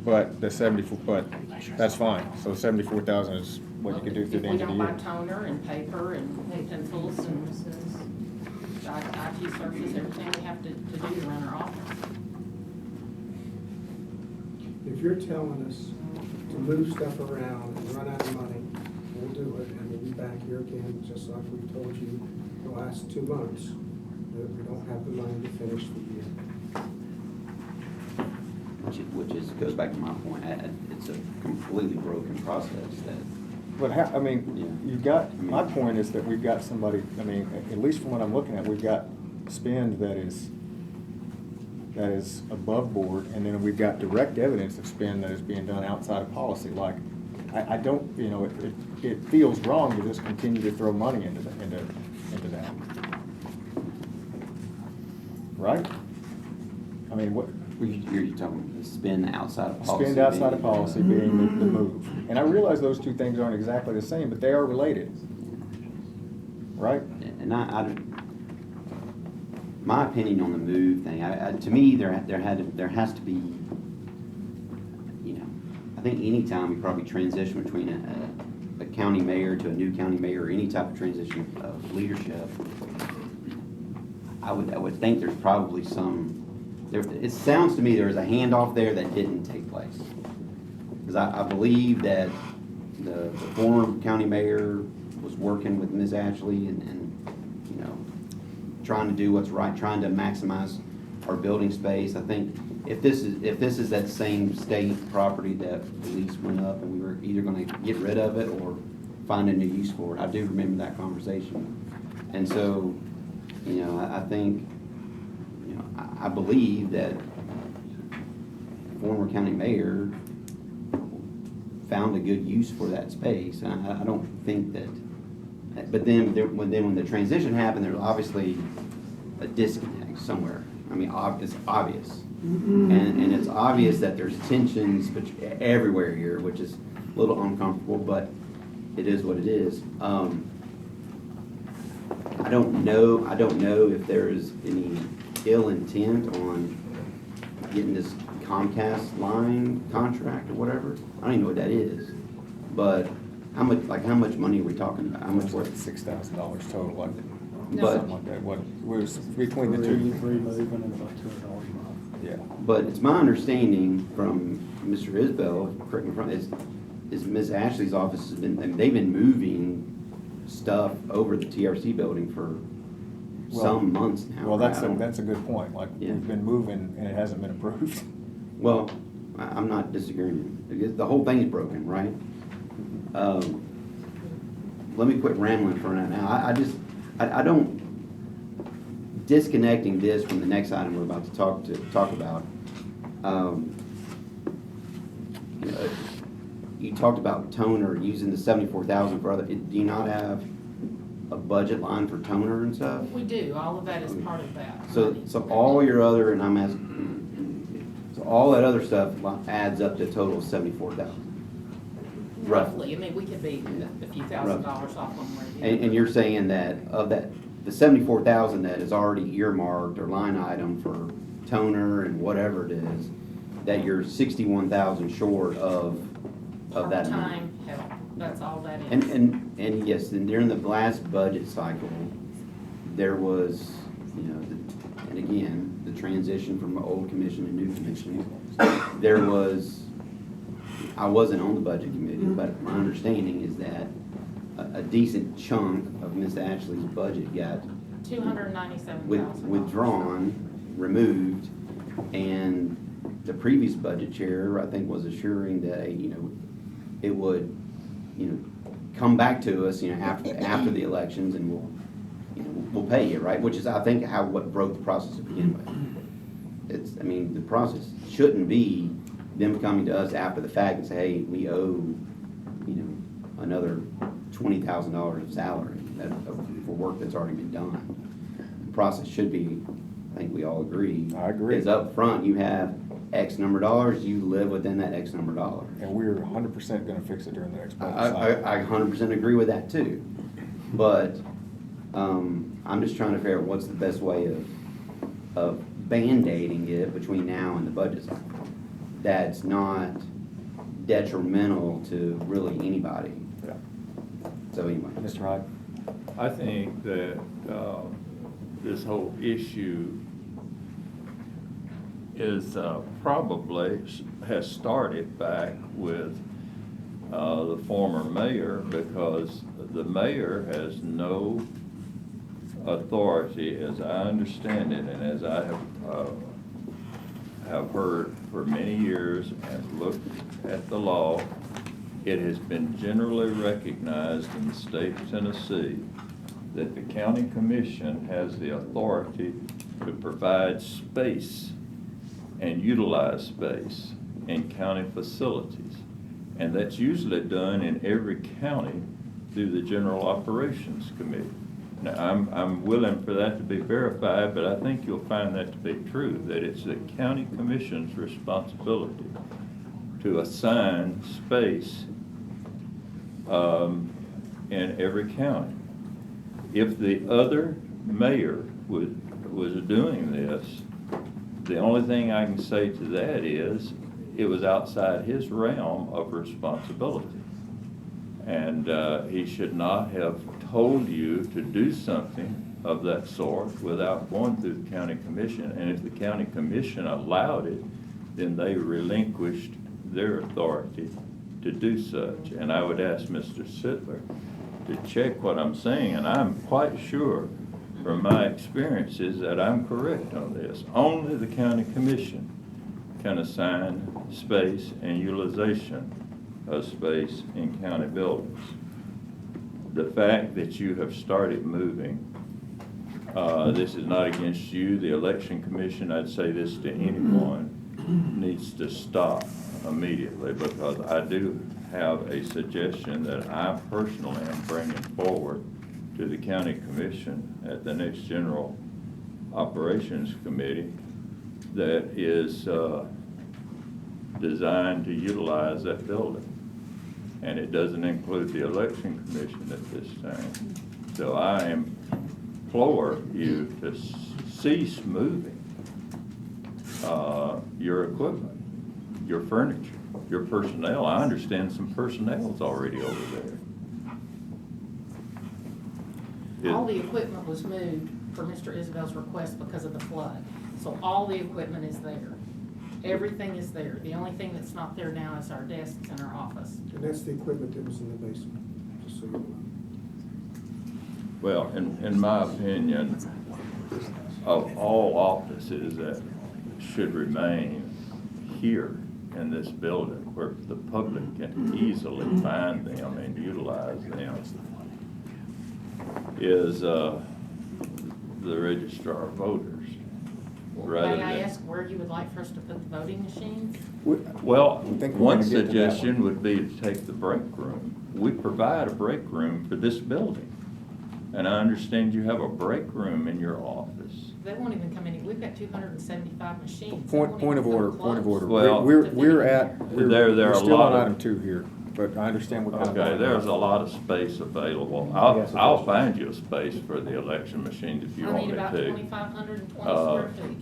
But the 74, but that's fine. So 74,000 is what you can do through the end of the If we year. don't buy toner and paper and pencils and IT services, everything we have to do to run our office. If you're telling us to move stuff around and run out of money, we'll do it, and we'll be back here again, just like we've told you the last 2 months, that we don't have the money to finish the year. Which goes back to my point, it's a completely broken process that. But I mean, you've got, my point is that we've got somebody, I mean, at least from what I'm looking at, we've got spend that is above board, and then we've got direct evidence of spend that is being done outside of policy. Like, I don't, you know, it feels wrong to just continue to throw money into that. Right? I mean, what? You're talking spend outside of policy. Spend outside of policy being the move. And I realize those two things aren't exactly the same, but they are related. Right? And my opinion on the move thing, to me, there has to be, you know, I think anytime we probably transition between a county mayor to a new county mayor, or any type of transition of leadership, I would think there's probably it sounds to me there was a handoff there that didn't take place. Because I believe that the former county mayor was working with Ms. Ashley and, you know, trying to do what's right, trying to maximize our building space. I think if this is that same state property that the lease went up and we were either gonna get rid of it or find a new use for it. I do remember that conversation. And so, you know, I think, you know, I believe that former county mayor found a good use for that space. And I don't think that, but then when the transition happened, there's obviously a disconnect somewhere. I mean, it's obvious. And it's obvious that there's tensions everywhere here, which is a little uncomfortable, but it is what it is. I don't know if there is any ill intent on getting this Comcast line contract or whatever. I don't even know what that is. But how much money are we talking about? How much worth? $6,000 total, like, But- something like that. What, was between the two? Three moving and about $200 a month. Yeah. But it's my understanding from Mr. Isbell, correct me if I'm wrong, is Ms. Ashley's office has been, I mean, they've been moving stuff over the TRC building for some months now. Well, that's right? a good point. Like, Yeah. we've been moving and it hasn't been approved. Well, I'm not disagreeing. Because the whole thing is broken, right? Let me quit rambling for now. I don't, disconnecting this from the next item we're about to talk about. You know, you talked about toner, using the 74,000 for other, do you not have a budget line for toner and stuff? We do, all of that is part of that. So all your other, and I'm asking, so all that other stuff adds up to a total of 74,000? Roughly, I mean, we could be a few $1,000s off on where. And you're saying that of that, the 74,000 that is already earmarked or line item for toner and whatever it is, that you're 61,000 short of that amount? Part-time help, that's all that is. And yes, and during the last budget cycle, there was, you know, and again, the transition from old commission to new commission, there was, I wasn't on the budget committee, but my understanding is that a decent chunk of Ms. Ashley's budget got $297,000. withdrawn, removed, and the previous budget chair, I think, was assuring that, you know, it would, you know, come back to us, you know, after the elections, and we'll pay you, right? Which is, I think, what broke the process to begin with. I mean, the process shouldn't be them coming to us after the fact and say, hey, we owe, you know, another $20,000 of salary for work that's already been done. The process should be, I think we all agree. I agree. Is up front, you have X number of dollars, you live within that X number of dollars. And we're 100% gonna fix it during the next budget cycle. I 100% agree with that too. But I'm just trying to figure out what's the best way of band-aiding it between now and the budget cycle that's not detrimental to really anybody. Yeah. So anyway. Mr. Hyde? I think that this whole issue is probably has started back with the former mayor, because the mayor has no authority, as I understand it, and as I have heard for many years and looked at the law. It has been generally recognized in the state of Tennessee that the county commission has the authority to provide space and utilize space in county facilities. And that's usually done in every county through the General Operations Committee. Now, I'm willing for that to be verified, but I think you'll find that to be true, that it's the county commission's responsibility to assign space in every county. If the other mayor was doing this, the only thing I can say to that is it was outside his realm of responsibility. And he should not have told you to do something of that sort without going through the county commission. And if the county commission allowed it, then they relinquished their authority to do such. And I would ask Mr. Sittler to check what I'm saying, and I'm quite sure from my experiences that I'm correct on this. Only the county commission can assign space and utilization of space in county buildings. The fact that you have started moving, this is not against you, the election commission, I'd say this to anyone, needs to stop immediately, because I do have a suggestion that I personally am bringing forward to the county commission at the next general operations committee that is designed to utilize that building. And it doesn't include the election commission at this time. So I implore you to cease moving your equipment, your furniture, your personnel. I understand some personnel's already over there. All the equipment was moved for Mr. Isabel's request because of the flood. So all the equipment is there. Everything is there. The only thing that's not there now is our desks and our office. And that's the equipment that was in the basement, just so you know. Well, in my opinion, of all offices that should remain here in this building where the public can easily find them and utilize them is the registrar of voters. May I ask where you would like for us to put the voting machines? Well, one suggestion would be to take the break room. We provide a break room for this building. And I understand you have a break room in your office. They won't even come in. We've got 275 machines. Point of order, point of order. Well, We're there are a still lot on of. item 2 here, but I understand what kind of. Okay, there's a lot of space available. I'll find you a space for the election machines if you I want need me about to. 2,520 square feet.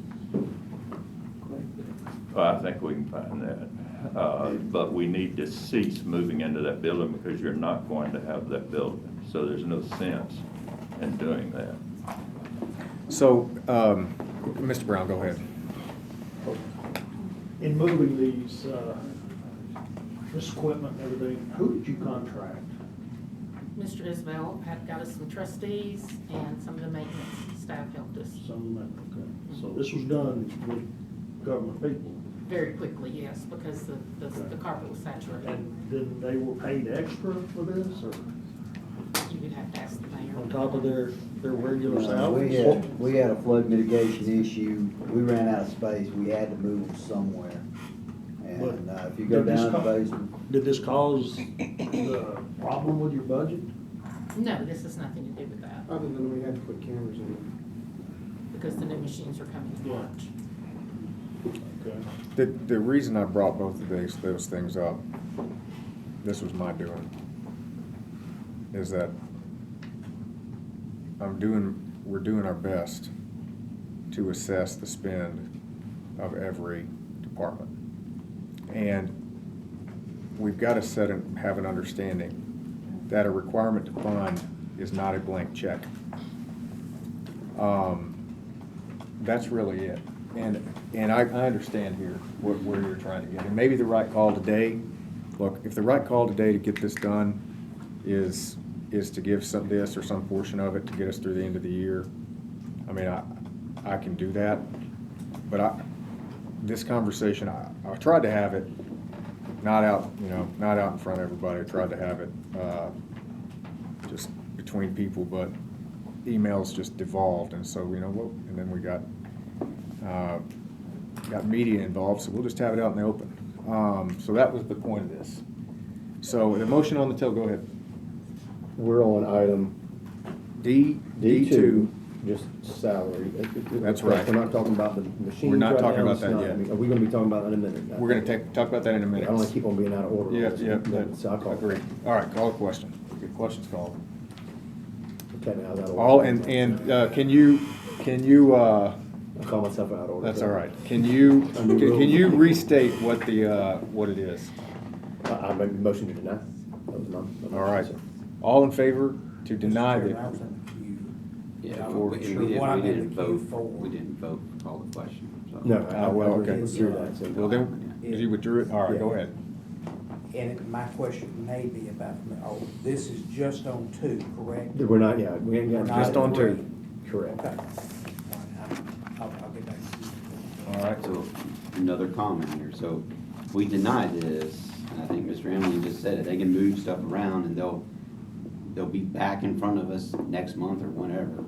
I think we can find that. But we need to cease moving into that building because you're not going to have that building. So there's no sense in doing that. So, Mr. Brown, go ahead. In moving these, this equipment and everything, who did you contract? Mr. Isabel had got us some trustees and some of the maintenance staff helped us. Some of them, okay. So this was done with government people? Very quickly, yes, because the carpet was saturated. And then they were paid extra for this, or You would have to ask the mayor. on top of their regular salaries? We had a flood mitigation issue. We ran out of space. We had to move them somewhere. And if you go Did this down to the co- basement. Did this cause the problem with your budget? No, this has nothing to do with that, Other than we had to put cameras in because the new machines are coming in March. Okay. The reason I brought both of those things up, this was my doing, is that we're doing our best to assess the spend of every department. And we've got to have an understanding that a requirement to fund is not a blank check. That's really it. And I understand here where you're trying to get. And maybe the right call today, look, if the right call today to get this done is to give this or some portion of it to get us through the end of the year, I mean, I can do that. But this conversation, I tried to have it not out in front of everybody. I tried to have it just between people, but emails just devolved, and so and then we got media involved, so we'll just have it out in the open. So that was the point of this. So the motion on the table, go ahead. We're on item D2. Just salary. That's right. We're not talking about the machines. We're not right talking now. about It's that not- yet. I mean, are we gonna be talking about that in a minute? We're gonna talk about that in a minute. I don't wanna keep on being out of order. Yeah. So I'll call. Agree. All right, call a question. Get questions called. Okay, now that. All, and can you, I'll call myself out of order. that's all right. Can you restate what it is? I made a motion to deny. That was my motion, All right. sir. All in favor to deny the, Yeah, For we sure. didn't vote, we didn't vote to call the question, so. No, well, I okay. withdrew that, so. well then, you withdrew it? All right, go ahead. And my question may be about, oh, this is just on 2, correct? We're not, yeah, we ain't got. We're not just on at two. 3. Correct. Okay. All right, I'll get back to you. All right, so another comment here. So if we deny this, and I think Mr. Emily just said it, they can move stuff around and they'll be back in front of us next month or whenever.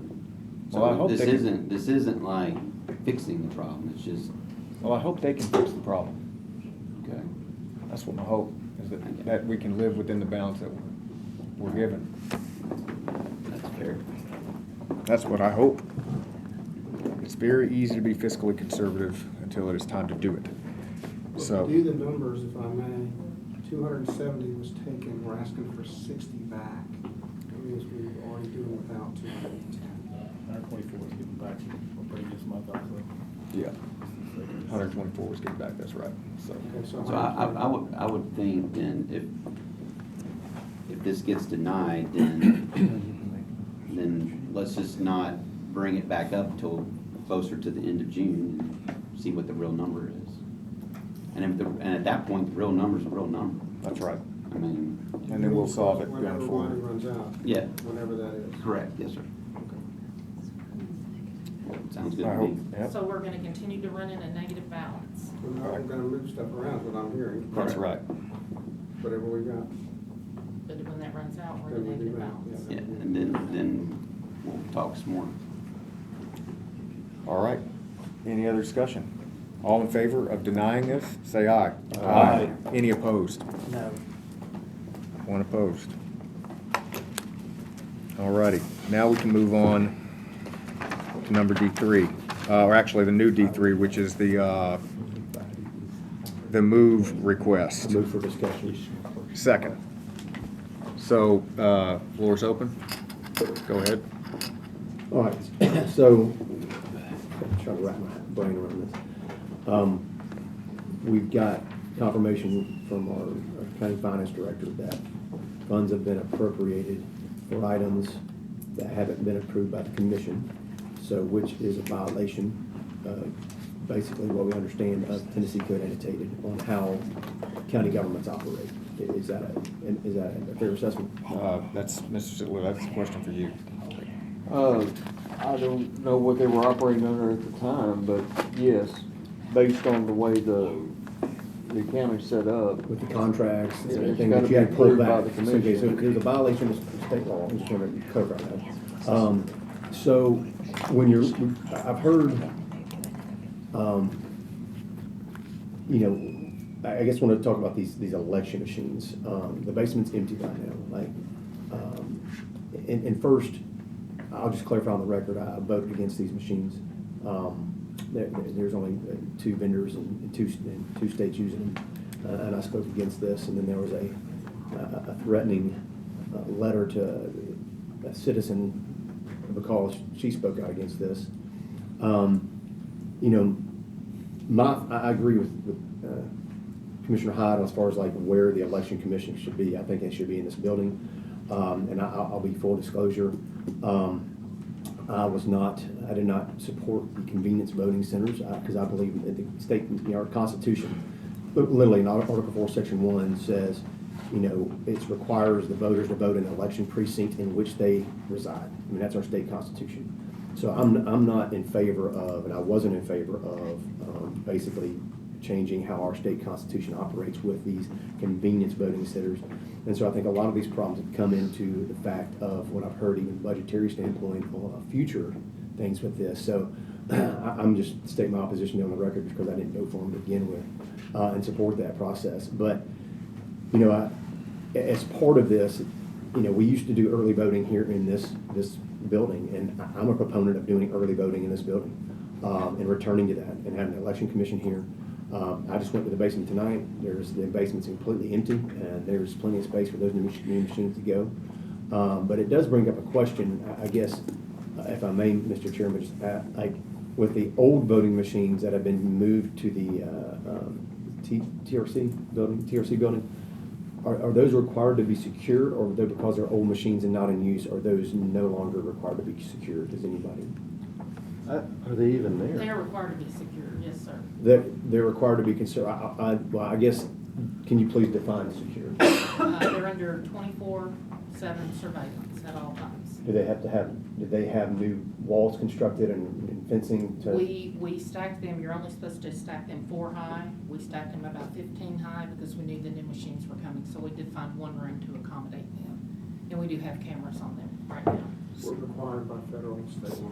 So Well, I hope this they can- isn't like fixing the problem, it's just, Well, I hope they can fix the problem. okay. That's what my hope, is that we can live within the bounds that we're given. That's fair. That's what I hope. It's very easy to be fiscally conservative until it is time to do it. So, To do the numbers, if I may, 270 was taken, we're asking for 60 back. That means we're already doing without 210. 124 is getting back from previous month also. yeah, 124 was getting back, that's right. So, Okay, so So I would think then if this gets denied, then let's just not bring it back up until closer to the end of June and see what the real number is. And at that point, the real number's a real number. that's right. I mean, And then we'll solve it Whenever going money forward. runs out. Yeah. Whenever that is. correct, yes, sir. Sounds good I to hope, me. yep, So we're gonna continue to run in a negative balance. We're not gonna move stuff around, is what I'm hearing. that's right. Whatever we got. But when that runs out, we're in a Then we do negative that, balance. Yeah, and then we'll talk some more. All right. Any other discussion? All in favor of denying this, say aye. Aye. Any opposed? No. One opposed. All righty, now we can move on to number D3, or actually the new D3, which is the move request. Move for discussion. Second. So, floor's open. Go ahead. All right, so, trying to wrap my brain around this. We've got confirmation from our county finance director that funds have been appropriated for items that haven't been approved by the commission, so which is a violation of basically what we understand of Tennessee Code annotated on how county governments operate. Is that a fair assessment? That's, Mr. Sitler, that's a question for you. I don't know what they were operating under at the time, but yes, based on the way the county's set up. With the contracts and It's everything gotta that be you had pulled approved by back. the So, okay, so commission. there's a violation of state law, I'm just trying to cover that. So when I've heard, you know, I guess when I talk about these election machines, the basement's empty right now, like, and first, I'll just clarify on the record, I voted against these machines. There's only 2 vendors and two states using them, and I spoke against this. And then there was a threatening letter to a citizen because she spoke out against this. You know, I agree with Commissioner Hyde as far as like where the election commission should be. I think it should be in this building, and I'll be full disclosure. I did not support the convenience voting centers because I believe that the state, our Constitution, literally in Article 4, Section 1 says, you know, it requires the voters to vote in the election precinct in which they reside. I mean, that's our state constitution. So I'm not in favor of, and I wasn't in favor of basically changing how our state constitution operates with these convenience voting centers. And so I think a lot of these problems have come into the fact of what I've heard, even budgetary standpoint, on future things with this. So I'm just stating my opposition on the record because I didn't vote for them to begin with and support that process. But, you know, as part of this, you know, we used to do early voting here in this building, and I'm a proponent of doing early voting in this building and returning to that and having an election commission here. I just went to the basement tonight. The basement's completely empty, and there's plenty of space for those new machines to go. But it does bring up a question, I guess, if I may, Mr. Chairman, just like with the old voting machines that have been moved to the TRC building, are those required to be secured, or because they're old machines and not in use, are those no longer required to be secured? Does anybody? Are they even there? They're required to be secured, yes, sir. They're required to be considered. Well, I guess can you please define secure? They're under 24/7 surveillance at all times. Do they have new walls constructed and fencing to? We stacked them, you're only supposed to stack them 4 high. We stacked them about 15 high because we knew the new machines were coming, so we did find one room to accommodate them. And we do have cameras on them right now. We're required by federal and state law.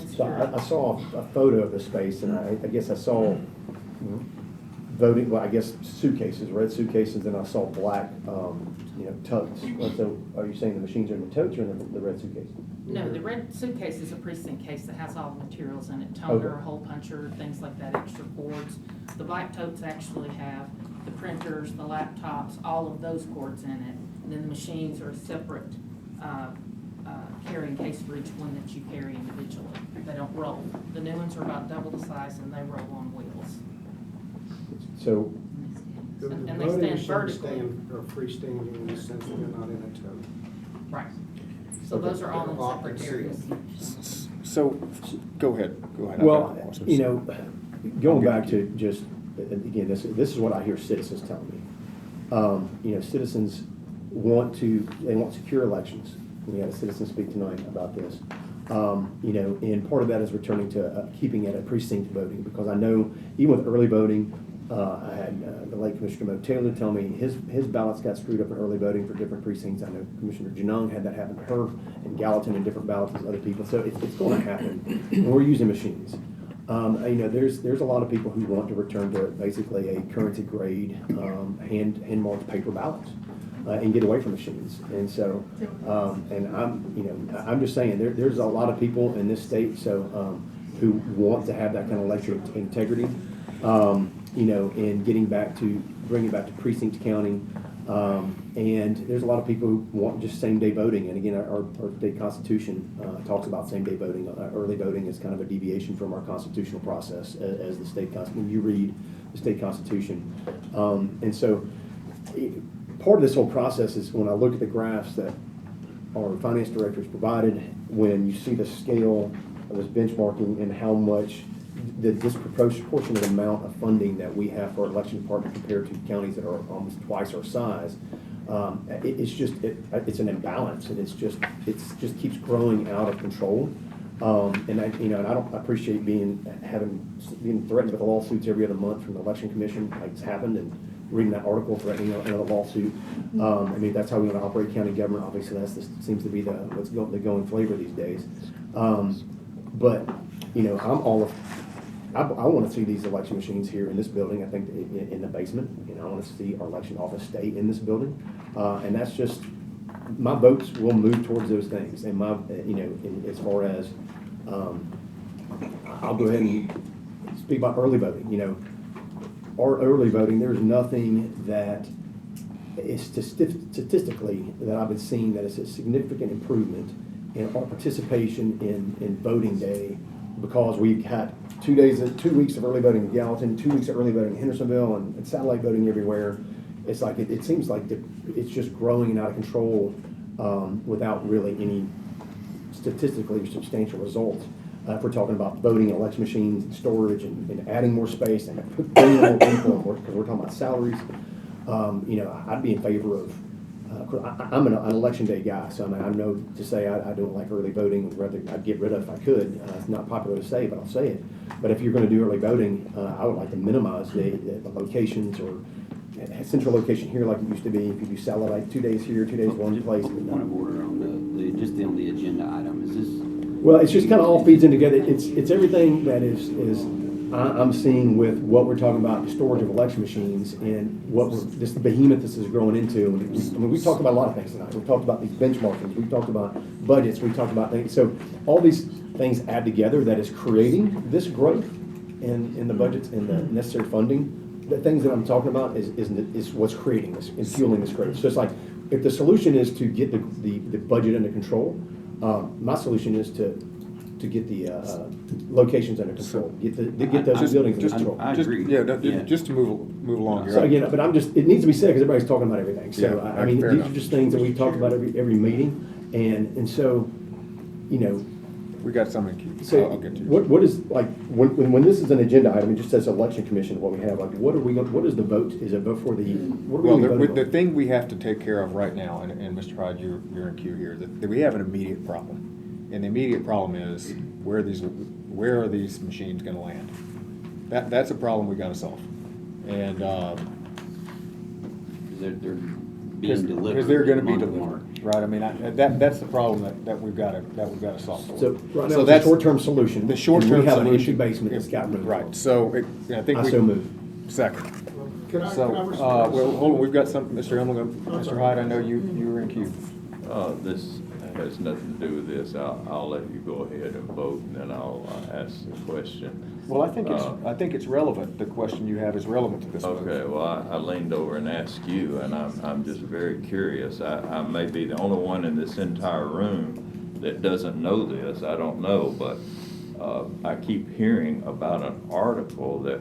So I saw a photo of the space, and I guess I saw voting, well, I guess suitcases, red suitcases, and I saw black, totes. So are you saying the machines are in the totes or in the red suitcase? No, the red suitcase is a precinct case that has all the materials in it, toner, Okay. hole puncher, things like that, extra cords. The black totes actually have the printers, the laptops, all of those cords in it. And then the machines are a separate carrying case for each one that you carry individually. They don't roll. The new ones are about double the size and they roll on wheels. So, The And they voting stand machines vertically. are freestanding in the sense that they're not in a tote. Right. So those are all in separate areas. So, go ahead. I've well, got more specifics. going back to just, again, this is what I hear citizens telling me. Citizens want secure elections. We had a citizen speak tonight about this. And part of that is returning to keeping it a precinct voting, because I know even with early voting, I had the late Commissioner Mo Taylor tell me his ballots got screwed up in early voting for different precincts. I know Commissioner Janung had that happen to her, and Gallatin and different ballots with other people. So it's going to happen. And we're using machines. There's a lot of people who want to return to basically a currency grade hand marked paper ballots. And get away from machines. And so, and I'm just saying, there's a lot of people in this state who want to have that kind of electoral integrity, and bringing back to precinct counting. And there's a lot of people who want just same-day voting. And again, our state constitution talks about same-day voting. Early voting is kind of a deviation from our constitutional process as the state constitution. When you read the state constitution. And so, part of this whole process is when I look at the graphs that our finance directors provided, when you see the scale of this benchmarking and how much the disproportionate amount of funding that we have for our election department compared to counties that are almost twice our size, it's an imbalance, and it just keeps growing out of control. And I don't appreciate being threatened with lawsuits every other month from the election commission, like it's happened, and reading that article threatening another lawsuit. That's how we want to operate county government. Obviously, seems to be the going flavor these days. But I want to see these election machines here in this building. I think in the basement. I want to see our election office stay in this building. And that's just my votes will move towards those things. And as far as I'll go ahead and speak about early voting. Our early voting, there's nothing that is statistically that I've been seeing that is a significant improvement in our participation in voting day, because we've had 2 weeks of early voting in Gallatin, 2 weeks of early voting in Hendersonville, and satellite voting everywhere. It's like it seems like it's just growing and out of control without really any statistically substantial results. If we're talking about voting, election machines, and storage, and adding more space, and bringing more people, because we're talking about salaries, I'd be in favor of. I'm an election day guy, so I know to say I don't like early voting. I'd get rid of if I could. It's not popular to say, but I'll say it. But if you're going to do early voting, I would like to minimize the locations, or a central location here like it used to be. If you do satellite 2 days here, 2 days one place. Point of order on the agenda item. Is this? Well, it's just kind of all feeds in together. It's everything that I'm seeing with what we're talking about, the storage of election machines, and this behemoth this is growing into. We've talked about a lot of things tonight. We've talked about these benchmarkings. We've talked about budgets. We've talked about things. So all these things add together that is creating this growth in the budgets and the necessary funding. The things that I'm talking about is what's creating this and fueling this growth. So it's like, if the solution is to get the budget under control, my solution is to get the locations under control, get those buildings under control. I agree. Just to move along here. So but it needs to be said because everybody's talking about everything. So Yeah, these fair are enough. just things that we talk about every meeting, and so We got some in queue. So I'll get to you. what is, like, when this is an agenda item, it just says election commission, what we have, like, what is the vote? Is it vote for the, what are we Well, gonna be voting the on? thing we have to take care of right now, and Mr. Hyde, you're in queue here, that we have an immediate problem. And the immediate problem is, where are these machines gonna land? That's a problem we gotta solve. And, They're being delivered. because they're gonna be month to delivered, month. right? I mean, that's the problem that we've gotta solve. So right now, So it's a that's short-term solution. The short-term and we have an empty solution. basement that's got moved. Right, so I think I we. so move. Second. Can I So, respond? well, hold on, we've got some, Mr. Emmerling, Mr. Hyde, I know you were in queue. This has nothing to do with this. I'll let you go ahead and vote, and then I'll ask the question. Well, I think it's relevant, the question you have is relevant to this. Okay, well, I leaned over and asked you, and I'm just very curious. I may be the only one in this entire room that doesn't know this, I don't know, but I keep hearing about an article that,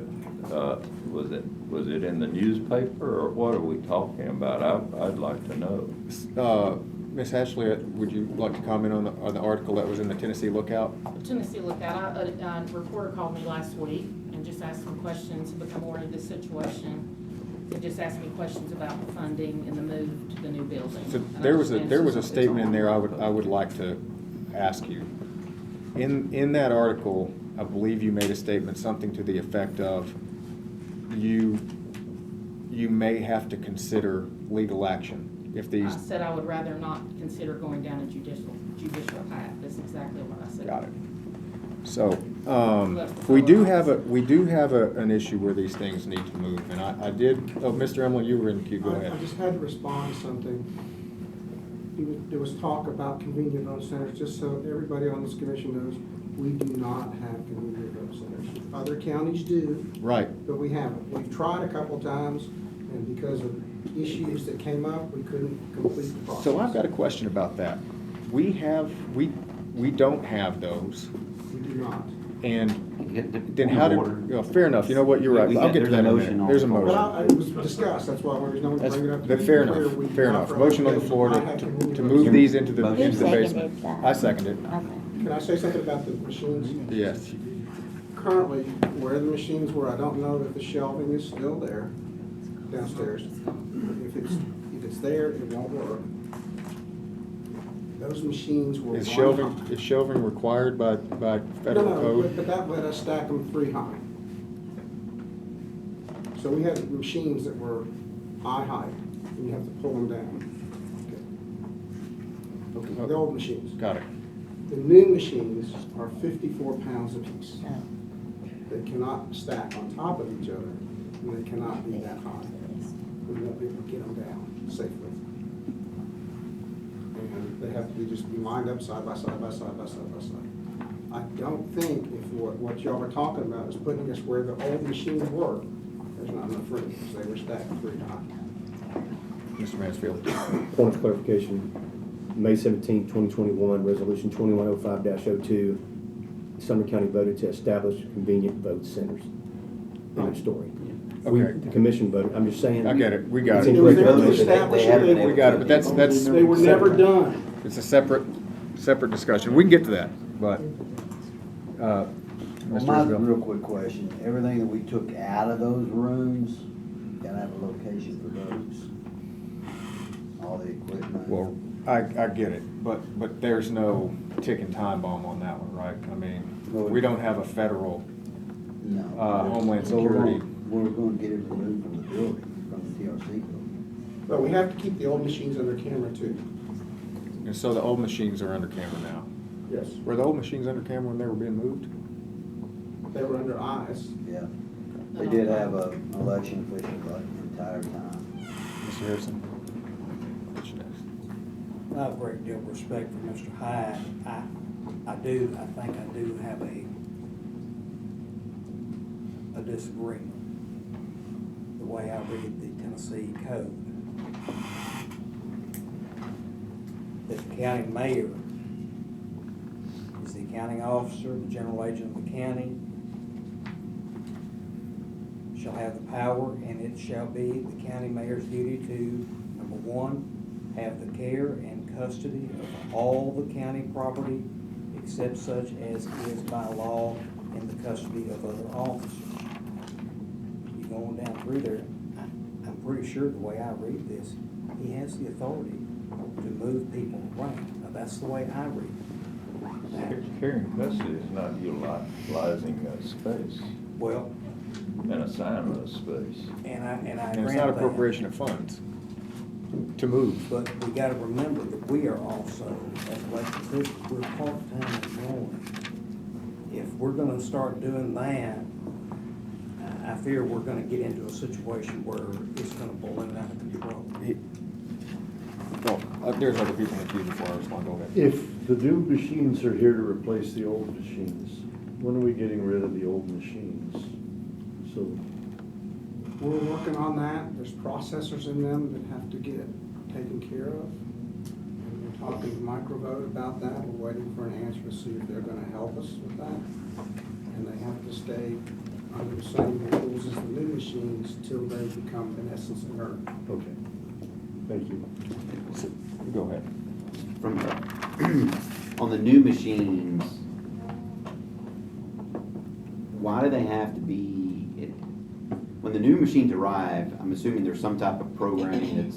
was it in the newspaper, or what are we talking about? I'd like to know. Ms. Ashley, would you like to comment on the article that was in the Tennessee Lookout? Tennessee Lookout, a reporter called me last week and just asked some questions, become more into this situation. They just asked me questions about the funding and the move to the new building. So And I there just was a answered statement in some. there I would like to ask you. In that article, I believe you made a statement, something to the effect of, you may have to consider legal action if these. I said I would rather not consider going down a judicial path. That's exactly what I said. Got it. So, we do have an issue where these things need to move, and I did, Mr. Emily, you were in the queue, go ahead. I just had to respond to something. There was talk about convenient road centers, just so everybody on this commission knows, we do not have convenient road centers. Other counties do. Right. But we haven't. We've tried a couple times, and because of issues that came up, we couldn't complete the process. So I've got a question about that. We don't have those. We do not. And then how did, fair enough, you know what, you're right, I'll get to that in a minute. There's a motion. Well, it was discussed, that's why we don't bring it up. That's fair enough, fair enough. Motion on the floor to move these into the basement. I second it. Can I say something about the machines? Yes. Currently, where the machines were, I don't know if the shelving is still there downstairs. If it's there, it won't work. Those machines were. Is shelving required by federal No, code? but that let us stack them 3 high. So we had machines that were eye height, and you have to pull them down. Okay, the old machines. Got it. The new machines are 54 pounds apiece. They cannot stack on top of each other, and they cannot be that high. We won't be able to get them down safely. And they have to just be lined up side by side by side by side by side. I don't think if what y'all are talking about is putting us where the old machines were, there's not enough room, because they were stacked 3 high. Mr. Mansfield. Point of clarification, May 17, 2021, Resolution 2105-02, Sumner County voted to establish convenient vote centers. End of story. Okay. The commission voted, I'm just saying. I get it, we got it's it. incorrect They were information. established. We got it, but that's. They were never done. It's a separate discussion. We can get to that, but, Well, Mr. my Isbell. real quick question, everything that we took out of those rooms, gotta have a location for those. All the equipment. Well, I get it, but there's no ticking time bomb on that one, right? I mean, we don't have a federal, No. Homeland So Security. We're gonna get it removed from the building, from the TRC building. But we have to keep the old machines under camera too. And so the old machines are under camera now. Yes. Were the old machines under camera when they were being moved? They were under eyes. Yeah. They did have an election official the entire time. Mr. Harrison? What you next? I have a great deal of respect for Mr. Hyde. I think I do have a disagreement, the way I read the Tennessee code. That the county mayor is the accounting officer, the general agent of the county, shall have the power, and it shall be the county mayor's duty to, number 1, have the care and custody of all the county property except such as is by law in the custody of other officers. You going down through there, I'm pretty sure the way I read this, he has the authority to move people around. Now, that's the way I read it. Carrying custody is not utilizing space. Well, An assignment of space. and I And grant it's not that. appropriation of funds to move. But we gotta remember that we are also, as elected officials, we're part-time employees. If we're gonna start doing that, I fear we're gonna get into a situation where it's gonna balloon out of control. There's other people in the queue before I respond. Go ahead. If the new machines are here to replace the old machines, when are we getting rid of the old machines? So, We're working on that. There's processors in them that have to get taken care of. And we're talking to Microvote about that. We're waiting for an answer to see if they're gonna help us with that. And they have to stay under the same rules as the new machines till they become, in essence, inert. okay, thank you. Go ahead. From the, on the new machines, why do they have to be, when the new machines arrive, I'm assuming there's some type of programming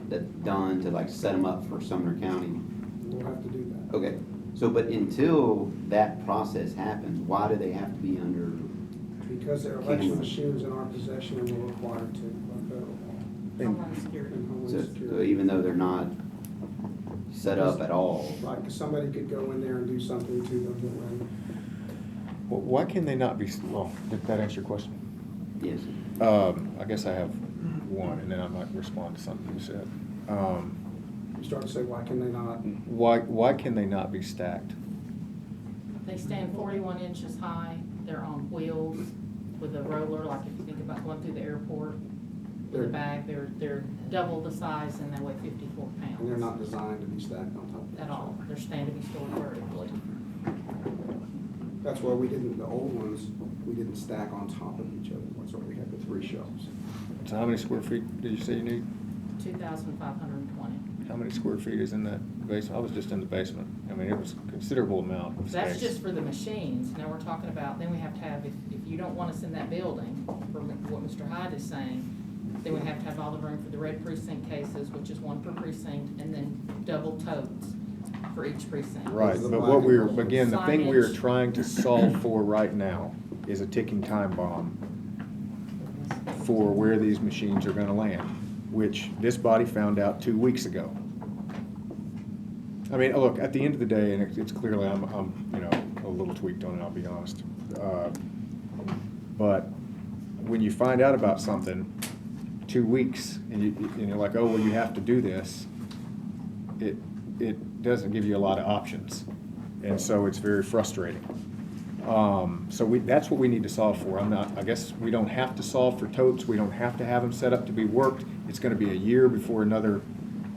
that's done to like set them up for Sumner County. We'll have to do that. Okay, so, but until that process happens, why do they have to be under? Because they're election machines in our possession and we're required to by federal law. Homeland Security. And Homeland So Security. even though they're not set up at all? Like, somebody could go in there and do something to them when. Well, why can they not be, well, did that answer your question? Yes. I guess I have one, and then I might respond to something you said. You start to say, why can they not? Why can they not be stacked? They stand 41 inches high, they're on wheels with a roller, like if you think about going through the airport with a bag, they're double the size and they weigh 54 pounds. And they're not designed to be stacked on top of each At all, other. they're stand to be stored vertically. That's why we didn't, the old ones, we didn't stack on top of each other. That's why we had the 3 shelves. So how many square feet did you say you need? 2,520. How many square feet is in that basement? I was just in the basement. I mean, it was a considerable amount of space. That's just for the machines. Now we're talking about, then we have to have, if you don't want us in that building, for what Mr. Hyde is saying, then we have to have all the room for the red precinct cases, which is 1 per precinct, and then double totes for each precinct. Right, but what we're, again, the thing we're trying to solve for right now is a ticking time bomb for where these machines are gonna land, which this body found out 2 weeks ago. I mean, look, at the end of the day, and it's clearly, I'm, you know, a little tweaked on it, I'll be honest. But when you find out about something 2 weeks, and you're like, oh, well, you have to do this, it doesn't give you a lot of options. And so it's very frustrating. So that's what we need to solve for. I guess we don't have to solve for totes. We don't have to have them set up to be worked. It's gonna be a year before another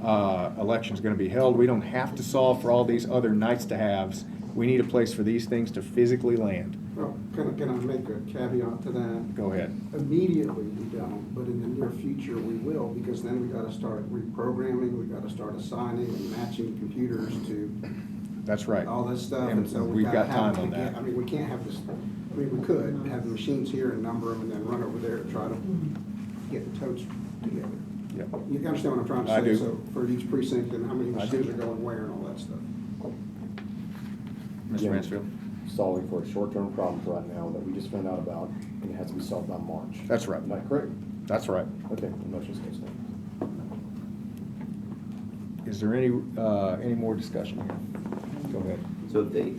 election's gonna be held. We don't have to solve for all these other nice-to-haves. We need a place for these things to physically land. Well, can I make a caveat to that? Go ahead. Immediately we don't, but in the near future we will, because then we gotta start reprogramming, we gotta start assigning and matching computers to That's right. all this stuff, And and so we've gotta got have time it on together. that. I mean, we can't have this, I mean, we could have the machines here and number them and then run over there to try to get the totes together. Yep. You can understand what I'm trying to I say, do. so for each precinct and how many I do. machines are going where and all that stuff. Mr. Again, Mansfield? Solving for a short-term problem right now that we just found out about, and it has to be solved by March. That's right. Am I correct? That's right. Okay, the motion stands now. Is there any more discussion here? Go ahead. So if the.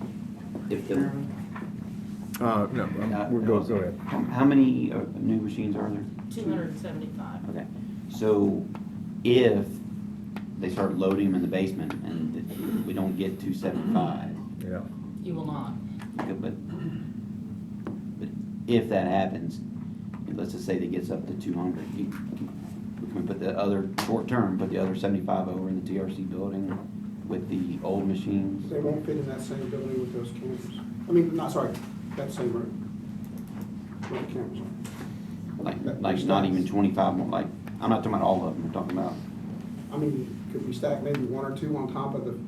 No, go ahead. How many new machines are there? 275. Okay, so if they start loading them in the basement and we don't get 275. Yeah. You will not. Okay, but if that happens, let's just say that gets up to 200, we can put the other, short term, put the other 75 over in the TRC building with the old machines. They won't fit in that same building with those cameras. I mean, not, sorry, that same room. Where the cameras are. Like not even 25 more, like, I'm not talking about all of them, we're talking about. I mean, could we stack maybe 1 or 2 on top of the,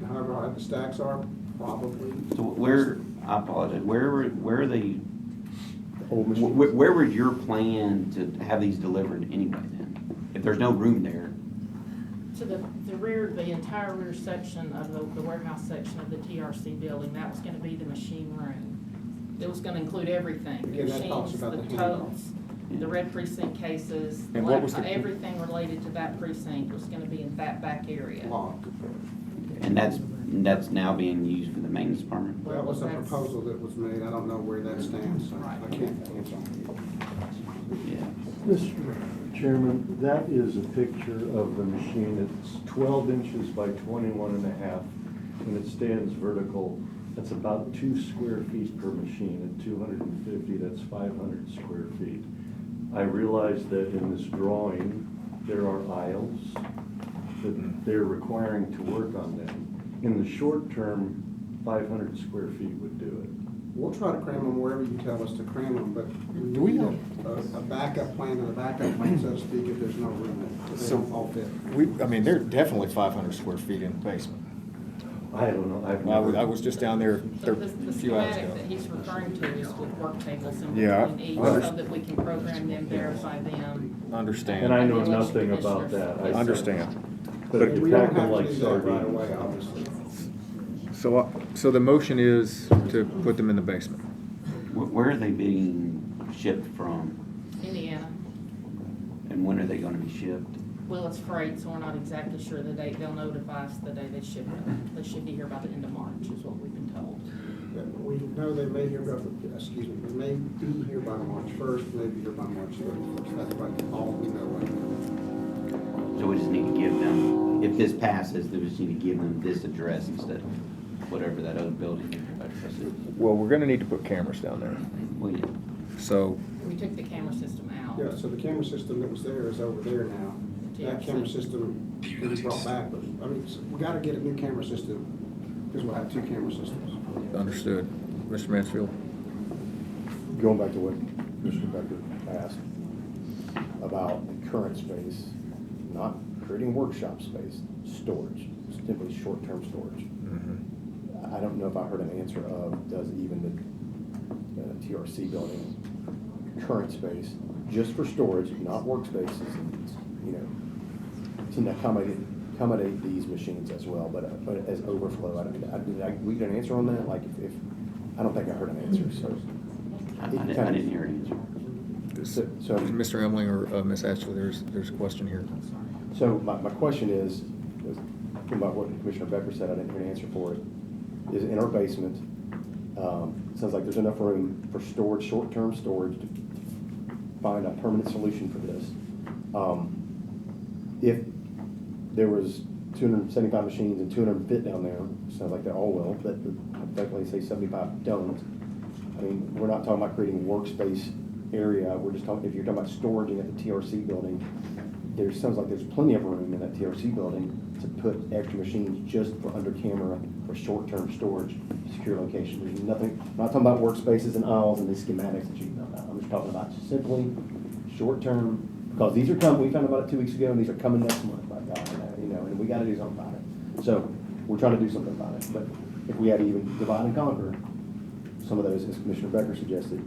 however high the stacks are? probably. So where, I apologize, where are they, Old machines. where was your plan to have these delivered anyway then? If there's no room there? To the rear, the entire rear section of the warehouse section of the TRC building, that was gonna be the machine room. It was gonna include everything, the Again, that talks machines, about the the handoff. totes, the red precinct cases, the And what was laptop, the- everything related to that precinct was gonna be in that back area. Locked. And that's now being used for the maintenance department? That was a proposal that was made, I don't know where that stands, so I can't answer. Yeah. Mr. Chairman, that is a picture of the machine. It's 12 inches by 21 and a half, and it stands vertical. That's about 2 square feet per machine. At 250, that's 500 square feet. I realize that in this drawing, there are aisles that they're requiring to work on them. In the short term, 500 square feet would do it. We'll try to cram them wherever you tell us to cram them, but Do we need know? a backup plan and a backup plan, so to speak, if there's no room, if they So- don't all fit. I mean, they're definitely 500 square feet in the basement. I don't know. I was just down there So a the few hours schematic ago. that he's referring to is with work tables in Yeah, between each, I so that we can program them, verify them. Understand. And I know And then let nothing the about commissioners- that. I Understand. But if We you don't pack them have to like do that right sardines. away, obviously. So the motion is to put them in the basement. Where are they being shipped from? Indiana. And when are they gonna be shipped? Well, it's freight, so we're not exactly sure the date. They'll notify us the day they ship them. They should be here by the end of March, is what we've been told. We know they may hear about, they may be here by March 1st, maybe here by March 31st. That's about all we know right now. So we just need to give them, if this passes, then we just need to give them this address instead of whatever that other building address is. Well, we're gonna need to put cameras down there. Well, yeah. So, We took the camera system out. Yeah, so the camera system that was there is over there now. That camera system can be brought back, but, I mean, we gotta get a new camera system, because we'll have 2 camera systems. understood. Mr. Mansfield? Going back to what Mr. Becker asked about the current space, not creating workshop space, storage, simply short-term storage. I don't know if I heard an answer of, does even the TRC building current space, just for storage, not workspaces, you know, to accommodate these machines as well, but as overflow, did we get an answer on that? Like if I don't think I heard an answer, so. I didn't hear an answer. So, Mr. Emling or Ms. Ashley, there's a question here. So my question is about what Commissioner Becker said, I didn't hear an answer for it, is in our basement, sounds like there's enough room for storage, short-term storage, to find a permanent solution for this. If there was 275 machines and 200 fit down there, sounds like they all will, but technically say 75 don't. I mean, we're not talking about creating workspace area, we're just talking, if you're talking about storage at the TRC building, sounds like there's plenty of room in that TRC building to put extra machines just for under camera for short-term storage, secure location. There's nothing, I'm not talking about workspaces and aisles and the schematics that you know about. I'm just talking about simply short-term, because these are coming, we found about it 2 weeks ago, and these are coming next month, by God, you know, and we gotta do something about it. So, we're trying to do something about it, but if we had to even divide and conquer some of those, as Commissioner Becker suggested,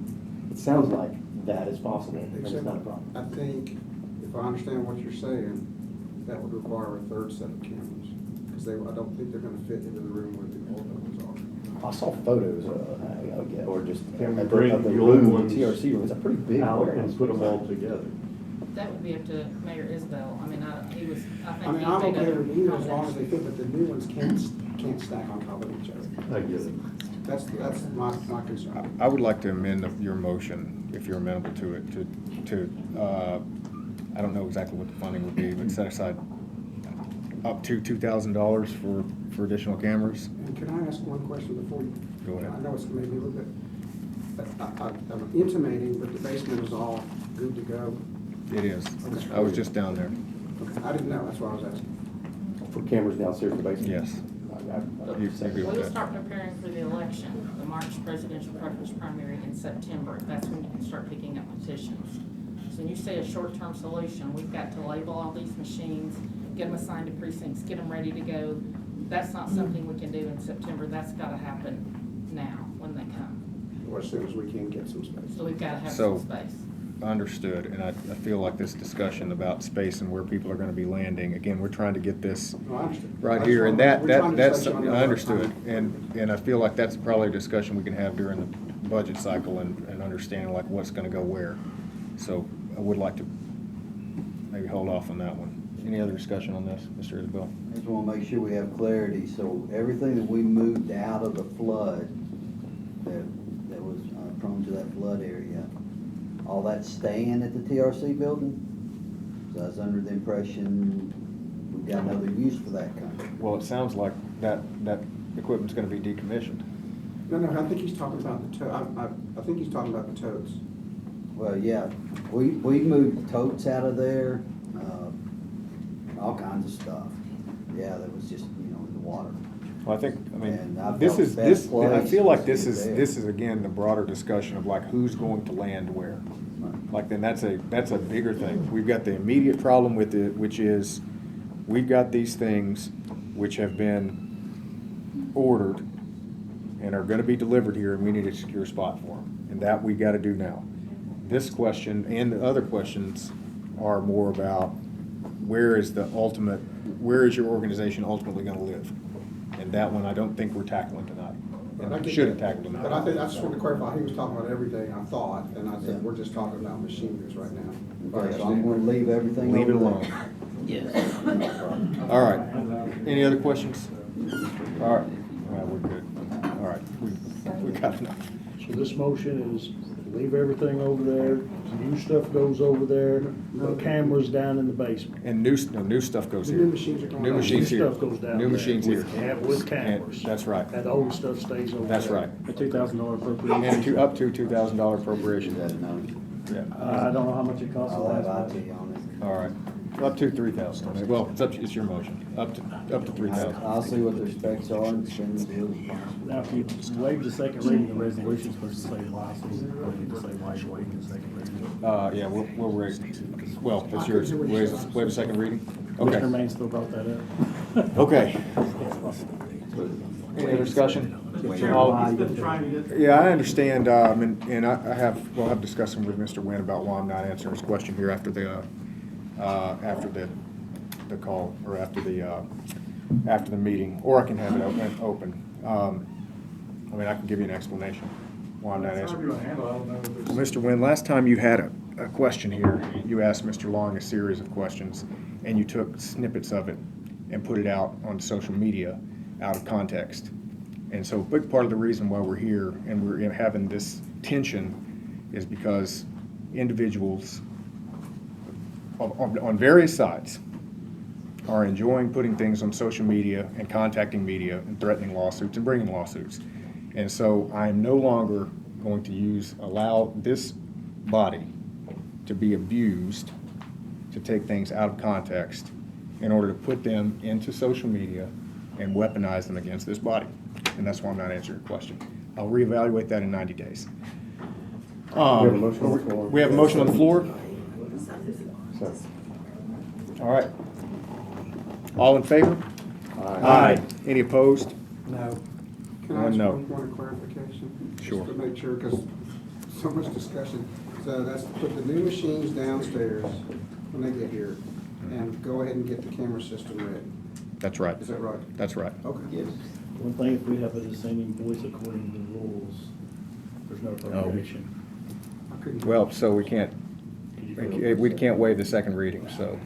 it sounds like that is possible, and it's not a problem. I think, if I understand what you're saying, that would require a third set of cameras, because I don't think they're gonna fit into the room where the old ones are. I saw photos, or just Can we of bring the the old room, ones the TRC room, it's a pretty big out warehouse. and put them all together? That would be up to Mayor Isbell. I mean, I think I mean, he I'm made okay other with either as long as comments. they fit, but the new ones can't stack on top of each other. I get it. That's my concern. I would like to amend your motion, if you're amenable to it, I don't know exactly what the funding would be, but set aside up to $2,000 for additional cameras. And can I ask one question before you? Go ahead. I know it's maybe a little bit, but I'm intimating that the basement is all good to go. It is. Okay. I was just down there. Okay, I didn't know, that's why I was asking. For cameras downstairs in the basement? Yes. You We'll start preparing for the election, the March presidential preference primary in September. That's when you can start picking up petitions. So when you say a short-term solution, we've got to label all these machines, get them assigned to precincts, get them ready to go. that's not something we can do in September, that's gotta happen now, when they come. Or as soon as we can get some space. So we've gotta have So- some space. Understood, and I feel like this discussion about space and where people are gonna be landing, again, we're trying to get this No, I understand. right I here, just and want- we're trying to that's, just let you know I what understood, time. and I feel like that's probably a discussion we can have during the budget cycle and understanding like what's gonna go where. So I would like to maybe hold off on that one. Any other discussion on this, Mr. Isabel? I just wanna make sure we have clarity, so everything that we moved out of the flood, that was prone to that flood area, all that's staying at the TRC building? So I was under the impression we've got another use for that kind of. Well, it sounds like that equipment's gonna be decommissioned. No, I think he's talking about the I think he's talking about the totes. Well, yeah, we moved the totes out of there, all kinds of stuff. Yeah, that was just, in the water. Well, I And I mean, this felt is, best I place feel like was this there. is again, the broader discussion of like who's going to land where. Like, then that's a bigger thing. We've got the immediate problem with it, which is, we've got these things which have been ordered and are gonna be delivered here, and we need a secure spot for them. And that we gotta do now. This question and the other questions are more about where is your organization ultimately gonna live? And that one, I don't think we're tackling tonight. And I shouldn't tackle tonight. But I just wanted to clarify, he was talking about everything, I thought, and I said, we're just talking about machineries right now. Okay, so I'm gonna leave everything Leave it over alone. there. Yes. All right. Any other questions? All right. Well, we're good. All right. We got enough. So this motion is leave everything over there, new stuff goes over there, put cameras down in the basement. And new stuff goes The here. new machines are going New down. machines New here. stuff goes down New there machines here. with cameras. And that's right. And the old stuff stays over there. That's right. A $2,000 appropriation. And up to $2,000 appropriation. Yeah. I don't know how much it costs. I'll have IT on it. All right. Up to 3,000. Well, it's your motion. Up to 3,000. I'll see what their specs are and send the deal as possible. Now, if you waive the second reading, the resolution's supposed to say why, so we need to say why you're waiving the second reading. Yeah, we'll raise, well, that's yours. Waive a second reading? Okay. Mr. Main still brought that up. Okay. Any other discussion? Yeah, I understand, and we'll have discussion with Mr. Nguyen about why I'm not answering his question here after the call, or after the meeting, or I can have it open. I mean, I can give you an explanation why I'm not answering. Well, Mr. Nguyen, last time you had a question here, you asked Mr. Long a series of questions, and you took snippets of it and put it out on social media out of context. And so a big part of the reason why we're here and we're having this tension is because individuals on various sides are enjoying putting things on social media and contacting media and threatening lawsuits and bringing lawsuits. And so I am no longer going to allow this body to be abused to take things out of context in order to put them into social media and weaponize them against this body. And that's why I'm not answering your question. I'll reevaluate that in 90 days. We have a motion on the floor. We have a motion on the floor? All right. All in favor? Aye. Any opposed? No. Can I One ask no. one point of clarification? Sure. Just to make sure, because so much discussion. So that's to put the new machines downstairs when they get here and go ahead and get the camera system ready. That's right. Is that right? That's right. Okay. Yes. One thing, if we have a dissenting voice according to the rules, there's no appropriation. I couldn't. Well, so we can't waive the second reading, so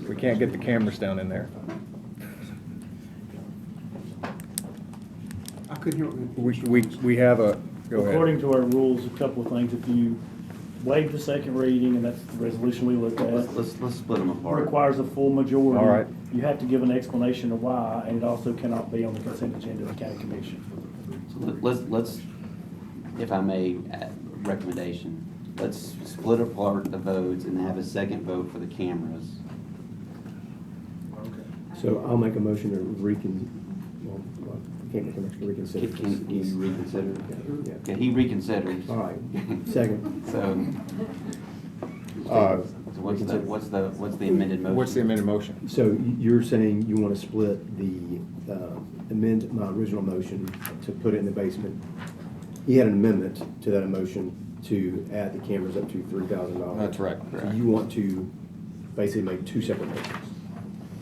we can't get the cameras down in there. I couldn't hear what We have a, go ahead. According to our rules, a couple of things, if you waive the second reading, and that's the resolution we looked at. Let's split them apart. Requires a full majority. All right. You have to give an explanation of why, and it also cannot be on the consent agenda of the county commission. So let's, if I may, recommendation, let's split apart the votes and have a second vote for the cameras. So I'll make a motion to can't make a motion to reconsider. Can you reconsider? Yeah. Yeah, he reconsiders. All right, second. So What's the amended motion? What's the amended motion? So you're saying you want to split the, amend my original motion to put it in the basement. He had an amendment to that motion to add the cameras up to $3,000. That's right. So you want to basically make two separate motions.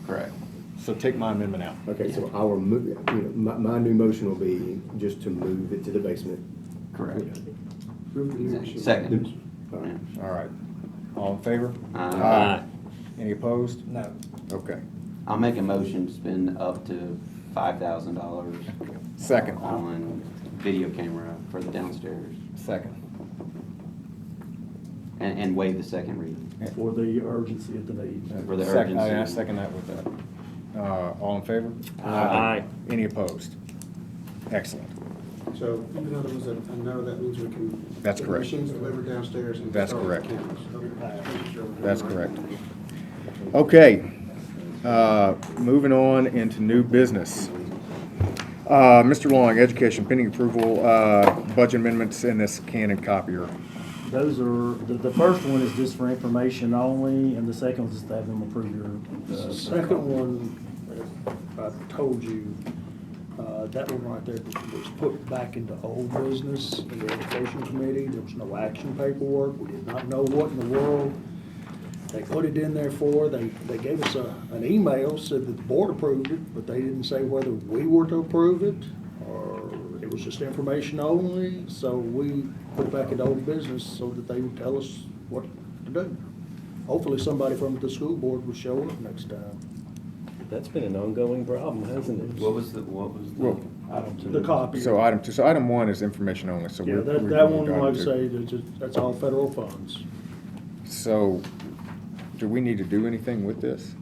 Correct. So take my amendment out. Okay, so our, my new motion will be just to move it to the basement. Correct. Exactly. Second. All right. All right. All in favor? Aye. Any opposed? No. Okay. I'll make a motion to spend up to $5,000 Second. on video camera for the downstairs. Second. And waive the second reading. For the urgency of the need. For the Second, I urgency. second that with that. All in favor? Aye. Any opposed? Excellent. So even though there was a no, that means we can. That's get the correct. Machines delivered downstairs and. That's start correct. the cameras. Okay. That's correct. Okay, moving on into new business. Mr. Long, education pending approval, budget amendments in this Canon copier. Those are, the first one is just for information only, and the second one is to have them approve your. The second one, as I told you, that one right there was put back into old business in the education committee. There was no action paperwork. We did not know what in the world they put it in there for. They gave us an email, said that the board approved it, but they didn't say whether we were to approve it or it was just information only. So we put it back into old business so that they would tell us what to do. Hopefully somebody from the school board will show up next time. That's been an ongoing problem, hasn't it? What was the? Well, The copy. So item two, so item one is information only, so Yeah, we're. that one, like I say, that's all federal funds. So, do we need to do anything with this?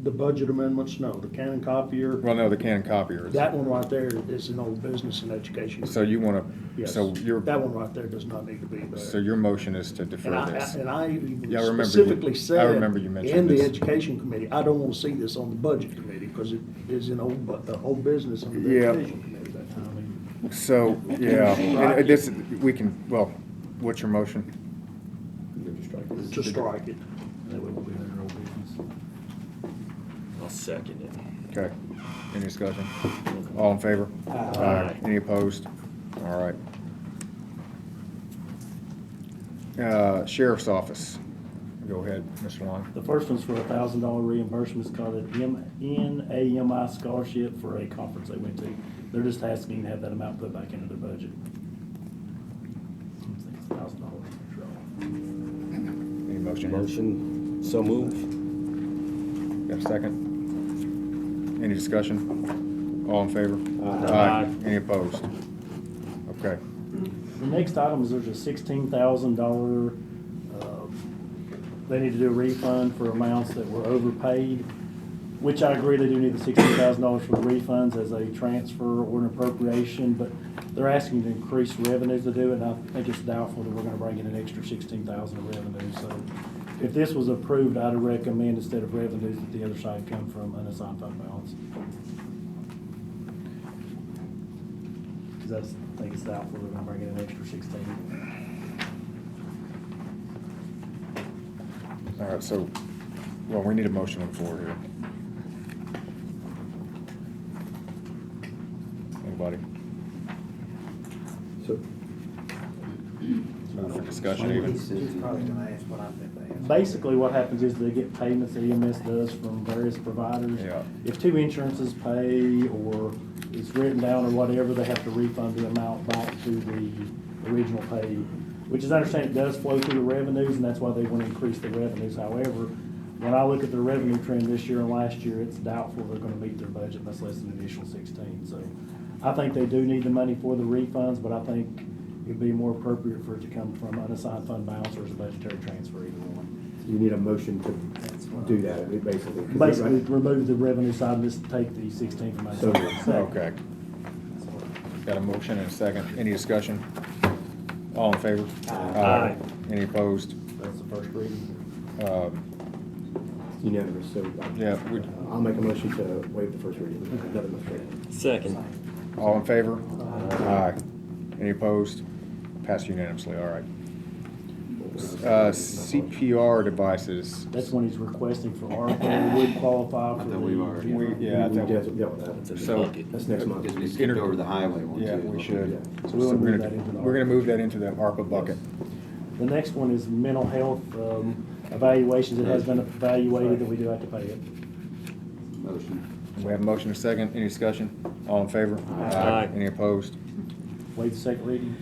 The budget amendments, no. The Canon copier, Well, no, the Canon copier is. that one right there is an old business and education. So you wanna, Yes, so your, that one right there does not need to be there. so your motion is to defer this? And I even Yeah, I remember you- specifically I said remember you mentioned in the this. education committee, I don't want to see this on the budget committee because it is an old, old business under the Yeah. education committee that time. So, yeah, and this, we can, well, what's your motion? To strike it. That way we'll be under old business. I'll second it. Okay, any discussion? All in favor? Aye. Any opposed? All right. Sheriff's Office, go ahead, Mr. Long. The first one's for $1,000 reimbursement. It's called an NAMI scholarship for a conference they went to. They're just asking to have that amount put back into their budget. I think it's $1,000. Any motion? Motion, so move. Got a second? Any discussion? All in favor? Aye. Any opposed? Okay. The next item is there's a $16,000, they need to do a refund for amounts that were overpaid, which I agree they do need the $16,000 for the refunds as a transfer or an appropriation, but they're asking to increase revenues to do it, and I think it's doubtful that we're gonna bring in an extra $16,000 of revenue, so if this was approved, I'd recommend instead of revenues that the other side come from unassigned fund balance. Because I think it's doubtful we're gonna bring in an extra 16. All right, so, well, we need a motion on the floor here. Anybody? So, Not for discussion even. He's probably gonna ask what I think they asked. Basically, what happens is they get payments that EMS does from various providers. Yeah. If two insurances pay or it's written down or whatever, they have to refund the amount back to the original pay, which is, I understand it does flow through the revenues, and that's why they want to increase the revenues. However, when I look at their revenue trend this year and last year, it's doubtful they're going to meet their budget. That's less than an additional 16. So I think they do need the money for the refunds, but I think it'd be more appropriate for it to come from unassigned fund balance or as a budgetary transfer, either one. you need a motion to do that, basically. Basically, remove the revenue side and just take the 16 from So, unassigned. Okay. Got a motion and a second. Any discussion? All in favor? Aye. Any opposed? That's the first reading. Unanimous, so. Yeah, I'll make a motion to waive the first reading. Another motion. Second. All in favor? Aye. Any opposed? Passed unanimously, all right. CPR devices. That's when he's requesting for ARPA, would qualify for. I thought we've already. Yeah, I We thought dealt with that. It's in the So- bucket. That's next month. Because we skipped over the highway one too. Yeah, we should. So we'll move we're that into the gonna ARPA. move that into the ARPA bucket. The next one is mental health evaluations. It has been evaluated that we do have to pay it. Motion. We have a motion and a second. Any discussion? All in favor? Aye. Any opposed? Waive the second reading.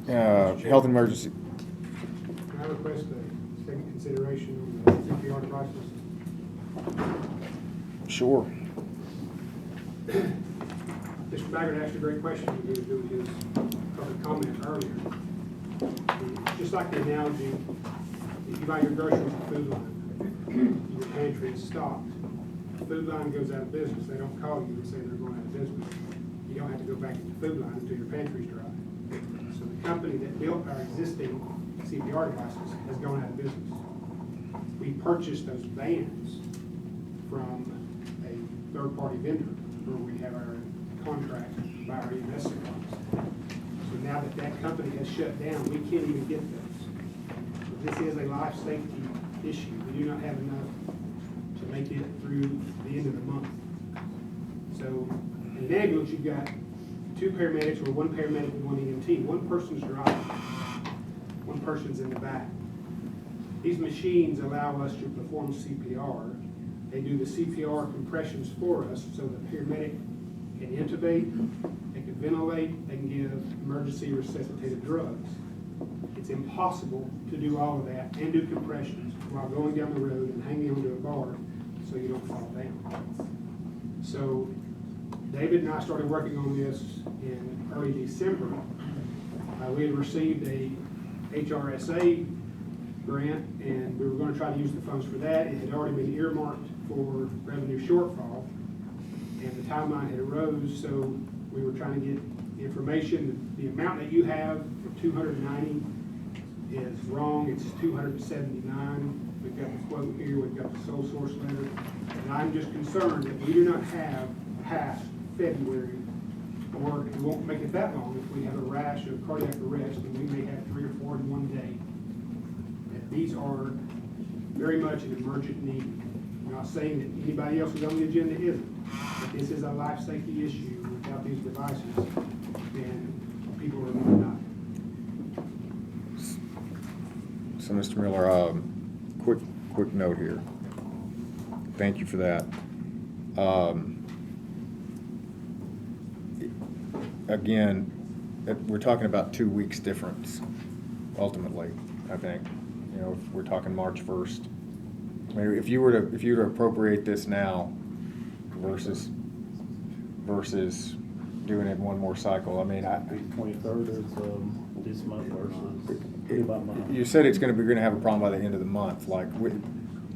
Health emergency. Can I request a second consideration on the CPR devices? Sure. Mr. Baggert asked a great question when he was doing his public comment earlier. Just like the analogy, if you buy your groceries at Food Line, your pantry is stocked. Food Line goes out of business. They don't call you and say they're going out of business. You don't have to go back to the Food Line until your pantry's dry. So the company that built our existing CPR devices has gone out of business. We purchased those vans from a third-party vendor where we have our contract by our EMS supplies. So now that that company has shut down, we can't even get those. So this is a life safety issue. We do not have enough to make it through the end of the month. So in an ambulance, you've got 2 paramedics or 1 paramedic and 1 EMT. One person's driving, one person's in the back. These machines allow us to perform CPR. They do the CPR compressions for us so the paramedic can intubate, they can ventilate, they can give emergency resuscitative drugs. It's impossible to do all of that and do compressions while going down the road and hanging onto a bar so you don't fall down. So David and I started working on this in early December. We had received a HRSA grant and we were going to try to use the funds for that. It had already been earmarked for revenue shortfall and the timeline had arose, so we were trying to get the information. The amount that you have for 290 is wrong. It's 279. We've got the quote here, we've got the sole source letter, and I'm just concerned that we do not have past February, or it won't make it that long if we have a rash of cardiac arrest, and we may have 3 or 4 in one day. And these are very much an emergent need. I'm not saying that anybody else who's on the agenda isn't, but this is a life safety issue. Without these devices, then people are going to die. So, Mr. Miller, quick note here. Thank you for that. Again, we're talking about 2 weeks difference, ultimately, I think. You know, if we're talking March 1st. I mean, if you were to appropriate this now versus doing it in one more cycle, I mean, 23rd is this month versus about month. You said we're going to have a problem by the end of the month. Like,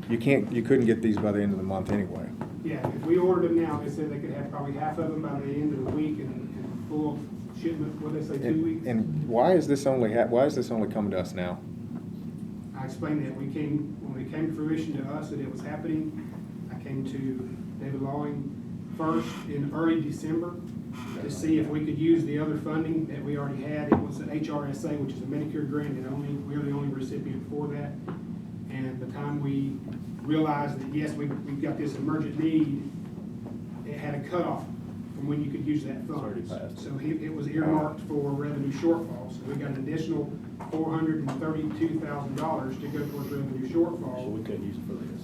you couldn't get these by the end of the month anyway. Yeah, if we ordered them now, they said they could have probably half of them by the end of the week and full shipment, what they say, 2 weeks? And why is this only coming to us now? I explained that when it came to fruition to us that it was happening, I came to David Lawing first in early December to see if we could use the other funding that we already had. It was an HRSA, which is a Medicare grant, and we're the only recipient for that. And by the time we realized that, yes, we've got this emergent need, it had a cutoff from when you could use that fund. So it was earmarked for revenue shortfall. So we got an additional $432,000 to go towards revenue shortfall. So we couldn't use it for this.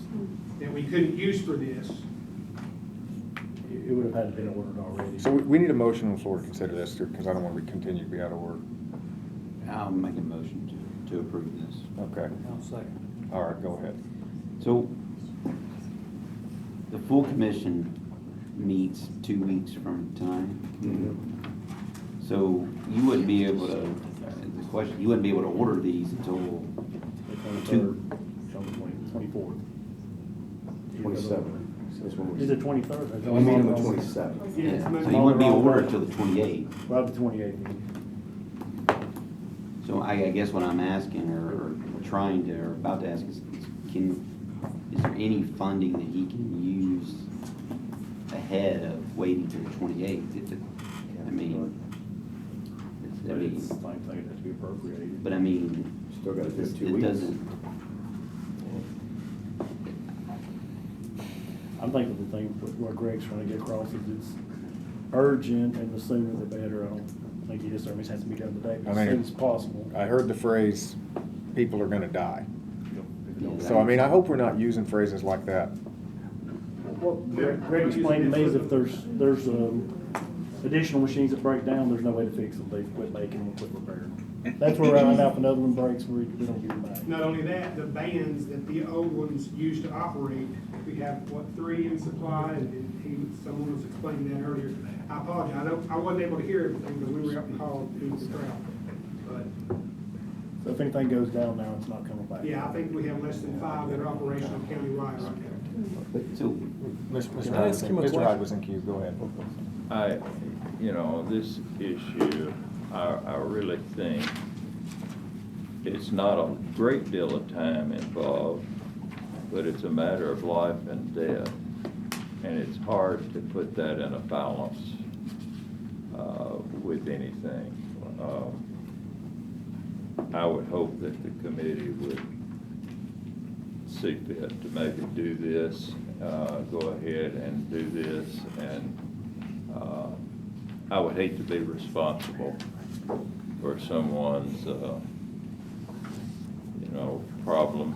That we couldn't use for this. It would have had to been ordered already. So we need a motion on the floor to consider this, because I don't want to continue to be out of order. I'll make a motion to approve this. Okay. I'll second. All right, go ahead. So, the full commission meets 2 weeks from tonight. So, you wouldn't be able to, you wouldn't be able to order these until The 23rd, 24th. 27th. Is it 23rd? We meet on the 27th. Yeah. So you wouldn't be ordered until the 28th. Well, the 28th. So I guess what I'm asking or trying to, or about to ask is there any funding that he can use ahead of waiting till the 28th? I mean, I But it's mean, the same thing, it has to be appropriated. but I mean. Still gotta do it 2 it weeks. doesn't- I'm thinking the thing, what Greg's trying to get across is it's urgent, and the sooner the better. I don't think it necessarily has to be done today, but I as mean, soon as possible. I heard the phrase, people are gonna die. Yeah. So, I mean, I hope we're not using phrases like that. What Greg explained to me is if there's additional machines that break down, there's no way to fix them. They quit making them, quit repairing them. That's where right now, if another one breaks, we don't get them back. Not only that, the bands that the old ones used to operate, we have, what, 3 in supply, and someone was explaining that earlier. I apologize, I wasn't able to hear everything, because we were up in hall doing the crowd. But, So if anything goes down now, it's not coming back. yeah, I think we have less than 5 that are operational countywide right now. So, Mr. I ask him a Hyde question? was in queue, go ahead. This issue, I really think it's not a great deal of time involved, but it's a matter of life and death. And it's hard to put that in a balance with anything. I would hope that the committee would see fit to maybe do this, go ahead and do this, and I would hate to be responsible for someone's, problem,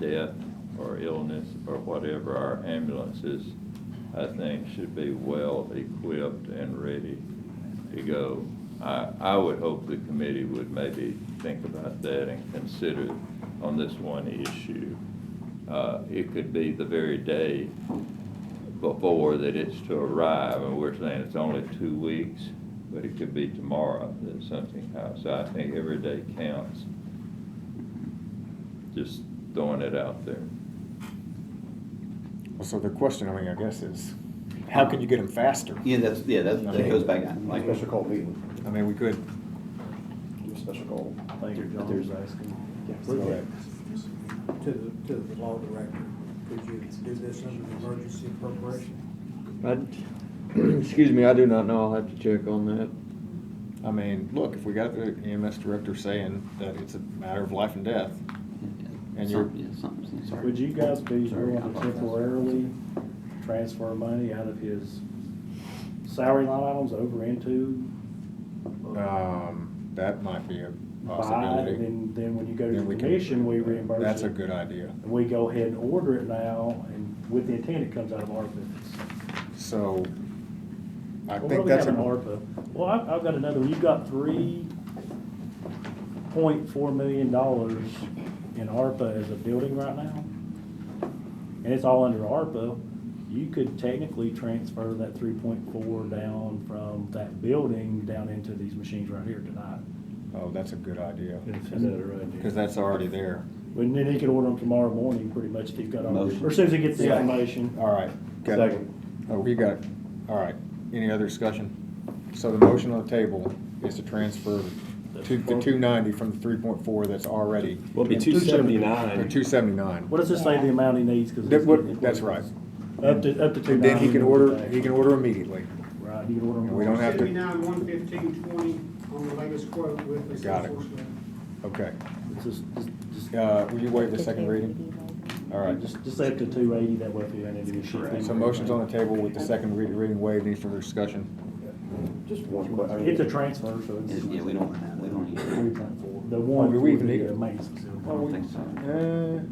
death, or illness, or whatever. Our ambulances, I think, should be well equipped and ready to go. I would hope the committee would maybe think about that and consider on this one issue. It could be the very day before that it's to arrive, and we're saying it's only 2 weeks, but it could be tomorrow that something happens. So I think every day counts. Just throwing it out there. So the question, I guess is, how can you get them faster? that goes back on, like. Special call meeting. I mean, we could, Do a special call. Thank you, John, There's- for asking. go ahead. To the law director, could you do this under the emergency appropriation? Excuse me, I do not know. I'll have to check on that. I mean, look, if we got the EMS director saying that it's a matter of life and death, and you're, Sorry. Would you guys be Sorry, willing I to apologize. temporarily transfer money out of his salary line items over into that might be a buy, possibility. and then when you go to Then the we can- commission, we reimburse it? That's a good idea. And we go ahead and order it now, and with the intent it comes out of ARPA. So, I Well, think we that's have a, an ARPA. Well, I've got another one. You've got $3.4 million in ARPA as a building right now. And it's all under ARPA. You could technically transfer that 3.4 down from that building down into these machines right here tonight. oh, that's a good idea. Is that a right idea? Because that's already there. And then he could order them tomorrow morning, pretty much, if he's got all, Motion. or as soon as he gets the Yeah. information. All right. Got it. Second. Oh, you got it. All right. Any other discussion? So the motion on the table is to transfer the 290 from the 3.4 that's already. Well, it'd be Or 279. 279. What does it say the amount he needs? 'Cause That's right. Up to 290. And then he can order immediately. Right, he can order them. We don't have to, 79,115.20 on the latest quote with the Got it. Salesforce link. okay. It's just, Will you waive the second reading? All right. just say up to 280, that way if you need to be shipped. So motion's on the table with the second reading waived. Any further discussion? Just one question. It's a transfer, so it's. Yeah, we don't need it. 3.4. The one. do we even for need the it? maintenance facility. I don't think so.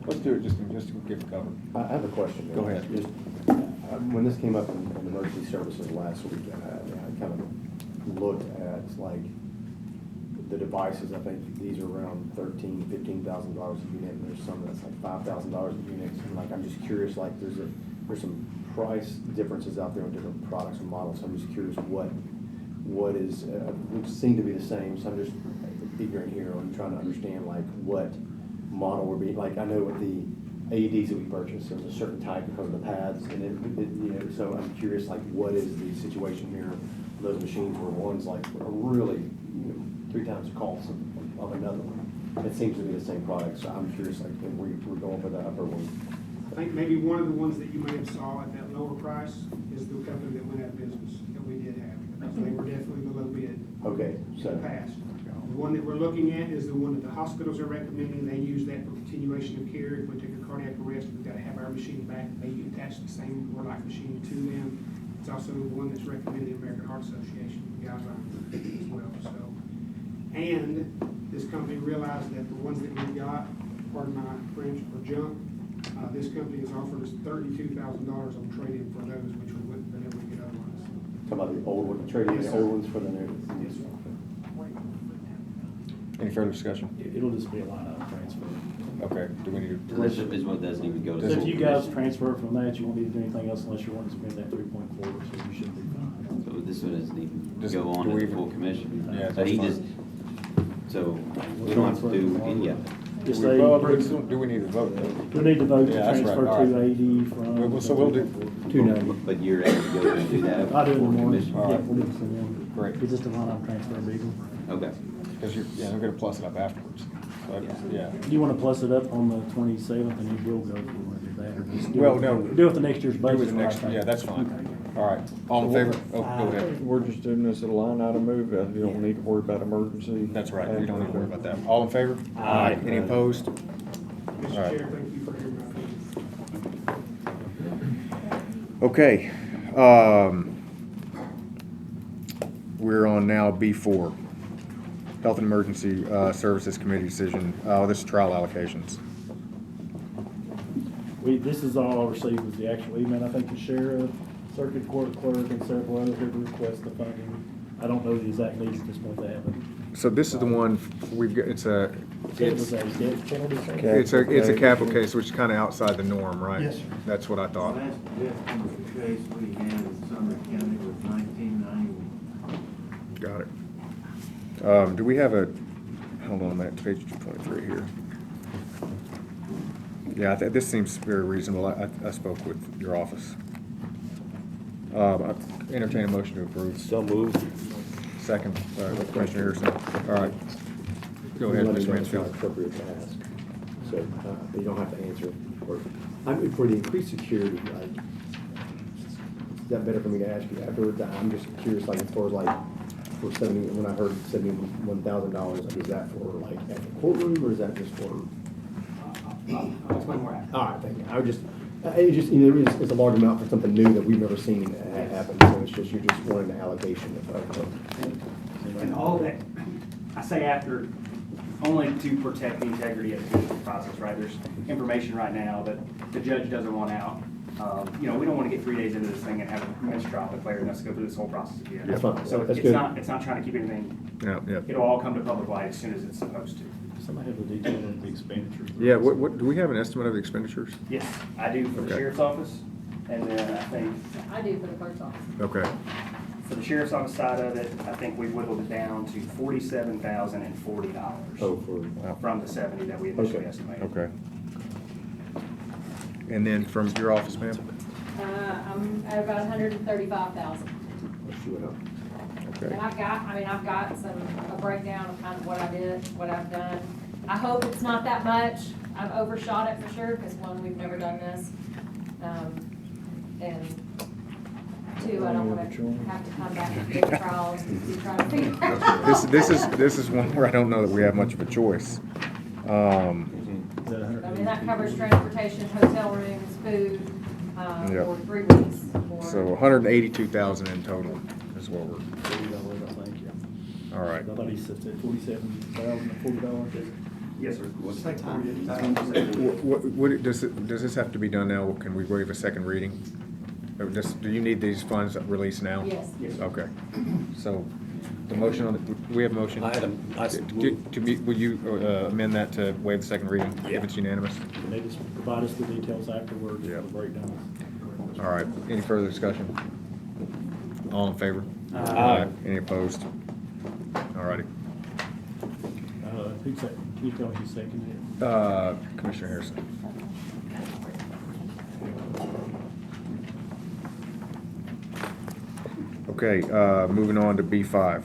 Let's do it just to give it cover. I have a question. Go ahead. Just, when this came up in emergency services last week, I kind of looked at like the devices. I think these are around $13,000, $15,000 a unit, and there's some that's like $5,000 a unit. And like, I'm just curious, like there's some price differences out there on different products and models. So I'm just curious what is, which seem to be the same. So I'm just ignorant here on trying to understand like what model we're being, like I know with the AEDs that we purchased, there's a certain type because of the pads, and so I'm curious, like, what is the situation here? Those machines where one's like are really, 3 times the cost of another one. It seems to be the same product, so I'm curious, like, if we're going for the upper one. I think maybe one of the ones that you may have saw at that lower price is the company that went out of business that we did have. Because they were definitely below bid Okay, in so, the past. The one that we're looking at is the one that the hospitals are recommending. They use that for continuation of care. If we take a cardiac arrest, we've got to have our machine back. They attach the same Warlock machine to them. It's also the one that's recommended in the American Heart Association guidelines as well. So, and this company realized that the ones that we got, pardon my French, are junk. This company has offered us $32,000 on trade-in for those, which we wouldn't have been able to get otherwise. Talking about the old one, trading the old ones for the new. Yes, sir. Any further discussion? It'll just be a line item transfer. Okay, do we need to? This is what doesn't even go to. So if the you full guys commission. transfer from that, you won't need to do anything else unless you want to spend that 3.4, so you should be fine. So this one doesn't even Does- go do on we to the even- full commission. Yeah, But he that's just, so we don't have to do any of it. Just Do say, do we need to vote? we need to vote to Yeah, that's right. transfer All right. 280 from. Well, so we'll do- 290. But you're able to go and do that. I'll do it in the for morning. commission. Yeah, we'll do it in the morning. Great. It's just a line item transfer, legal. Okay. Because they're gonna plus it up afterwards. So, yeah. Do you want to plus it up on the 27th, and you will go if you want to do that, or just do Well, it, no. do it the next year's Do budget? it next, yeah, that's fine. All right, all in favor? Oh, go ahead. We're just doing this at a line item move, you don't need to worry about emergency. That's right, we don't need to worry about that. All in favor? Aye. Any opposed? All Mr. right. Chair, thank you for hearing my opinion. Okay, we're on now B4, Health and Emergency Services Committee decision. This is trial allocations. This is all I received was the actual email. I think the sheriff, circuit court clerk, and several others have requested the funding. I don't know the exact needs at this point they haven't. So this is the one, we've got, it's a penalty. it's a capital case, which is kind of outside the norm, right? Yes, sir. That's what I thought. Last death penalty case we had in Sumner County was 1991. Got it. Do we have a, hold on a minute, page 223 here. Yeah, this seems very reasonable. I spoke with your office. I entertain a motion to approve. So moved. Second, Commissioner Harrison. All right. Go ahead, Let me Mr. know it's not Mansfield. appropriate to ask, so you don't have to answer. For the increased security, like, is that better for me to ask you afterwards? I'm just curious, like, as far as like, for when I heard $71,000, like, is that for like at the courtroom, or is that just for? I'll explain more after. All right, thank you. It's a large amount for something new that we've never seen happen, so it's just, you're just wanting an allocation of. And all that, I say after, only to protect the integrity of the judicial process, right? There's information right now that the judge doesn't want out. We don't want to get 3 days into this thing and have a mistrial declared and us go through this whole process again. That's fine. So That's it's good. not trying to keep anything, Yeah. it'll all come to public light as soon as it's supposed to. Somebody have the detail of the expenditures. Yeah, what, do we have an estimate of the expenditures? Yes, I do for the Okay. sheriff's office, and then I think I do for the clerk's office. Okay. for the sheriff's office side of it, I think we whittled it down to $47,040 from the 70 that we initially Okay. estimated. Okay. And then from your office, ma'am? I'm at about 135,000. Let's see what else. Okay. And I've got a breakdown of kind of what I did, what I've done. I hope it's not that much. I've overshot it for sure, because one, we've never done this. And two, I don't want to have to come back and big trials and try to figure out. This is one where I don't know that we have much of a choice. I mean, that covers transportation, hotel rooms, food, Yep. for 3 weeks. So 182,000 in total is what we're, $40, I think, yeah. all right. I thought he said $47,040. Yes, sir. What's the time? Does this have to be done now? Can we waive a second reading? Do you need these funds released now? Yes. Yes. Okay. So the motion we have a motion? Will you amend that to waive the second reading if it's unanimous? They just provide us the details afterwards, Yeah. the breakdown. All right. Any further discussion? All in favor? Aye. Any opposed? All righty. Who's that? Can you tell me who seconded it? Commissioner Harrison. Okay, moving on to B5.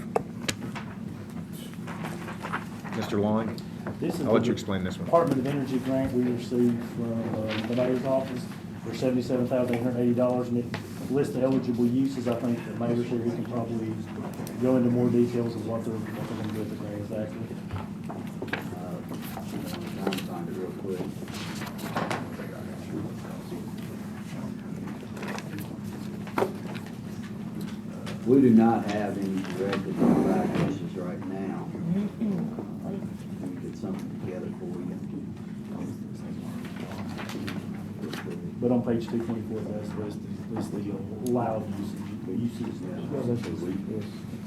Mr. Long, This is I'll let the you explain this one. Department of Energy grant we received from the mayor's office for $77,880, and it list of eligible uses, I think the mayor's here, he can probably go into more details of what they're gonna do with the grant exactly. Trying to find it real quick. We do not have any directive violations right now. Let me get something together for you. But on page 224, that's listed the allowed uses.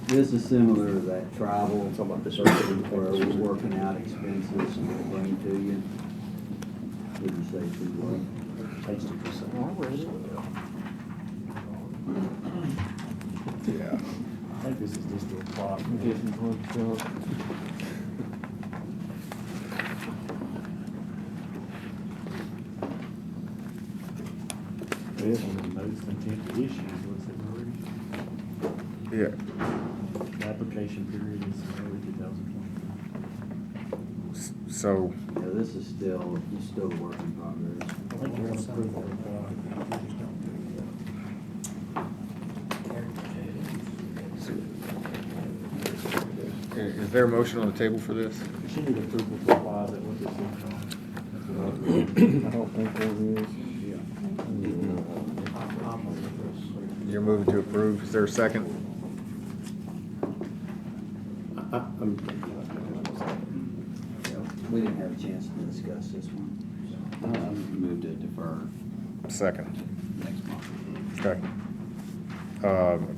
This is similar to that travel, where we're working out expenses and we'll bring to you. What did you say, 2-1? Page 227. Yeah. I think this is just a plot. This one is notice of intent to issue, what's it already? Yeah. The application period is early 2023. So, Yeah, this is still a work in progress. I think you're gonna approve that. is there a motion on the table for this? She need approval to apply that what this is. I don't think there is. You're moving to approve. Is there a second? We didn't have a chance to discuss this one. Move to defer Second. next month. Okay.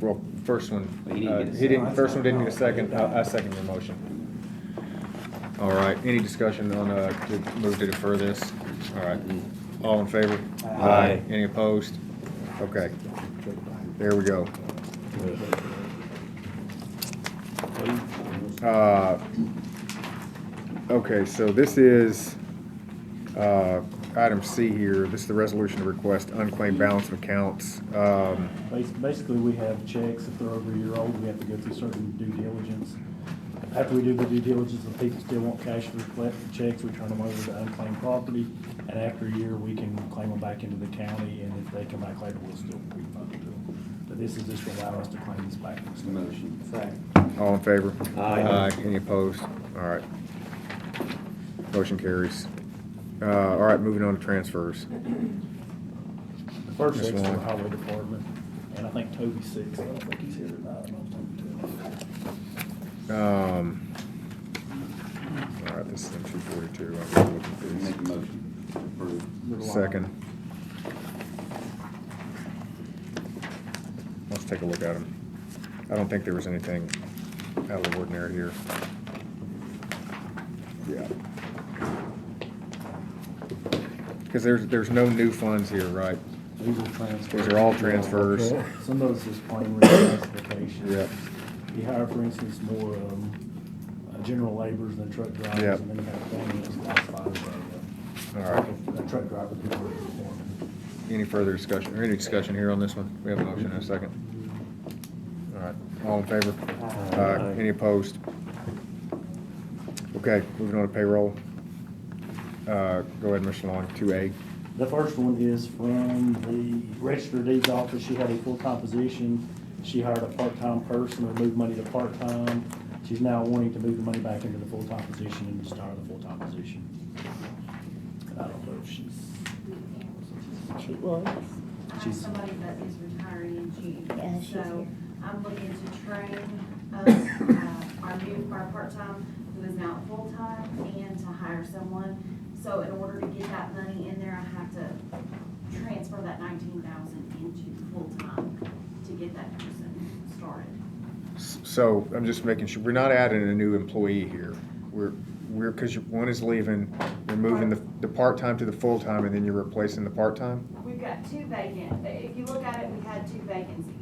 Well, first one, He didn't get a he didn't, second. first one didn't get a second. I second your motion. All right, any discussion on, to move to defer this? All right, all in favor? Aye. Any opposed? Okay, there we go. Okay, so this is, item C here. This is the resolution to request unclaimed balance of accounts. Basically, we have checks, if they're over a year old, we have to go through certain due diligence. After we do the due diligence, if people still want cash for the checks, we turn them over to unclaimed property. And after a year, we can claim them back into the county, and if they come back later, we'll still refund them to them. But this is just to allow us to claim this back. Motion. All in favor? Aye. Any opposed? All right. Motion carries. All right, moving on to transfers. The first Ms. check's for the Long. highway department, and I think Toby's sick, so I don't think he's here tonight. I don't know if Toby All right, this is in 242. I'm gonna look at Make a this. motion to approve. Second. Let's take a look at them. I don't think there was anything out of the ordinary here. Yeah. Because there's no new funds here, right? These are transfers. These are all transfers. Some of this is plain reclassification. Yeah. You hire, for instance, more general laborers than truck drivers, Yep. and then you have one that's classified as All right. a truck driver. People are performing. Any further discussion, or any discussion here on this one? We have a motion and a second. All right, all in favor? Any opposed? Okay, moving on to payroll. Go ahead, Mr. Long, 2A. The first one is from the Register of Deeds office. She had a full-time position. She hired a part-time person or moved money to part-time. She's now wanting to move the money back into the full-time position and start the full-time position. And I don't know if she's. She's somebody that is retiring in June. Yeah, she's So here. I'm looking to train our part-time, who is now full-time, and to hire someone. So in order to get that money in there, I have to transfer that 19,000 into full-time to get that person started. So I'm just making sure, we're not adding a new employee here. We're, because one is leaving, you're moving the part-time to the full-time, and then you're replacing the part-time? We've got two vacant, if you look at it, we had two vacancies.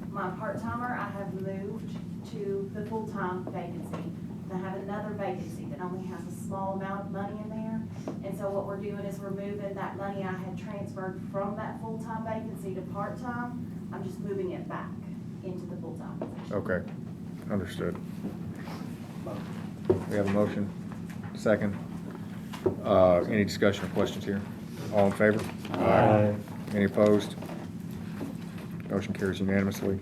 My part-timer, I have moved to the full-time vacancy. I have another vacancy that only has a small amount of money in there. And so what we're doing is we're moving that money I had transferred from that full-time vacancy to part-time. I'm just moving it back into the full-time position. Okay, understood. We have a motion, second. Any discussion or questions here? All in favor? Aye. Any opposed? Motion carries unanimously.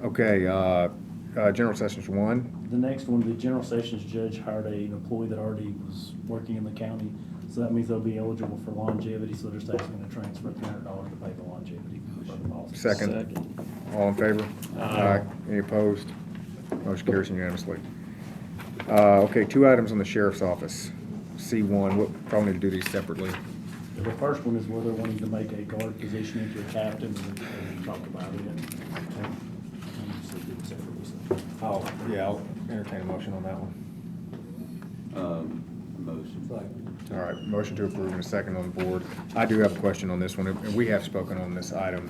Okay, general sessions 1. The next one, the general sessions judge hired an employee that already was working in the county, so that means they'll be eligible for longevity, so they're just asking to transfer $300 to pay the longevity for the policy. Second. All in favor? Aye. Any opposed? Motion carries unanimously. Okay, 2 items on the sheriff's office. C1, we'll probably need to do these separately. The first one is where they're wanting to make a guard position into a captain, and we talked about it. Oh, yeah, I'll entertain a motion on that one. Motion. All right, motion to approve and a second on the board. I do have a question on this one, and we have spoken on this item.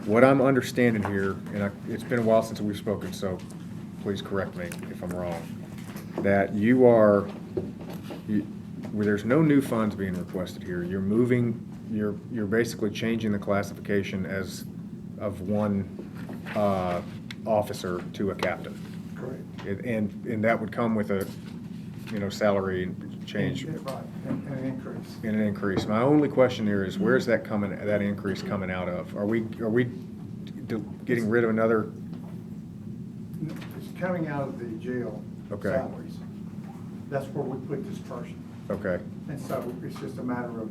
What I'm understanding here, and it's been a while since we've spoken, so please correct me if I'm wrong, that where there's no new funds being requested here. You're moving, you're basically changing the classification of one officer to a captain. Correct. And that would come with a, salary change. Right, and an increase. In an increase. My only question here is, where's that increase coming out of? Are we getting rid of another? It's coming out of the jail Okay. salaries. That's where we put this person. Okay. And so it's just a matter of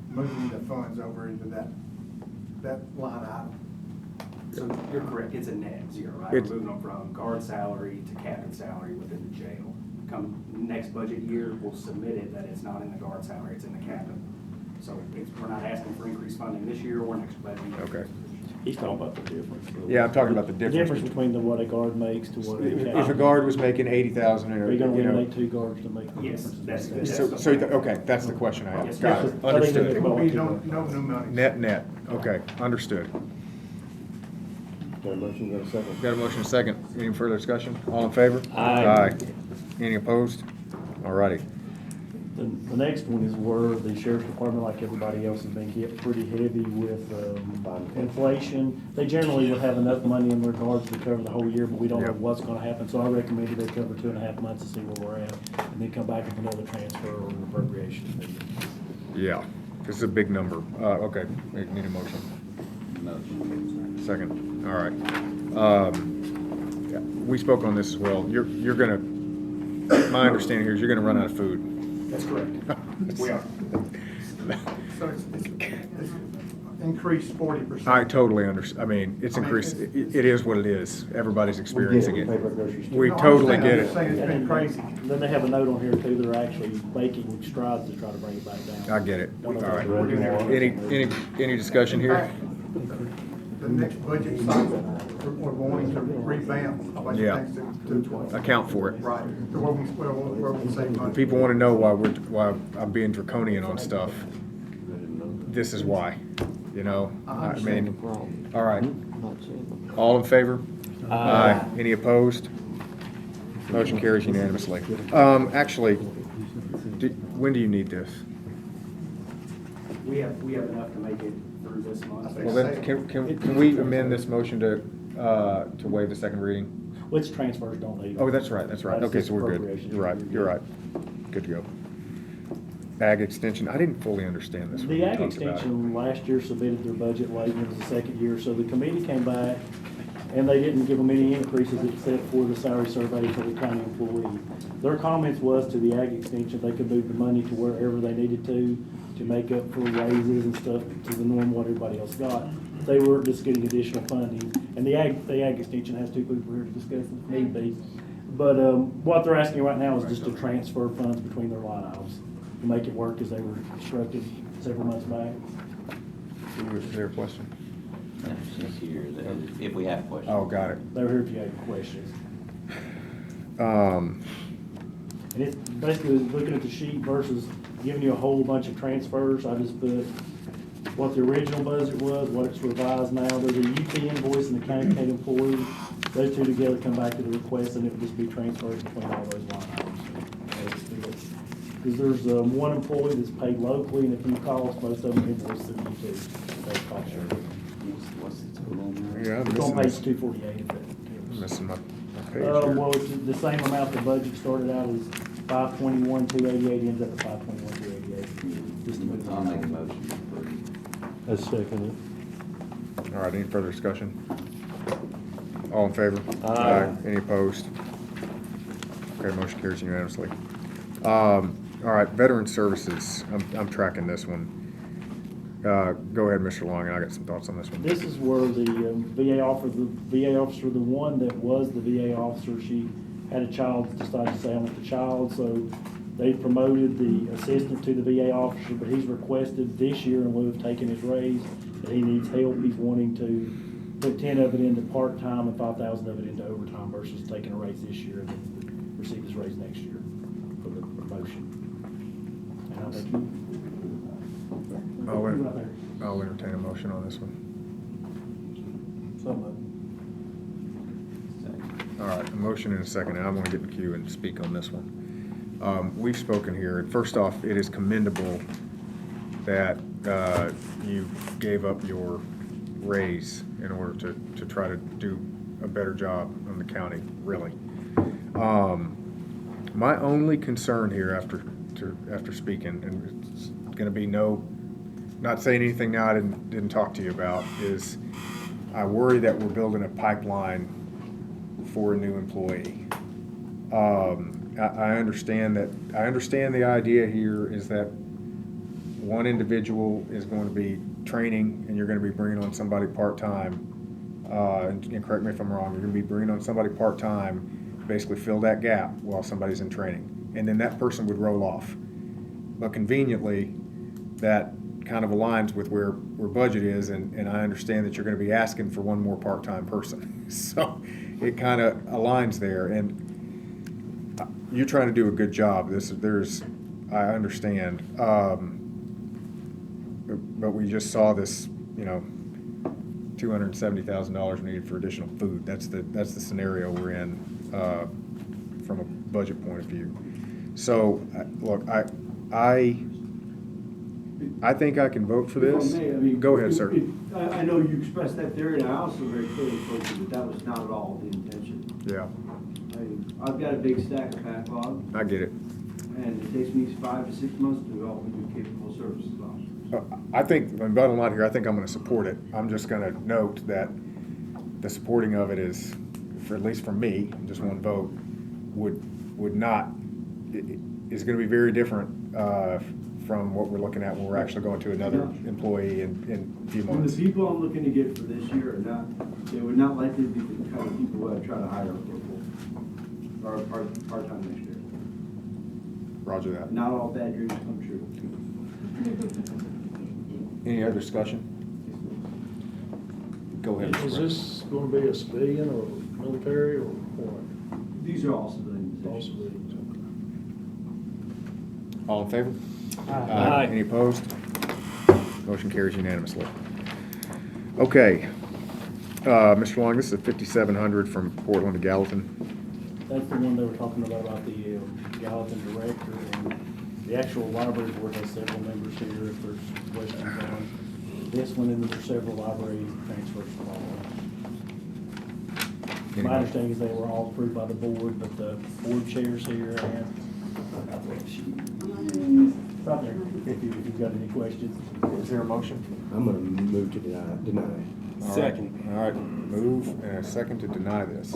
moving the funds over into that line item. So you're correct, it's a net zero, right? It's- We're moving them from guard salary to captain salary within the jail. Come next budget year, we'll submit it that it's not in the guard salary, it's in the captain. So we're not asking for increased funding this year or next budget year. Okay. He's talking about the difference. Yeah, I'm talking about the difference. The difference between what a guard makes to what a captain. If a guard was making 80,000, Are you gonna eliminate 2 guards to make the Yes, difference? okay, that's the question I have. Yes, Got sir. it, understood. It will be no new money. Net, okay, understood. Got a motion, got a second? Got a motion and a second. Any further discussion? All in favor? Aye. Any opposed? All righty. The next one is where the sheriff's department, like everybody else, has been getting pretty heavy with inflation. They generally would have enough money in their guards to cover the whole year, but we don't know Yep. what's gonna happen. So I recommended they cover 2.5 months to see where we're at, and then come back with another transfer or appropriation. Yeah, this is a big number. Okay, we need a motion. Motion. Second, all right. Yeah, we spoke on this as well. You're gonna, my understanding here is you're gonna run out of food. That's correct. We are. So it's increased 40%. I totally understand. I mean, it's increased. It is what it is. Everybody's experiencing it. We No, I totally understand. get I'm it. just saying it's been crazy. Then they have a note on here too, they're actually making strides to try to bring it back down. I get it. All Don't know if right. we're doing everything. Any discussion In here? fact, the next budget cycle, we're wanting to revamp a bunch Yeah. of things to. Account for it. Right, to where we save money. People want to know why I'm being draconian on stuff. This is why, I mean, all right. All in favor? Aye. Any opposed? Motion carries unanimously. Actually, when do you need this? We have enough to make it through this month. Well, then, can we amend this motion to waive the second reading? Which transfers don't need. Oh, that's right. Okay, so we're good. Appropriations. You're right. Good to go. Ag extension, I didn't fully understand this. when The we ag talked about it. extension last year submitted their budget late, and it was the second year, so the committee came back, and they didn't give them any increases except for the salary survey for the county employee. Their comments was to the ag extension, they could move the money to wherever they needed to make up for raises and stuff to the norm what everybody else got. They were just getting additional funding, and the ag extension has 2 people here to discuss if need be. But what they're asking right now is just to transfer funds between their line items to make it work as they were instructed several months back. Is there a question? She's here, if we have questions. Oh, got it. They're here if you have questions. And it's basically looking at the sheet versus giving you a whole bunch of transfers. I just put what the original budget was, what it's revised now. There's a UT invoice and the county paid employee. Those 2 together come back to the request, and it would just be transferred between all those line items. Because there's one employee that's paid locally, and if you call, most of them invoice to the UT. That's cost sharing. What's the total on that? Yeah, I'm It's on missing page this. 248. I'm missing my page here. Well, it's the same amount the budget started out as 521,288, ends up at 521,288. Just to move it I'll make a along. motion to approve. I second it. All right, any further discussion? All in favor? Aye. Any opposed? Okay, motion carries unanimously. All right, Veteran Services, I'm tracking this one. Go ahead, Mr. Long, and I got some thoughts on this one. This is where the VA officer, the one that was the VA officer, she had a child, decided to stay on with the child, so they promoted the assistant to the VA officer, but he's requested this year, in lieu of taking his raise, that he needs help. He's wanting to put 10 of it into part-time and 5,000 of it into overtime versus taking a raise this year and then receive his raise next year for the promotion. And I'll let you. I'll entertain a motion on this one. All right, a motion and a second, and I want to get in the queue and speak on this one. We've spoken here, and first off, it is commendable that you gave up your raise in order to try to do a better job on the county, really. My only concern here after speaking, and it's going to be not saying anything now I didn't talk to you about, is I worry that we're building a pipeline for a new employee. I understand the idea here is that one individual is going to be training and you're going to be bringing on somebody part-time, and correct me if I'm wrong, you're going to be bringing on somebody part-time to basically fill that gap while somebody's in training. And then that person would roll off. But conveniently, that kind of aligns with where budget is, and I understand that you're going to be asking for one more part-time person. So it kind of aligns there, and you're trying to do a good job. I understand, but we just saw this, $270,000 needed for additional food. That's the scenario we're in from a budget point of view. So look, I think I can vote for this. Go ahead, sir. I know you expressed that theory, and I also very clearly told you that was not at all the intention. Yeah. I've got a big stack of backlog. I get it. And it takes me 5 to 6 months to develop a new capable services officer. I think, the bottom line here, I think I'm going to support it. I'm just going to note that the supporting of it is, at least for me, just one vote, is going to be very different from what we're looking at when we're actually going to another employee in a few months. The people I'm looking to get for this year they would not likely be the kind of people who I'd try to hire for part-time next year. Roger that. Not all bad dreams come true. Any other discussion? Go ahead. Is this going to be a civilian or military or what? These are all civilian positions. All civilians, okay. All in favor? Aye. Any opposed? Motion carries unanimously. Okay. Mr. Long, this is a 5,700 from Portland to Gallatin. That's the one they were talking about the Gallatin director, and the actual library board has several members here if there's questions on this one, and there's several library transfers from all of them. My understanding is they were all approved by the board, but the board chairs here and right there, if you've got any questions. Is there a motion? I'm going to move to deny. Second. All right, move and a second to deny this.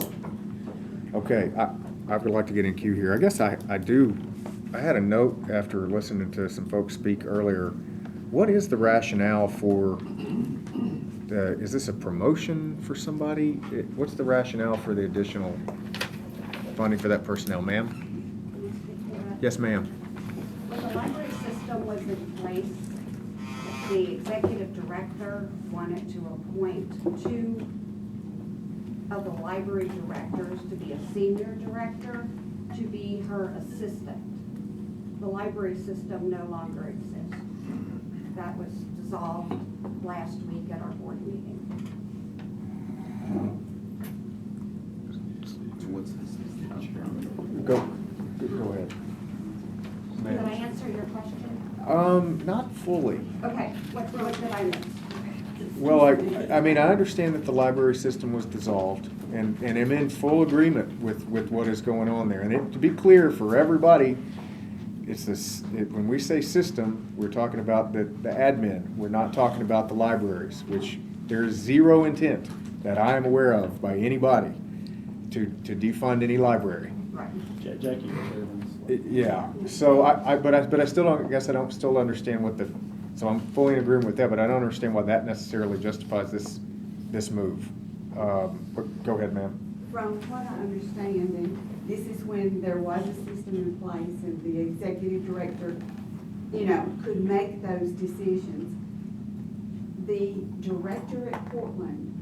Okay, I would like to get in queue here. I guess I had a note after listening to some folks speak earlier. What is the rationale for, is this a promotion for somebody? What's the rationale for the additional funding for that personnel, ma'am? Yes, ma'am. When the library system was in place, the executive director wanted to appoint 2 of the library directors to be a senior director, to be her assistant. The library system no longer exists. That was dissolved last week at our board meeting. Go ahead. Did I answer your question? Not fully. Okay, what did I miss? Well, I mean, I understand that the library system was dissolved, and am in full agreement with what is going on there. And to be clear for everybody, when we say system, we're talking about the admin. We're not talking about the libraries, which there is zero intent that I am aware of by anybody to defund any library. Right. Jackie, Yeah, so but I still don't, I guess I don't still understand what the, so I'm fully in agreement with that, but I don't understand why that necessarily justifies this move. But go ahead, ma'am. From what I understand, and this is when there was a system in place and the executive director, could make those decisions. The director at Portland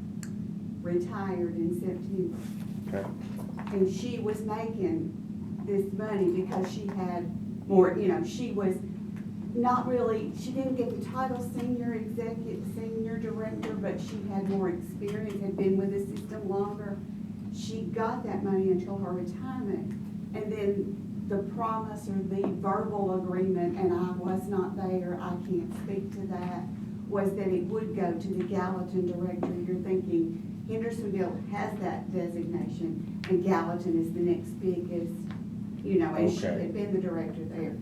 retired in September. Okay. And she was making this money because she had more, she was not really, she didn't get the title senior director, but she had more experience, had been with the system longer. She got that money until her retirement. And then the promise or the verbal agreement, and I was not there, I can't speak to that, was that it would go to the Gallatin director. You're thinking Hendersonville has that designation, and Gallatin is the next biggest, and she had been the director there.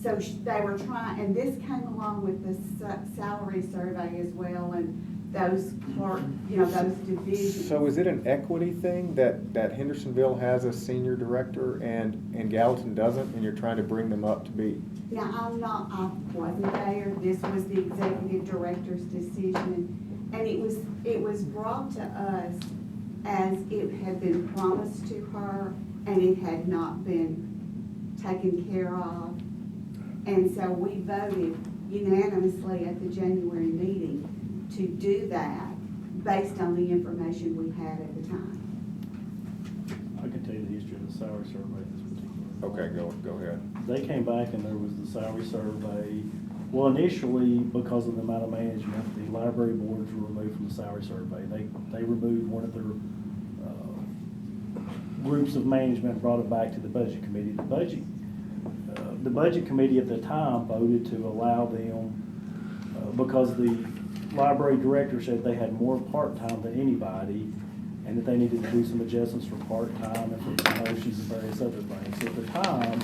So they were trying, and this came along with the salary survey as well, and those clerk, those divisions. So is it an equity thing that Hendersonville has a senior director and Gallatin doesn't, and you're trying to bring them up to be? Now, I wasn't there. This was the executive director's decision, and it was brought to us as it had been promised to her, and it had not been taken care of. And so we voted unanimously at the January meeting to do that based on the information we had at the time. I can tell you the history of the salary survey this particular. Okay, go ahead. They came back and there was the salary survey. Well, initially, because of the amount of management, the library boards were removed from the salary survey. They removed one of their groups of management and brought it back to the budget committee. The budget committee at the time voted to allow them, because the library director said they had more part-time than anybody, and that they needed to do some adjustments for part-time and for promotions and various other things. So at the time,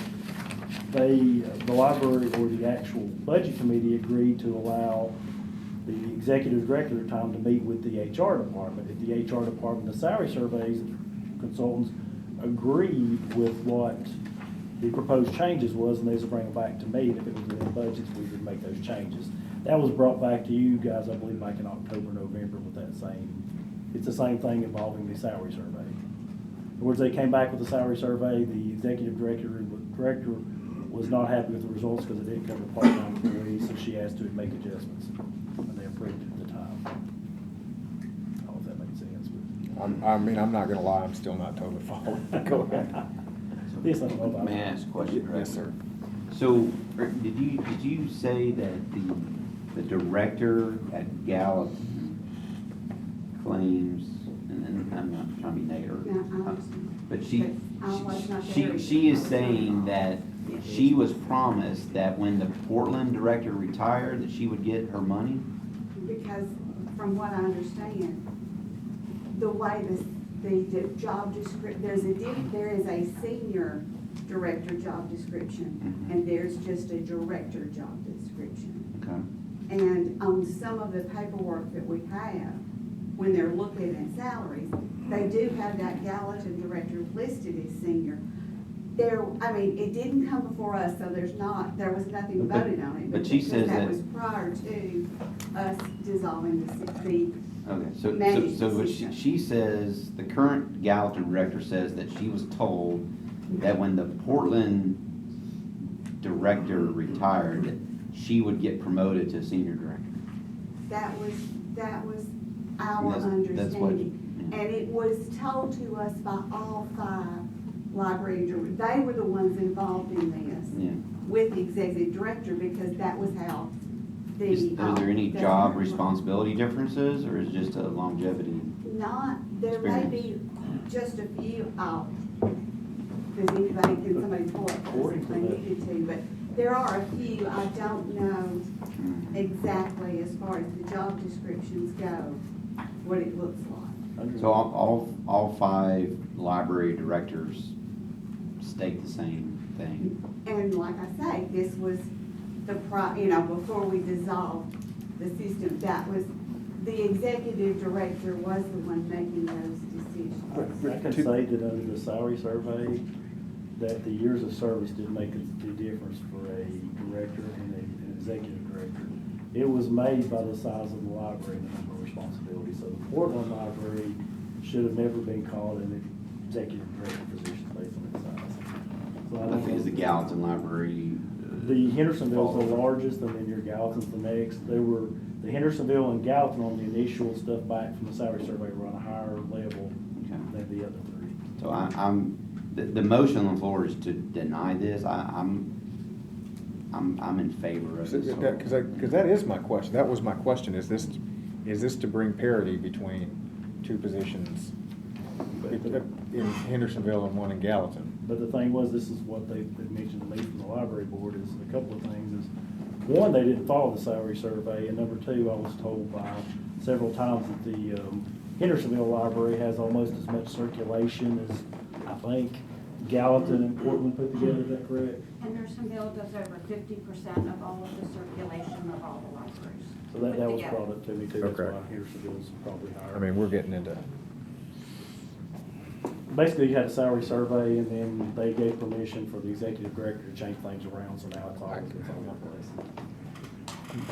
the library or the actual budget committee agreed to allow the executive director at the time to meet with the HR department. If the HR department, the salary surveys consultants agreed with what the proposed changes was, and they would bring it back to me, and if it was in the budgets, we would make those changes. That was brought back to you guys, I believe, back in October, November with that it's the same thing involving the salary survey. In other words, they came back with the salary survey, the executive director was not happy with the results because it didn't cover part-time employees, so she asked to make adjustments, and they approved it at the time. I don't know if that makes sense, but. I'm not gonna lie, I'm still not totally following. Go ahead. This I don't know about. May I ask a question? Yes, sir. So, did you say that the director at Gallatin claims, and I'm not trying to be negative, No, but I was not there. she is saying that she was promised that when the Portland director retired, that she would get her money? Because from what I understand, the way the job description, there is a senior director job description, and there's just a director job description. Okay. And on some of the paperwork that we have, when they're looking at salaries, they do have that Gallatin director listed as senior. It didn't come before us, so there was nothing voted on it. But she says that was prior to us dissolving the Okay, so what she says, the current Gallatin director says that she was told that when the Portland director retired, that she would get promoted to senior director. That was our understanding. And it was told to us by all 5 library directors. They were the ones involved in this with the executive director, because that was how Are there any job responsibility differences, or is it just a longevity? There may be just a few, can somebody pull up if they needed to, but there are a few. I don't know exactly, as far as the job descriptions go, what it looks like. So all 5 library directors state the same thing? And like I say, this was before we dissolved the system, The executive director was the one making those decisions. I can say that under the salary survey, that the years of service did make a difference for a director and an executive director. It was made by the size of the library and the number of responsibilities. So the Portland Library should have never been called an executive director position based on its size. So I I think it's the Gallatin Library. The Hendersonville's the largest, and then your Gallatin's the next. The Hendersonville and Gallatin on the initial stuff back from the salary survey were on a higher level than the other three. So the motion on the floor is to deny this. I'm in favor of this. Because that is my question, that was my question, is this to bring parity between two positions in Hendersonville and one in Gallatin? But the thing was, this is what they mentioned to me from the library board, is a couple of things is, one, they didn't follow the salary survey, and number two, I was told by several times that the Hendersonville Library has almost as much circulation as, I think, Gallatin and Portland put together. Is that correct? Hendersonville does over 50% of all of the circulation of all the libraries. So that was together. brought up to me too. That's Okay. why Hendersonville's probably higher. I mean, we're getting into, Basically, you had a salary survey, and then they gave permission for the executive director to change things around, so now it's all in place.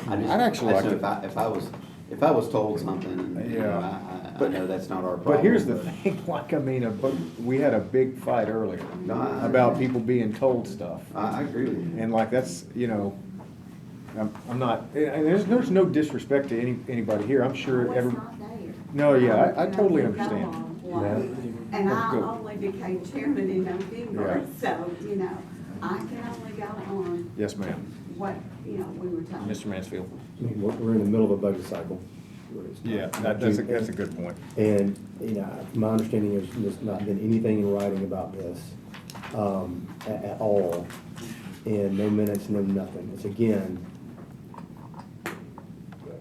I'd actually like to. If I was told something, you know, I know that's not our problem. but here's the thing, like, I mean, we had a big fight earlier about people being told stuff. I agree with you. And like, that's, you know, I'm not, and there's no disrespect to anybody here, I'm sure Well, every. it's not there. No, yeah, I You know, totally we go understand. on one, And I Good. only became chairman in November, Yeah. so, you know, I can only go on Yes, ma'am. what, you know, we were told. Mr. Mansfield. We're in the middle of a budget cycle. Yeah, that's a good point. And, you know, my understanding is there's not been anything in writing about this at all, and no minutes, no nothing. It's again,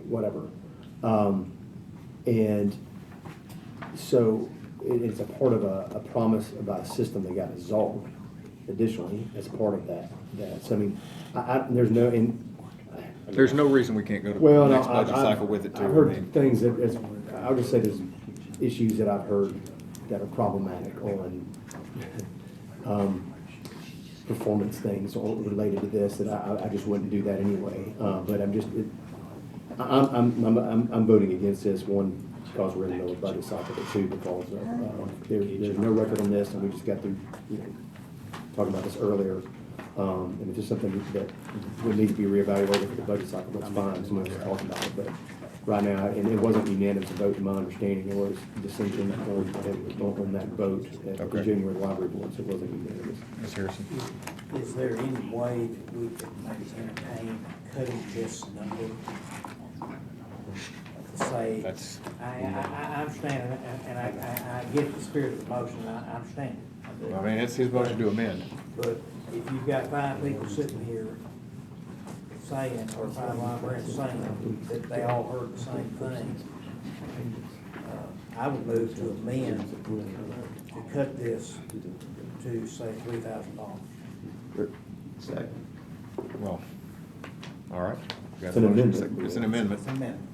whatever. And so it's a part of a promise about a system that got dissolved additionally as part of that. So I mean, there's no, There's no reason we can't go to the well, next no, budget cycle with it too. I've I heard mean, things that, I'll just say there's issues that I've heard that are problematic on performance things or related to this, that I just wouldn't do that anyway. But I'm voting against this, one, because we're in the middle of the budget cycle, but two, because there's no record on this, and we just got through, you know, talking about this earlier. And if there's something that would need to be reevaluated for the budget cycle, that's fine, someone was talking about it, but right now, and it wasn't unanimous vote, to my understanding, there was dissension on that vote at the Okay. January library board, so it wasn't unanimous. Ms. Harrison? Is there any way that we could maybe entertain cutting this number? To say, That's. I understand, and I get the spirit of the motion, I understand it. I mean, it's his motion to amend. But if you've got 5 people sitting here saying, or 5 librarians saying, that they all heard the same thing, I would move to amend to cut this to, say, $3,000. Second. Well, all right. It's an amendment. It's an amendment. It's an amendment.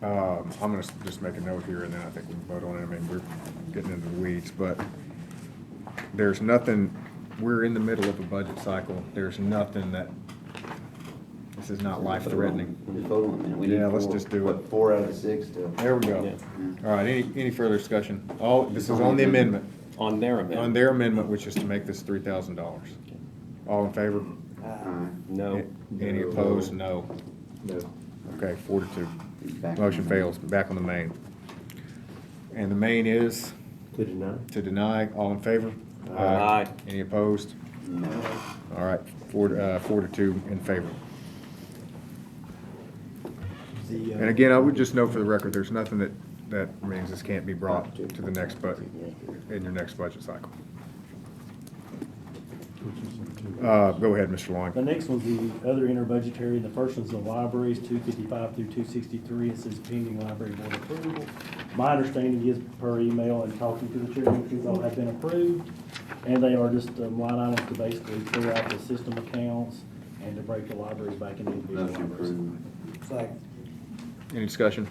I'm gonna just make a note here, and then I think we can vote on it. I mean, we're getting into the weeds, but there's nothing, we're in the middle of a budget cycle. There's nothing that, this is not life-threatening. We'll just vote on it. We need Yeah, let's just do it. 4 out of 6 to. There we go. All right, any further discussion? This is on the amendment. On their amendment. On their amendment, which is to make this $3,000. All in favor? No. Any opposed? No. No. Okay, 4-2. Motion fails. Back on the main. And the main is? To deny. To deny. All in favor? Aye. Any opposed? No. All right, 4-2 in favor. And again, I would just note for the record, there's nothing that means this can't be brought to the next in your next budget cycle. Go ahead, Mr. Long. The next one's the other interbudgetary, and the first one's the libraries, 255 through 263. It says pending library board approval. My understanding is, per email and talking to the chairman, these all have been approved, and they are just line items to basically clear out the system accounts and to break the libraries back into individual Motion libraries. approved. Second. Any discussion?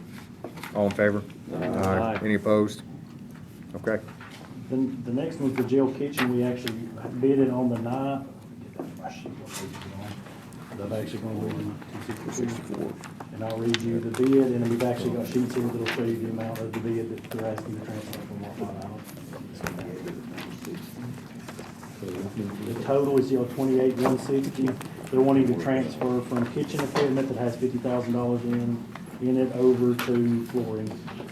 All in favor? Aye. Any opposed? Okay. Then the next one's the jail kitchen. We actually bid it on the 9th. I'm actually going to read 64. And I'll read you the bid, and then we've actually got sheets here that'll show you the amount of the bid that they're asking to transfer from one line item. The total is, 28,160. They're wanting to transfer from kitchen equipment that has $50,000 in it over to flooring,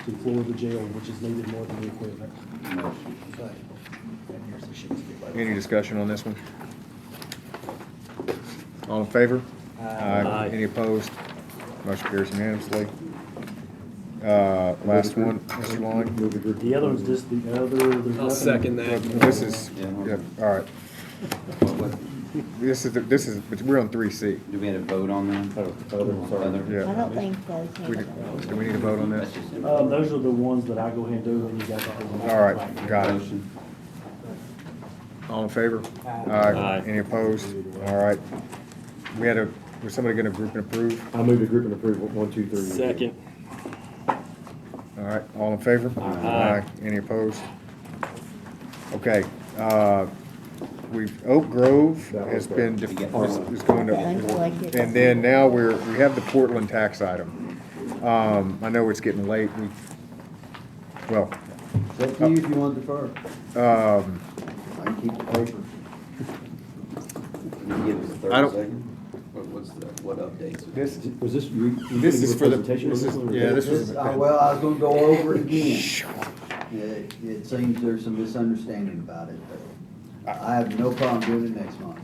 to floor the jail, which is needed more than the equipment. Any discussion on this one? All in favor? Aye. Any opposed? Motion carries unanimously. Last one, Mr. Long. The other one's just the other, there's nothing. I'll second that. This is, yeah, all right. This is, but we're on 3C. Do we have a vote on that? Other? Yeah. I don't think so. Do we need to vote on this? Those are the ones that I go ahead and do, and you guys have to. All right, got it. Motion. All in favor? Aye. Any opposed? All right. Was somebody gonna group and approve? I move the group and approve 1, 2, 3. Second. All right, all in favor? Aye. Any opposed? Okay, Oak Grove has been, is going to, and then now we have the Portland tax item. I know it's getting late, well. It's up to you if you want to defer. I can keep the paper. Can you give us a I don't- 30 second? What updates? Was this, This is for the, this is, yeah, this was. Well, I was gonna go over it again. It seems there's some misunderstanding about it, but I have no problem doing it next month.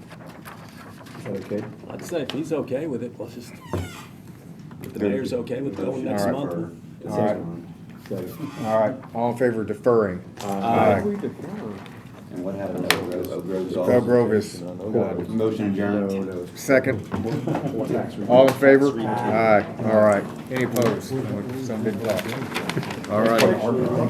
is that okay? I'd say if he's okay with it, let's just, if the mayor's okay with going next All right. month. All right, Second. all right, all in favor of deferring? Aye. And what happened to Oak Grove? Oak Grove's off. Oak Grove is, Motion adjourned. No. second. All in favor? Aye, all right. Any opposed? Some didn't talk. All right.